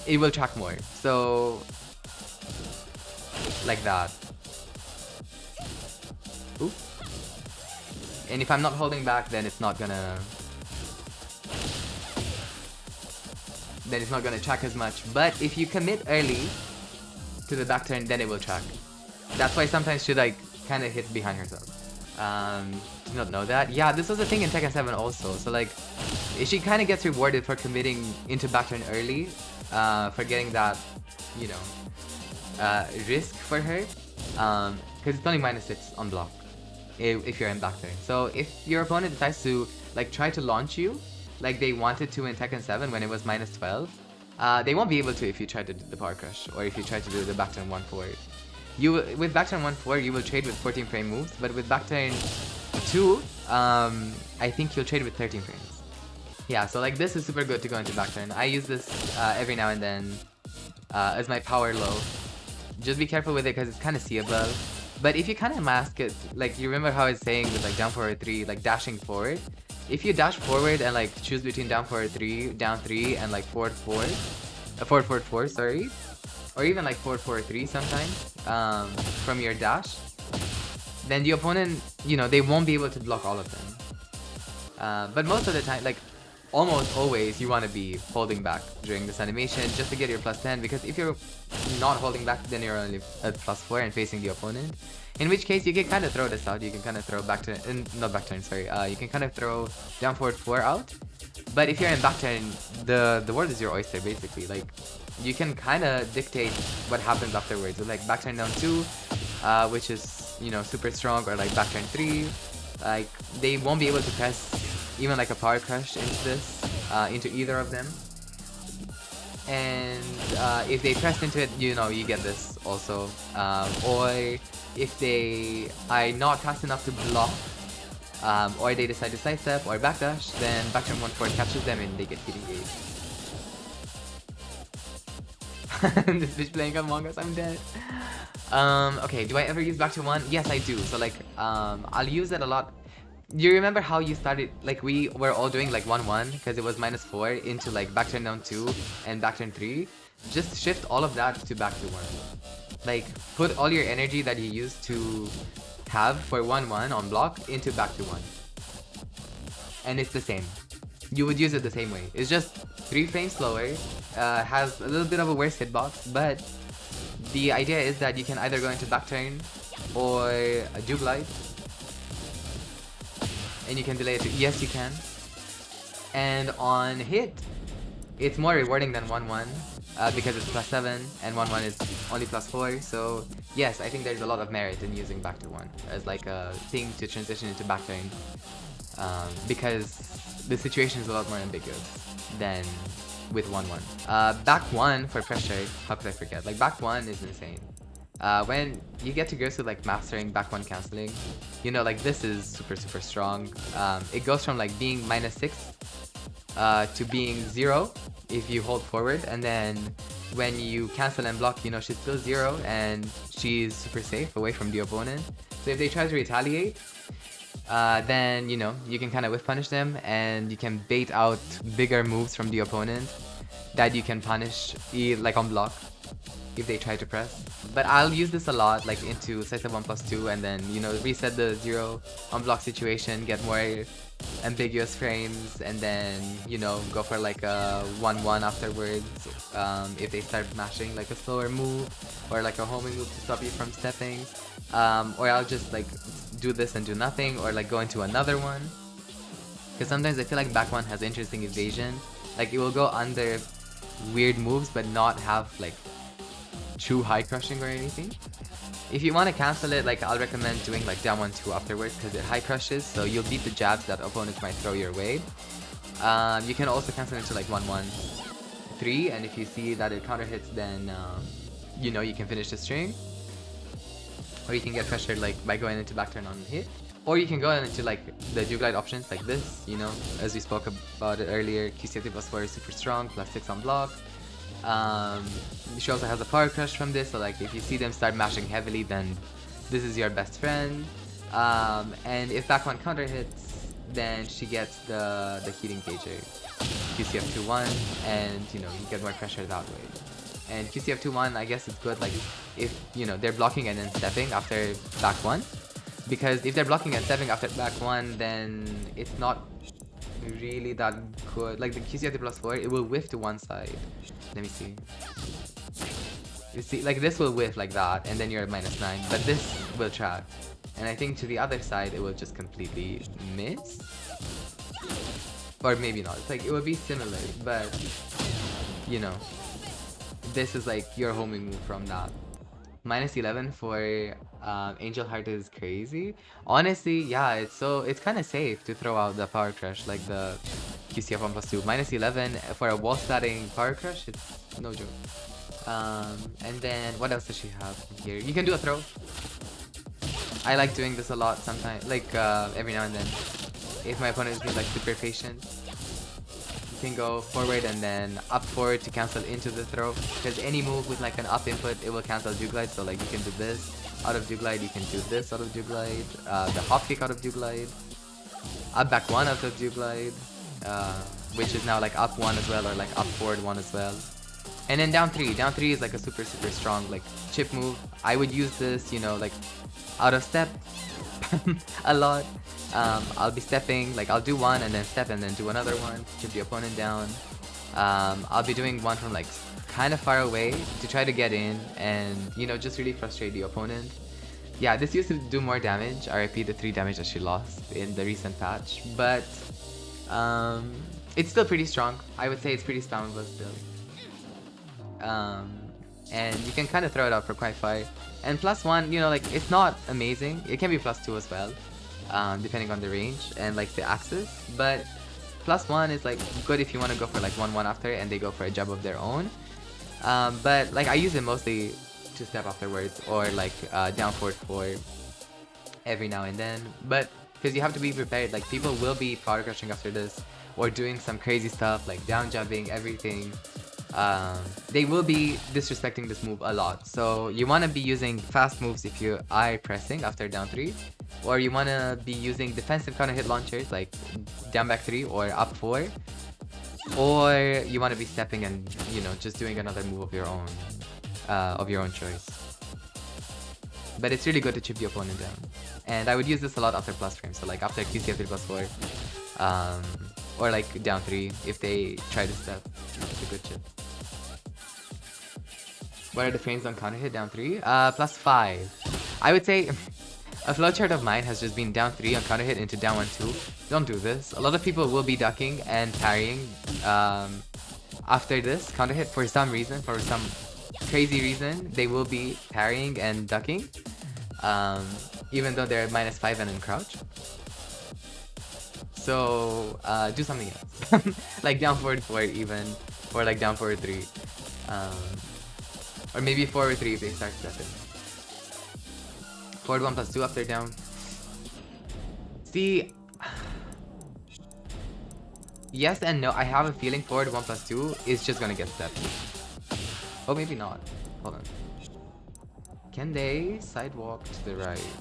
it will track more. So, like that. Oop. And if I'm not holding back, then it's not gonna track as much. But if you commit early to the back turn, then it will track. That's why sometimes she like kind of hits behind herself. Did not know that. Yeah, this was a thing in Tekken 7 also. So like, she kind of gets rewarded for committing into back turn early, for getting that, you know, risk for her, because it's only -6 on block if you're in back turn. So if your opponent decides to like try to launch you, like they wanted to in Tekken 7 when it was -12, they won't be able to if you try to do the power crush, or if you try to do the back turn 1-4. With back turn 1-4, you will trade with 14 frame moves, but with back turn 2, I think you'll trade with 13 frames. Yeah, so like this is super good to go into back turn. I use this every now and then as my power low. Just be careful with it because it's kind of seeable. But if you kind of mask it, like you remember how I was saying with like down forward 3, like dashing forward. If you dash forward and like choose between down forward 3, down 3, and like forward 4, forward forward 4, sorry, or even like forward forward 3 sometimes from your dash, then the opponent, you know, they won't be able to block all of them. But most of the time, like almost always, you want to be holding back during this animation just to get your +10, because if you're not holding back, then you're only at +4 and facing the opponent. In which case, you can kind of throw this out. You can kind of throw back turn, not back turn, sorry. You can kind of throw down forward 4 out. But if you're in back turn, the world is your oyster, basically. Like, you can kind of dictate what happens afterwards. So, like back turn down 2, which is, you know, super strong, or like back turn 3. Like, they won't be able to press even like a power crush into this, into either of them. And if they press into it, you know, you get this also. Or if they are not fast enough to block or they decide to sidestep or backdash, then back turn 1 forward catches them and they get hitting gauge. This bitch playing Among Us, I'm dead. Okay, do I ever use back to 1? Yes, I do. So like, I'll use it a lot. You remember how you started, like we were all doing like 1-1 because it was -4 into like back turn down 2 and back turn 3. Just shift all of that to back to 1. Like, put all your energy that you used to have for 1-1 on block into back to 1. And it's the same. You would use it the same way. It's just 3 frames slower, has a little bit of a worse hitbox, but the idea is that you can either go into back turn or a Dewglide. And you can delay it to, yes you can. And on hit, it's more rewarding than 1-1 because it's +7 and 1-1 is only +4. So yes, I think there's a lot of merit in using back to 1 as like a thing to transition into back turn because the situation is a lot more ambiguous than with 1-1. Back 1 for pressure, how could I forget? Like back 1 is insane. When you get to grips with like mastering back 1 canceling, you know, like this is super strong. It goes from like being -6 to being 0 if you hold forward, and then when you cancel and block, you know, she's still 0 and she's super safe away from the opponent. So if they try to retaliate, then you know, you can kind of whiff punish them and you can bait out bigger moves from the opponent that you can punish like on block if they try to press. But I'll use this a lot, like into sidestep 1+2 and then, you know, reset the 0 on block situation, get more ambiguous frames, and then, you know, go for like a 1-1 afterwards if they start mashing like a slower move or like a homing move to stop you from stepping. Or I'll just like do this and do nothing, or like go into another one. Because sometimes I feel like back 1 has interesting evasion. Like it will go under weird moves but not have like true high crushing or anything. If you want to cancel it, like I'll recommend doing like down 1-2 afterwards because it high crushes, so you'll beat the jabs that opponents might throw your way. You can also cancel into like 1-1-3, and if you see that it counter hits, then you know, you can finish the string. Or you can get pressured like by going into back turn on hit. Or you can go into like the Dewglide options like this, you know, as we spoke about it earlier. QCFT +4 is super strong, +6 on block. She also has a power crush from this, so like if you see them start mashing heavily, then this is your best friend. And if back 1 counter hits, then she gets the heating gager, QCF 2-1, and you know, you get more pressure that way. And QCF 2-1, I guess it's good like if, you know, they're blocking and then stepping after back 1, because if they're blocking and stepping after back 1, then it's not really that good. Like the QCF +4, it will whiff to one side. Let me see. You see, like this will whiff like that, and then you're at -9, but this will track. And I think to the other side, it will just completely miss. Or maybe not. It's like, it would be similar, but, you know, this is like your homing move from that. -11 for Angel Heart is crazy. Honestly, yeah, it's kind of safe to throw out the power crush, like the QCF 1+2. -11 for a wall starting power crush, it's no joke. And then what else does she have here? You can do a throw. I like doing this a lot sometimes, like every now and then. If my opponent is being like super patient, you can go forward and then up forward to cancel into the throw. Because any move with like an up input, it will cancel Dewglide. So like you can do this out of Dewglide, you can do this out of Dewglide, the hop kick out of Dewglide, up back 1 out of Dewglide, which is now like up 1 as well, or like up forward 1 as well. And then down 3. Down 3 is like a super strong like chip move. I would use this, you know, like out of step a lot. I'll be stepping, like I'll do one and then step and then do another one, chip the opponent down. I'll be doing one from like kind of far away to try to get in and, you know, just really frustrate the opponent. Yeah, this used to do more damage. RIP the 3 damage that she lost in the recent patch, but it's still pretty strong. I would say it's pretty spammable still. And you can kind of throw it out for quite far. And +1, you know, like it's not amazing. It can be +2 as well, depending on the range and like the axis. But +1 is like good if you want to go for like 1-1 after and they go for a jab of their own. But like I use it mostly to step afterwards or like down forward 4 every now and then. But because you have to be prepared. Like, people will be power crushing after this, or doing some crazy stuff like down jumping, everything. They will be disrespecting this move a lot. So you want to be using fast moves if you are pressing after down 3, or you want to be using defensive counter hit launchers like down back 3 or up 4, or you want to be stepping and, you know, just doing another move of your own choice. But it's really good to chip the opponent down, and I would use this a lot after plus frame. So like after QCF 3 plus 4, or like down 3 if they try to step. It's a good chip. What are the frames on counter hit down 3? Plus 5. I would say a flowchart of mine has just been down 3 on counter hit into down 1 2. Don't do this. A lot of people will be ducking and parrying after this counter hit for some reason, for some crazy reason. They will be parrying and ducking, even though they're -5 and in crouch. So do something else, like down forward 4 even, or like down forward 3, or maybe forward 3 if they start stepping. Forward 1 plus 2 up, they're down. See, yes and no. I have a feeling forward 1 plus 2 is just gonna get stepped. Oh, maybe not. Hold on. Can they sidewalk to the right?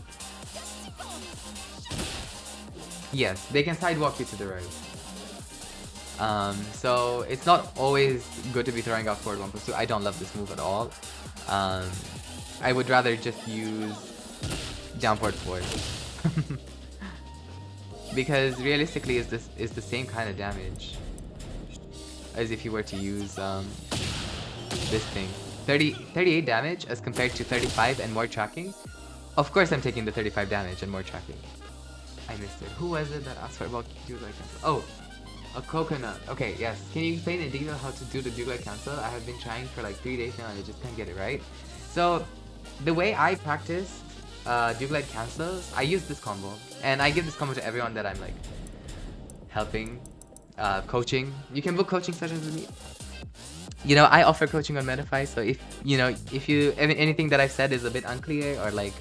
Yes, they can sidewalk you to the right. So it's not always good to be throwing out forward 1 plus 2. I don't love this move at all. I would rather just use down forward 4. Because realistically is the same kind of damage as if you were to use this thing. 38 damage as compared to 35 and more tracking. Of course I'm taking the 35 damage and more tracking. I missed it. Who was it that asked for about Dewglide Cancel? Oh, a coconut. Okay, yes. Can you explain in detail how to do the Dewglide Cancel? I have been trying for like 3 days now and I just can't get it right. So, the way I practice Dewglide Cancels, I use this combo. And I give this combo to everyone that I'm like helping, coaching. You can book coaching sessions with me. You know, I offer coaching on Metafy, so if anything that I've said is a bit unclear, or like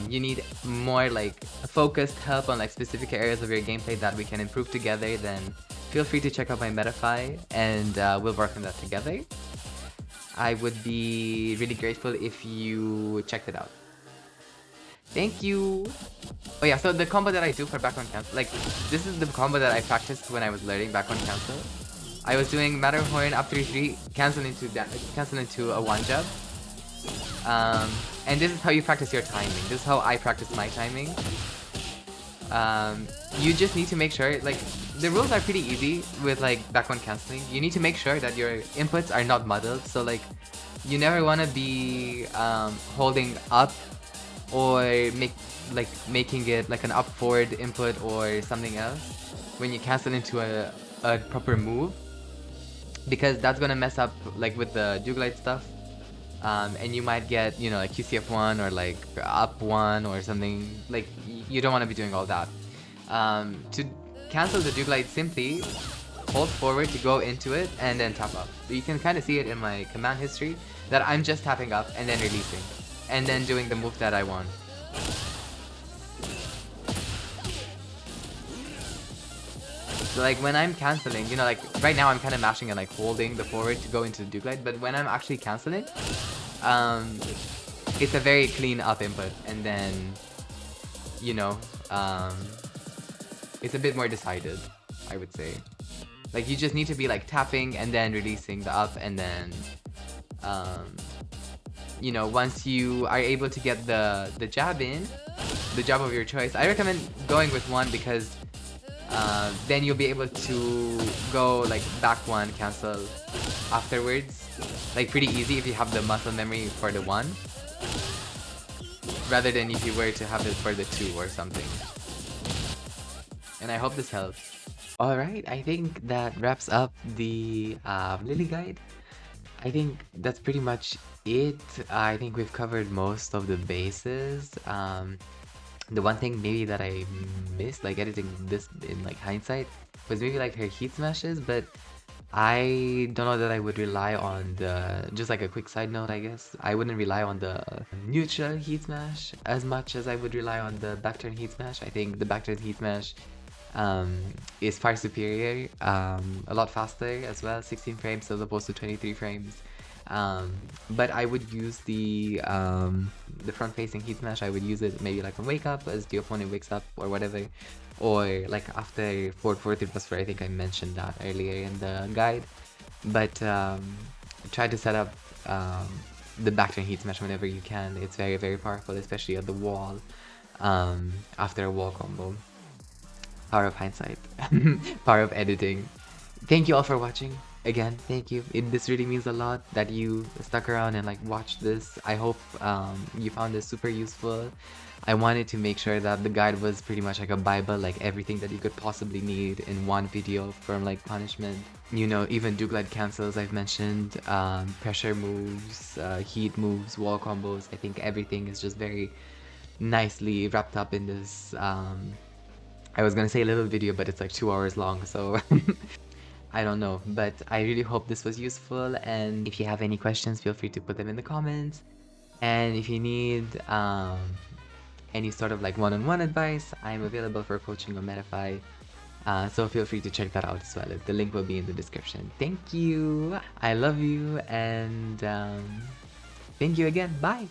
you need more like focused help on like specific areas of your gameplay that we can improve together, then feel free to check out my Metafy and we'll work on that together. I would be really grateful if you checked it out. Thank you! Oh yeah, so the combo that I do for background cancel, like this is the combo that I practiced when I was learning background cancel. I was doing Matterhorn up 3-3, cancel into a 1 jab. And this is how you practice your timing. This is how I practice my timing. You just need to make sure, like, the rules are pretty easy with like background canceling. You need to make sure that your inputs are not muddled. So like, you never want to be holding up or making it like an up forward input or something else when you cancel into a proper move, because that's gonna mess up like with the Dewglide stuff, and you might get, you know, like QCF1 or like up 1 or something. Like, you don't want to be doing all that. To cancel the Dewglide, simply hold forward to go into it and then tap up. You can kind of see it in my command history that I'm just tapping up and then releasing and then doing the move that I want. So like when I'm cancelling, you know, like right now I'm kind of mashing and like holding the forward to go into the Dewglide, but when I'm actually cancelling, it's a very clean up input, and then, you know, it's a bit more decided, I would say. Like, you just need to be like tapping and then releasing the up, and then, you know, once you are able to get the jab in, the jab of your choice, I recommend going with 1 because then you'll be able to go like back 1 cancel afterwards, like pretty easy if you have the muscle memory for the 1, rather than if you were to have it for the 2 or something. And I hope this helps. Alright, I think that wraps up the Lili guide. I think that's pretty much it. I think we've covered most of the bases. The one thing maybe that I missed, like editing this in like hindsight, was maybe like her heat smashes, but I don't know that I would rely on the, just like a quick side note, I guess, I wouldn't rely on the neutral heat smash as much as I would rely on the backturn heat smash. I think the backturn heat smash is far superior, a lot faster as well, 16 frames as opposed to 23 frames. But I would use the front-facing heat smash. I would use it maybe like on wake up as the opponent wakes up or whatever, or like after forward 3+4. I think I mentioned that earlier in the guide. But try to set up the backturn heat smash whenever you can. It's very, very powerful, especially at the wall after a wall combo. Power of hindsight. Power of editing. Thank you all for watching. Again, thank you. This really means a lot that you stuck around and like watched this. I hope you found this super useful. I wanted to make sure that the guide was pretty much like a bible, like everything that you could possibly need in one video from like punishment. You know, even Dewglide Cancels I've mentioned, pressure moves, heat moves, wall combos. I think everything is just very nicely wrapped up in this I was gonna say a little video, but it's like 2 hours long, so I don't know. But I really hope this was useful, and if you have any questions, feel free to put them in the comments. And if you need any sort of like one-on-one advice, I'm available for coaching on Metafy. So feel free to check that out as well. The link will be in the description. Thank you. I love you, and thank you again. Bye.